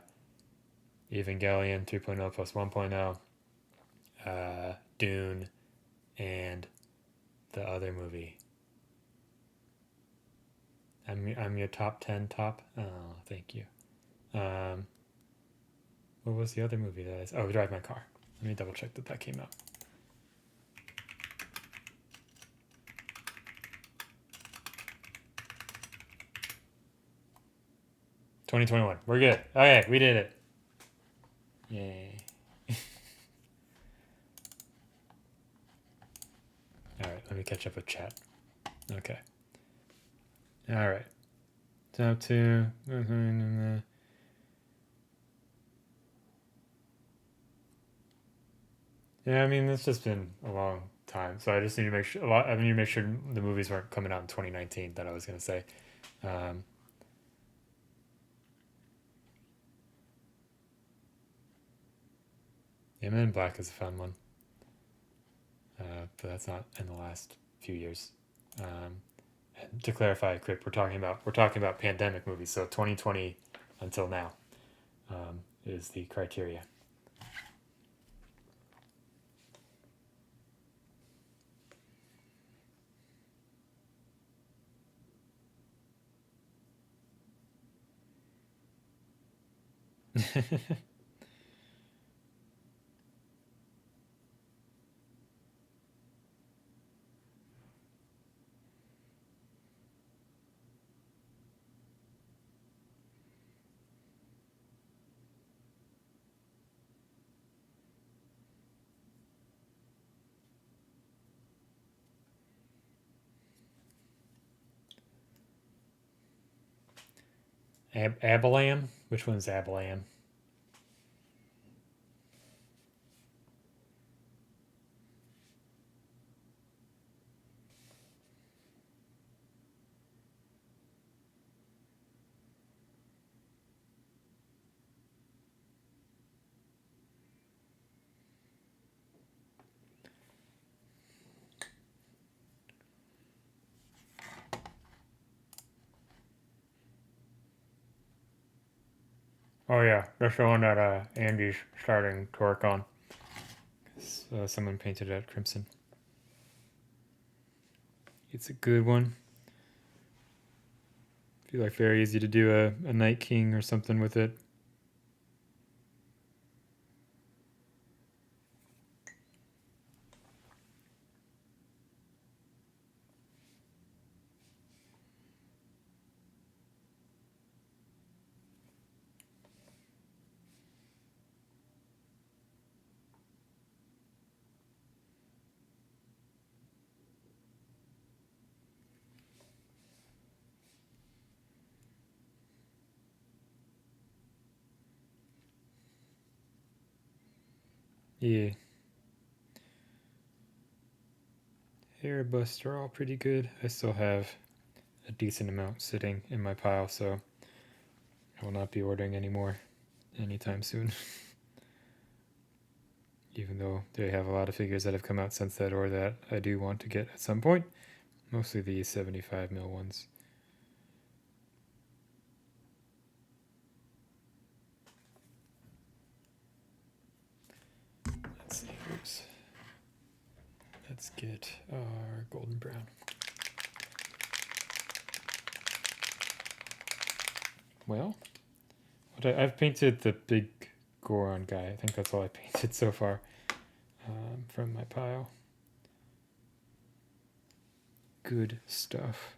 Speaker 1: Evangelion 2.0 plus 1.0, Dune, and the other movie. I'm your top 10 top. Oh, thank you. What was the other movie that is? Oh, Drive My Car. Let me double check that came out. $2021. We're good. Okay, we did it. Yay. All right, let me catch up with chat. Okay. All right. Top 2. Yeah, I mean, it's just been a long time, so I just need to make sure. I need to make sure the movies weren't coming out in 2019. That I was gonna say. Um, yeah, Men in Black is a fun one, but that's not in the last few years. And to clarify, quick, we're talking about pandemic movies, so 2020 until now is the criteria. Abalam? Which one's Abalam? Oh yeah, that's the one that Andy's starting to work on. Someone painted it crimson. It's a good one. I feel like very easy to do a Night King or something with it. Yeah. Hair busts are all pretty good. I still have a decent amount sitting in my pile, so I will not be ordering any more anytime soon. Even though they have a lot of figures that have come out since that or that I do want to get at some point. Mostly the 75 mil ones. Let's see. Oops. Let's get our golden brown. Well, I've painted the big Goron guy. I think that's all I painted so far from my pile. Good stuff.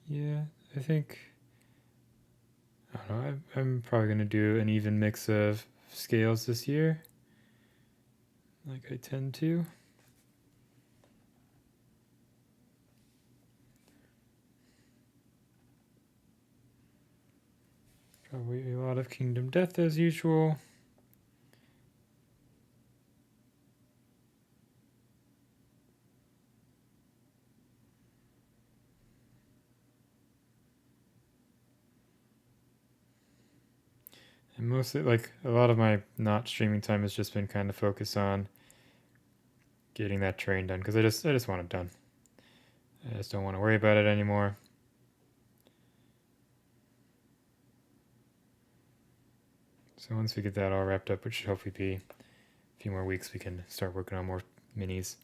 Speaker 1: Yeah, I think, I don't know, I'm probably going to do an even mix of scales this year, like I tend to. Probably a lot of Kingdom Death as usual. And mostly, like, a lot of my not streaming time has just been kind of focused on getting that train done, because I just want it done. I just don't want to worry about it anymore. So once we get that all wrapped up, which should hopefully be a few more weeks, we can start working on more minis.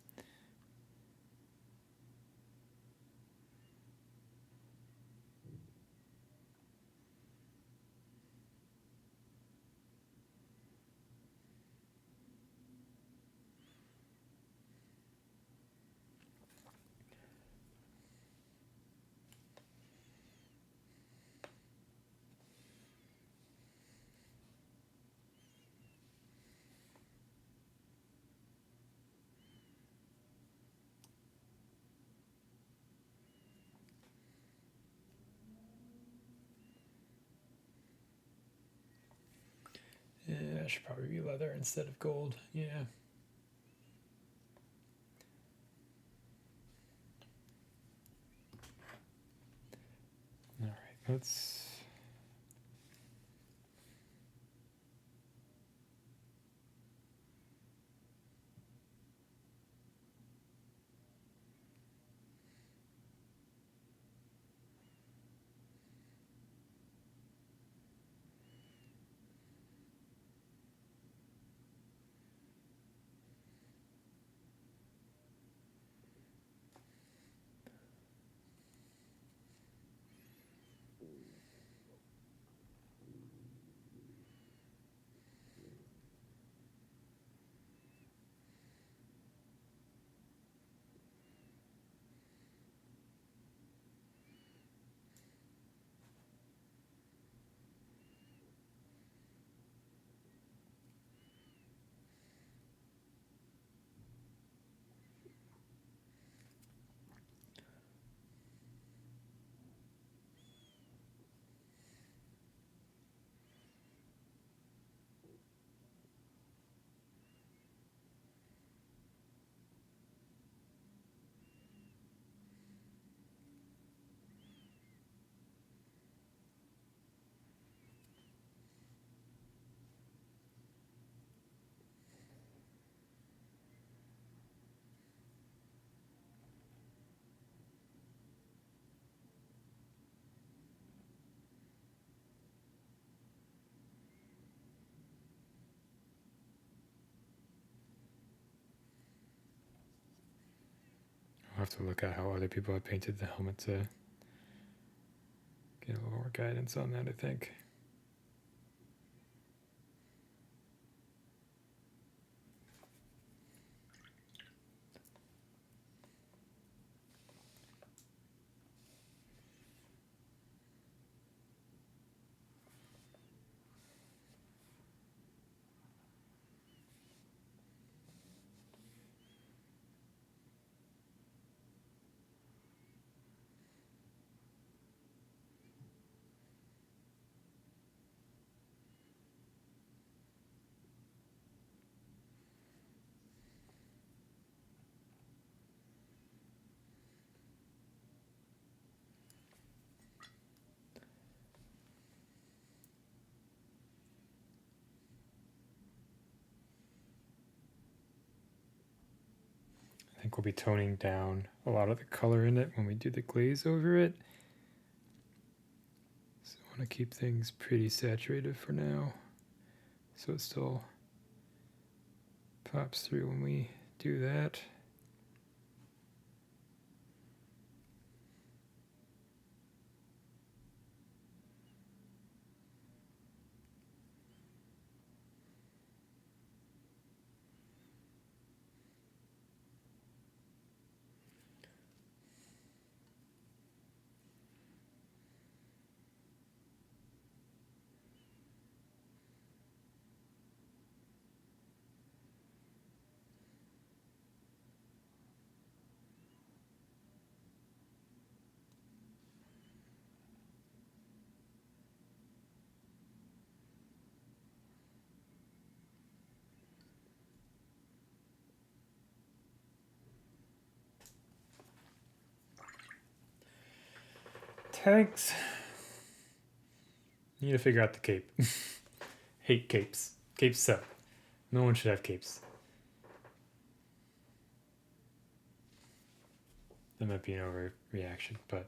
Speaker 1: Yeah, it should probably be leather instead of gold. Yeah. All right, let's. have to look at how other people have painted the helmet to get a little more guidance on that, I think. I think we'll be toning down a lot of the color in it when we do the glaze over it. So I want to keep things pretty saturated for now, so it still pops through when we do that. Tags. Need to figure out the cape. Hate capes. Capes suck. No one should have capes. That might be an overreaction, but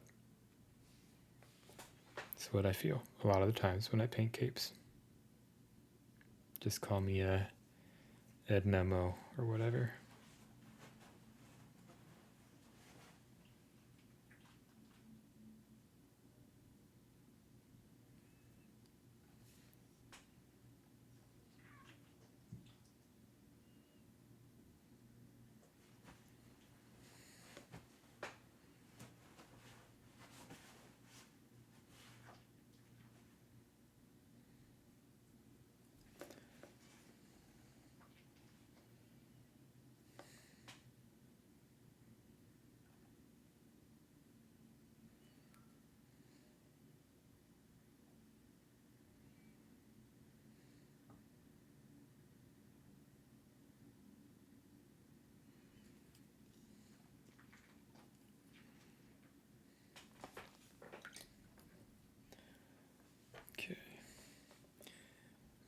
Speaker 1: it's what I feel a lot of the times when I paint capes. Just call me Ed Memo or whatever. Okay.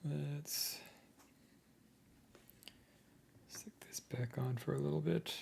Speaker 1: Let's stick this back on for a little bit.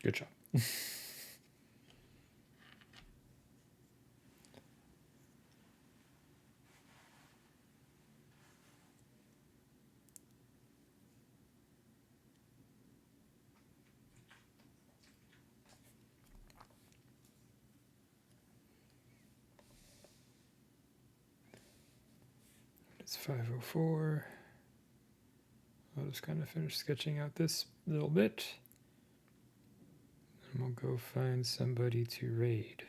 Speaker 1: Good job. It's 5:04. I'll just kind of finish sketching out this little bit. And we'll go find somebody to raid.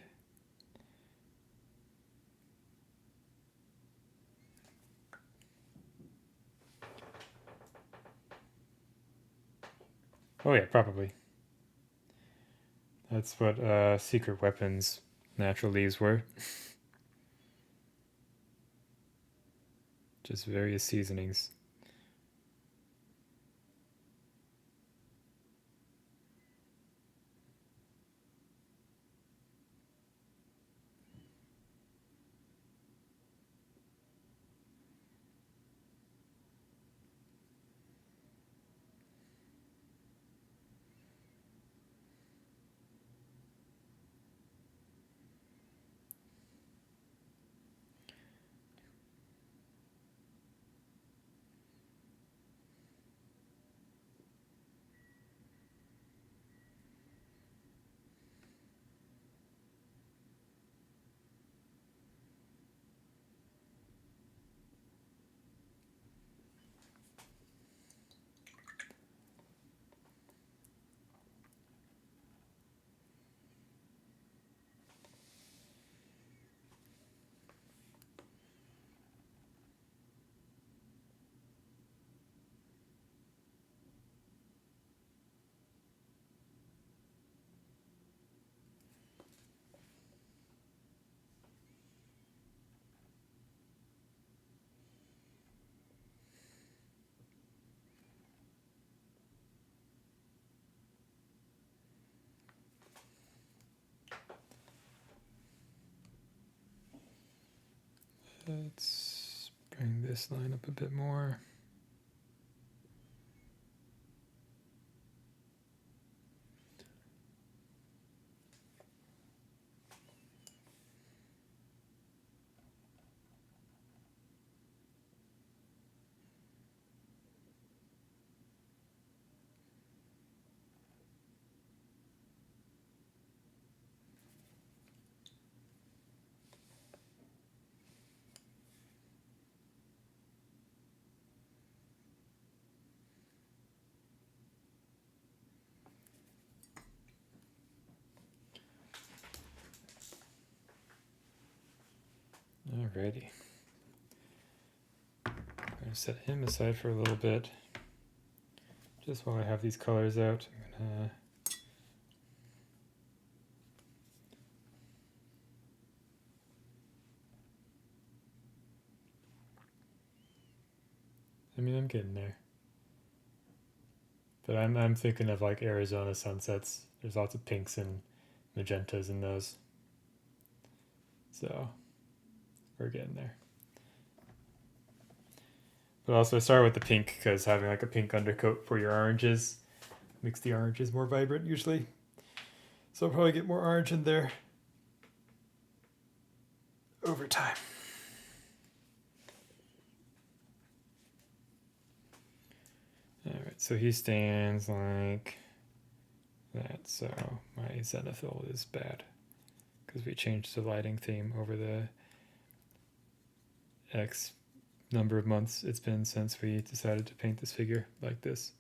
Speaker 1: Oh yeah, probably. That's what secret weapons natural leaves were. Just various seasonings. Let's bring this line up a bit more. Alrighty. I'm going to set him aside for a little bit. Just while I have these colors out, I'm going to I'm getting there. But I'm thinking of like Arizona sunsets. There's lots of pinks and magentas in those. So we're getting there. But also I started with the pink because having like a pink undercoat for your oranges makes the oranges more vibrant usually. So I'll probably get more orange in there over time. Alright, so he stands like that, so my zenithal is bad because we changed the lighting theme over the X number of months it's been since we decided to paint this figure like this.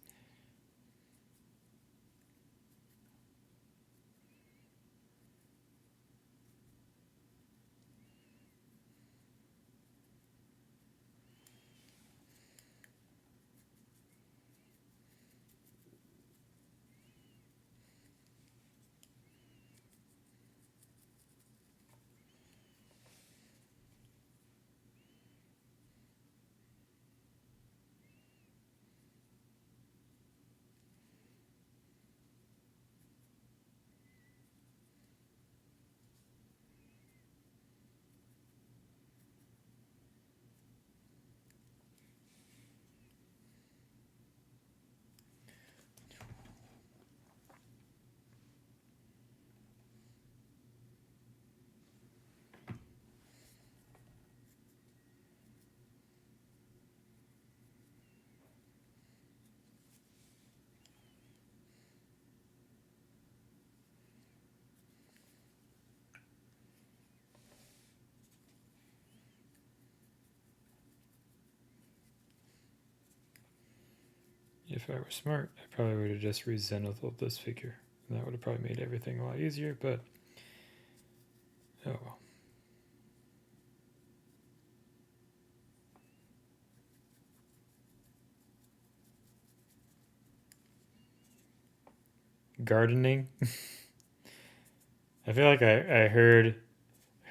Speaker 1: If I were smart, I probably would have just rezenithaled this figure. And that would have probably made everything a lot easier, but oh well. Gardening? I feel like I heard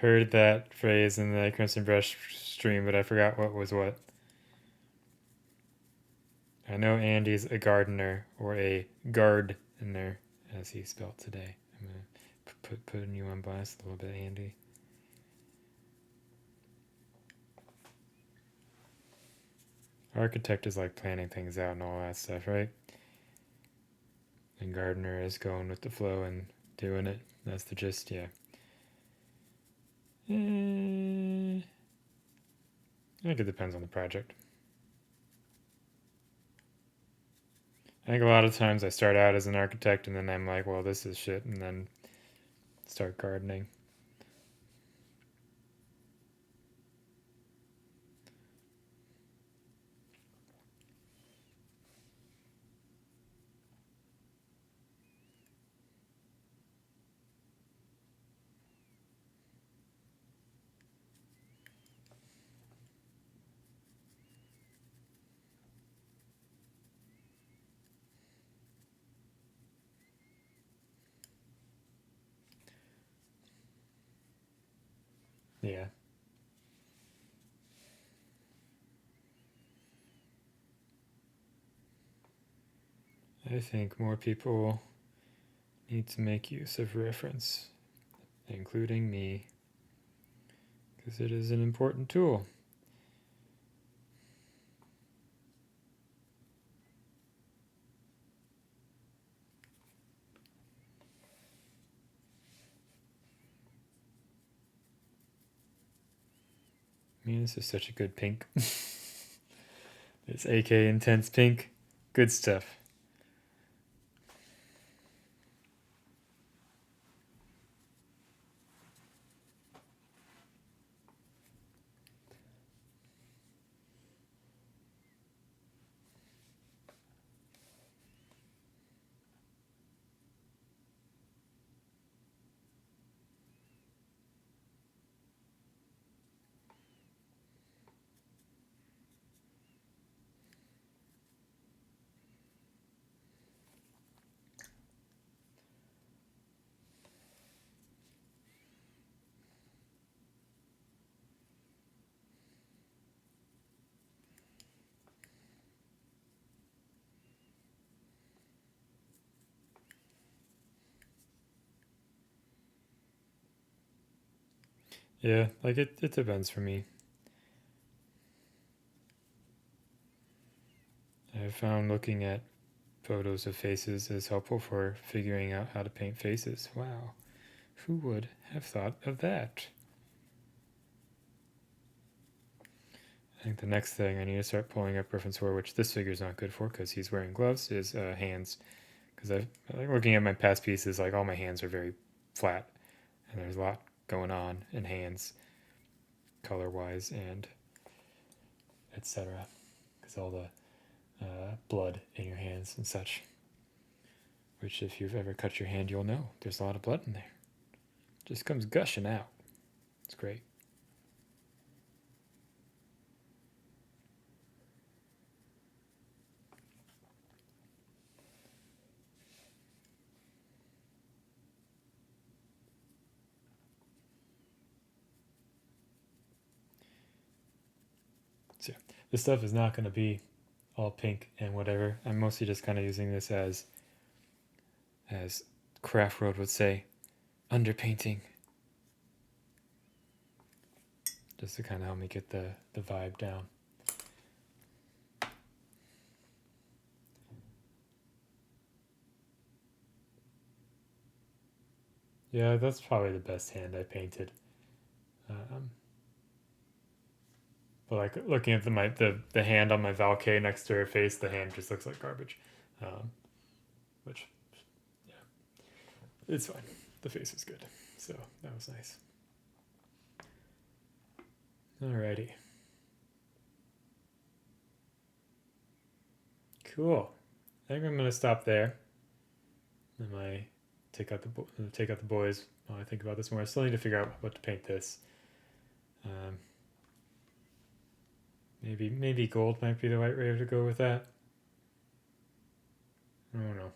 Speaker 1: that phrase in the Crimson Brush stream, but I forgot what was what. I know Andy's a gardener, or a gardener, as he spelled today. I'm gonna putting you on blast a little bit, Andy. Architect is like planning things out and all that stuff, right? And gardener is going with the flow and doing it. That's the gist, yeah. I think it depends on the project. I think a lot of times I start out as an architect and then I'm like, well, this is shit, and then start gardening. Yeah. I think more people need to make use of reference, including me, because it is an important tool. I mean, this is such a good pink. It's AK Intense Pink. Good stuff. Yeah, like it depends for me. I've found looking at photos of faces is helpful for figuring out how to paint faces. Wow. Who would have thought of that? I think the next thing I need to start pulling up reference for, which this figure's not good for because he's wearing gloves, is hands. Because I like looking at my past pieces, like all my hands are very flat, and there's a lot going on in hands, color-wise and etc. Because all the blood in your hands and such. Which, if you've ever cut your hand, you'll know there's a lot of blood in there. It just comes gushing out. It's great. So this stuff is not going to be all pink and whatever. I'm mostly just kind of using this as Craft Road would say, underpainting. Just to kind of help me get the vibe down. Yeah, that's probably the best hand I painted. But like looking at the hand on my Valkyrie next to her face, the hand just looks like garbage. Which, yeah, it's fine. The face is good. So that was nice. Alrighty. Cool. I think I'm gonna stop there. I might take out the boys while I think about this more. I still need to figure out what to paint this. Maybe gold might be the right way to go with that. I don't know.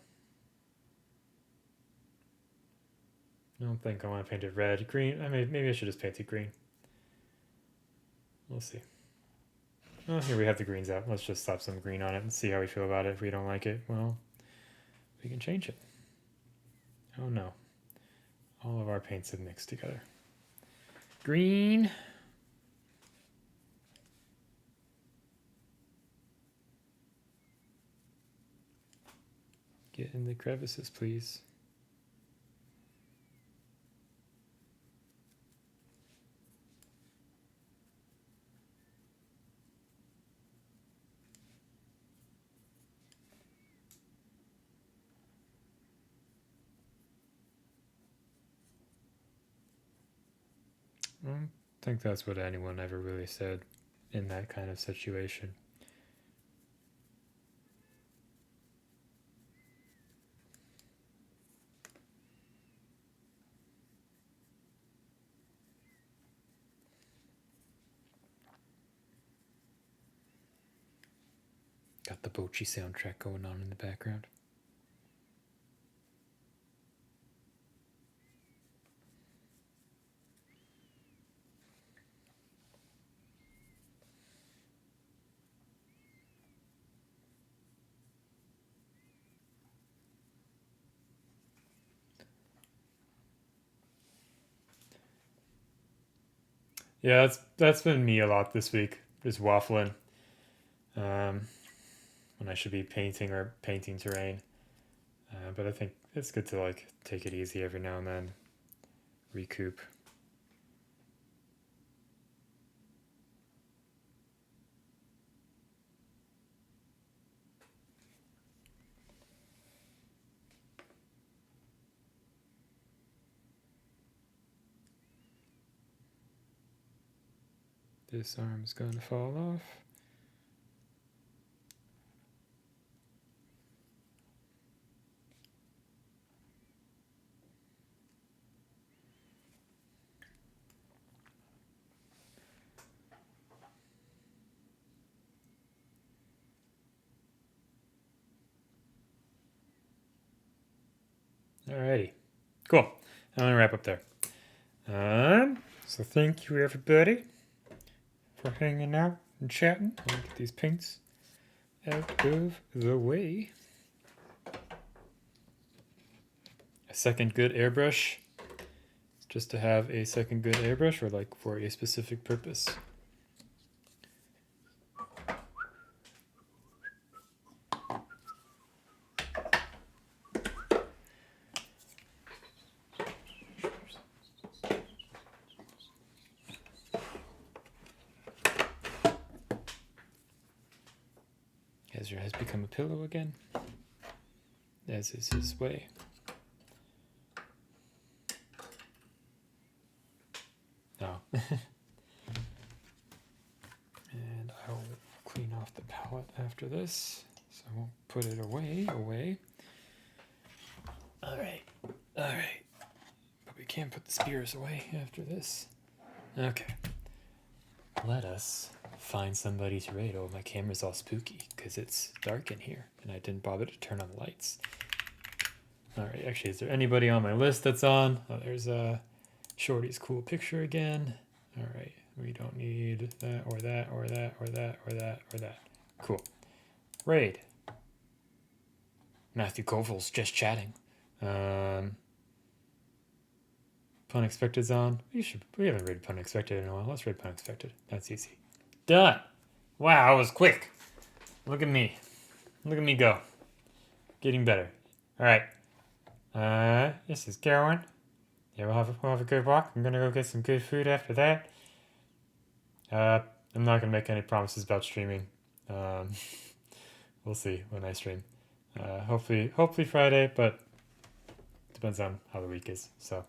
Speaker 1: I don't think I want to paint it red. Green, maybe I should just paint it green. We'll see. Oh, here we have the greens out. Let's just slap some green on it and see how we feel about it. If we don't like it, well, we can change it. Oh no. All of our paints have mixed together. Green. Get in the crevices, please. I don't think that's what anyone ever really said in that kind of situation. Got the Bochi soundtrack going on in the background. Yeah, that's been me a lot this week, just waffling. When I should be painting or painting terrain. But I think it's good to like take it easy every now and then, recoup. This arm's gonna fall off. Alrighty, cool. I'm gonna wrap up there. So thank you everybody for hanging out and chatting. I'm gonna get these paints out of the way. A second good airbrush, just to have a second good airbrush, or like for a specific purpose. Ezra has become a pillow again, as is his way. Oh. And I will clean off the palette after this, so I won't put it away. Alright. But we can't put the spears away after this. Okay. Let us find somebody to raid. Oh, my camera's all spooky because it's dark in here and I didn't bother to turn on the lights. Alright, actually, is there anybody on my list that's on? Oh, there's Shorty's cool picture again. Alright, we don't need that or that or that or that or that or that. Cool. Raid. Matthew Koval's just chatting. Pun Expected's on. We haven't raided Pun Expected in a while. Let's raid Pun Expected. That's easy. Done. Wow, I was quick. Look at me. Look at me go. Getting better. Alright. This is Carolyn. Yeah, we'll have a good walk. I'm gonna go get some good food after that. I'm not gonna make any promises about streaming. We'll see when I stream. Hopefully Friday, but depends on how the week is. So,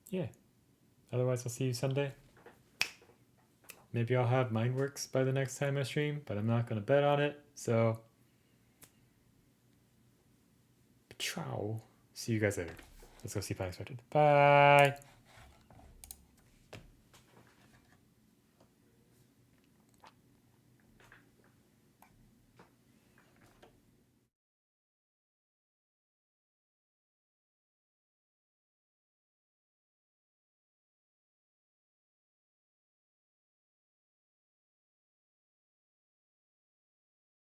Speaker 1: yeah. Otherwise, I'll see you Sunday. Maybe I'll have mine works by the next time I stream, but I'm not going to bet on it. So, ciao. See you guys later. Let's go see if I expected. Bye.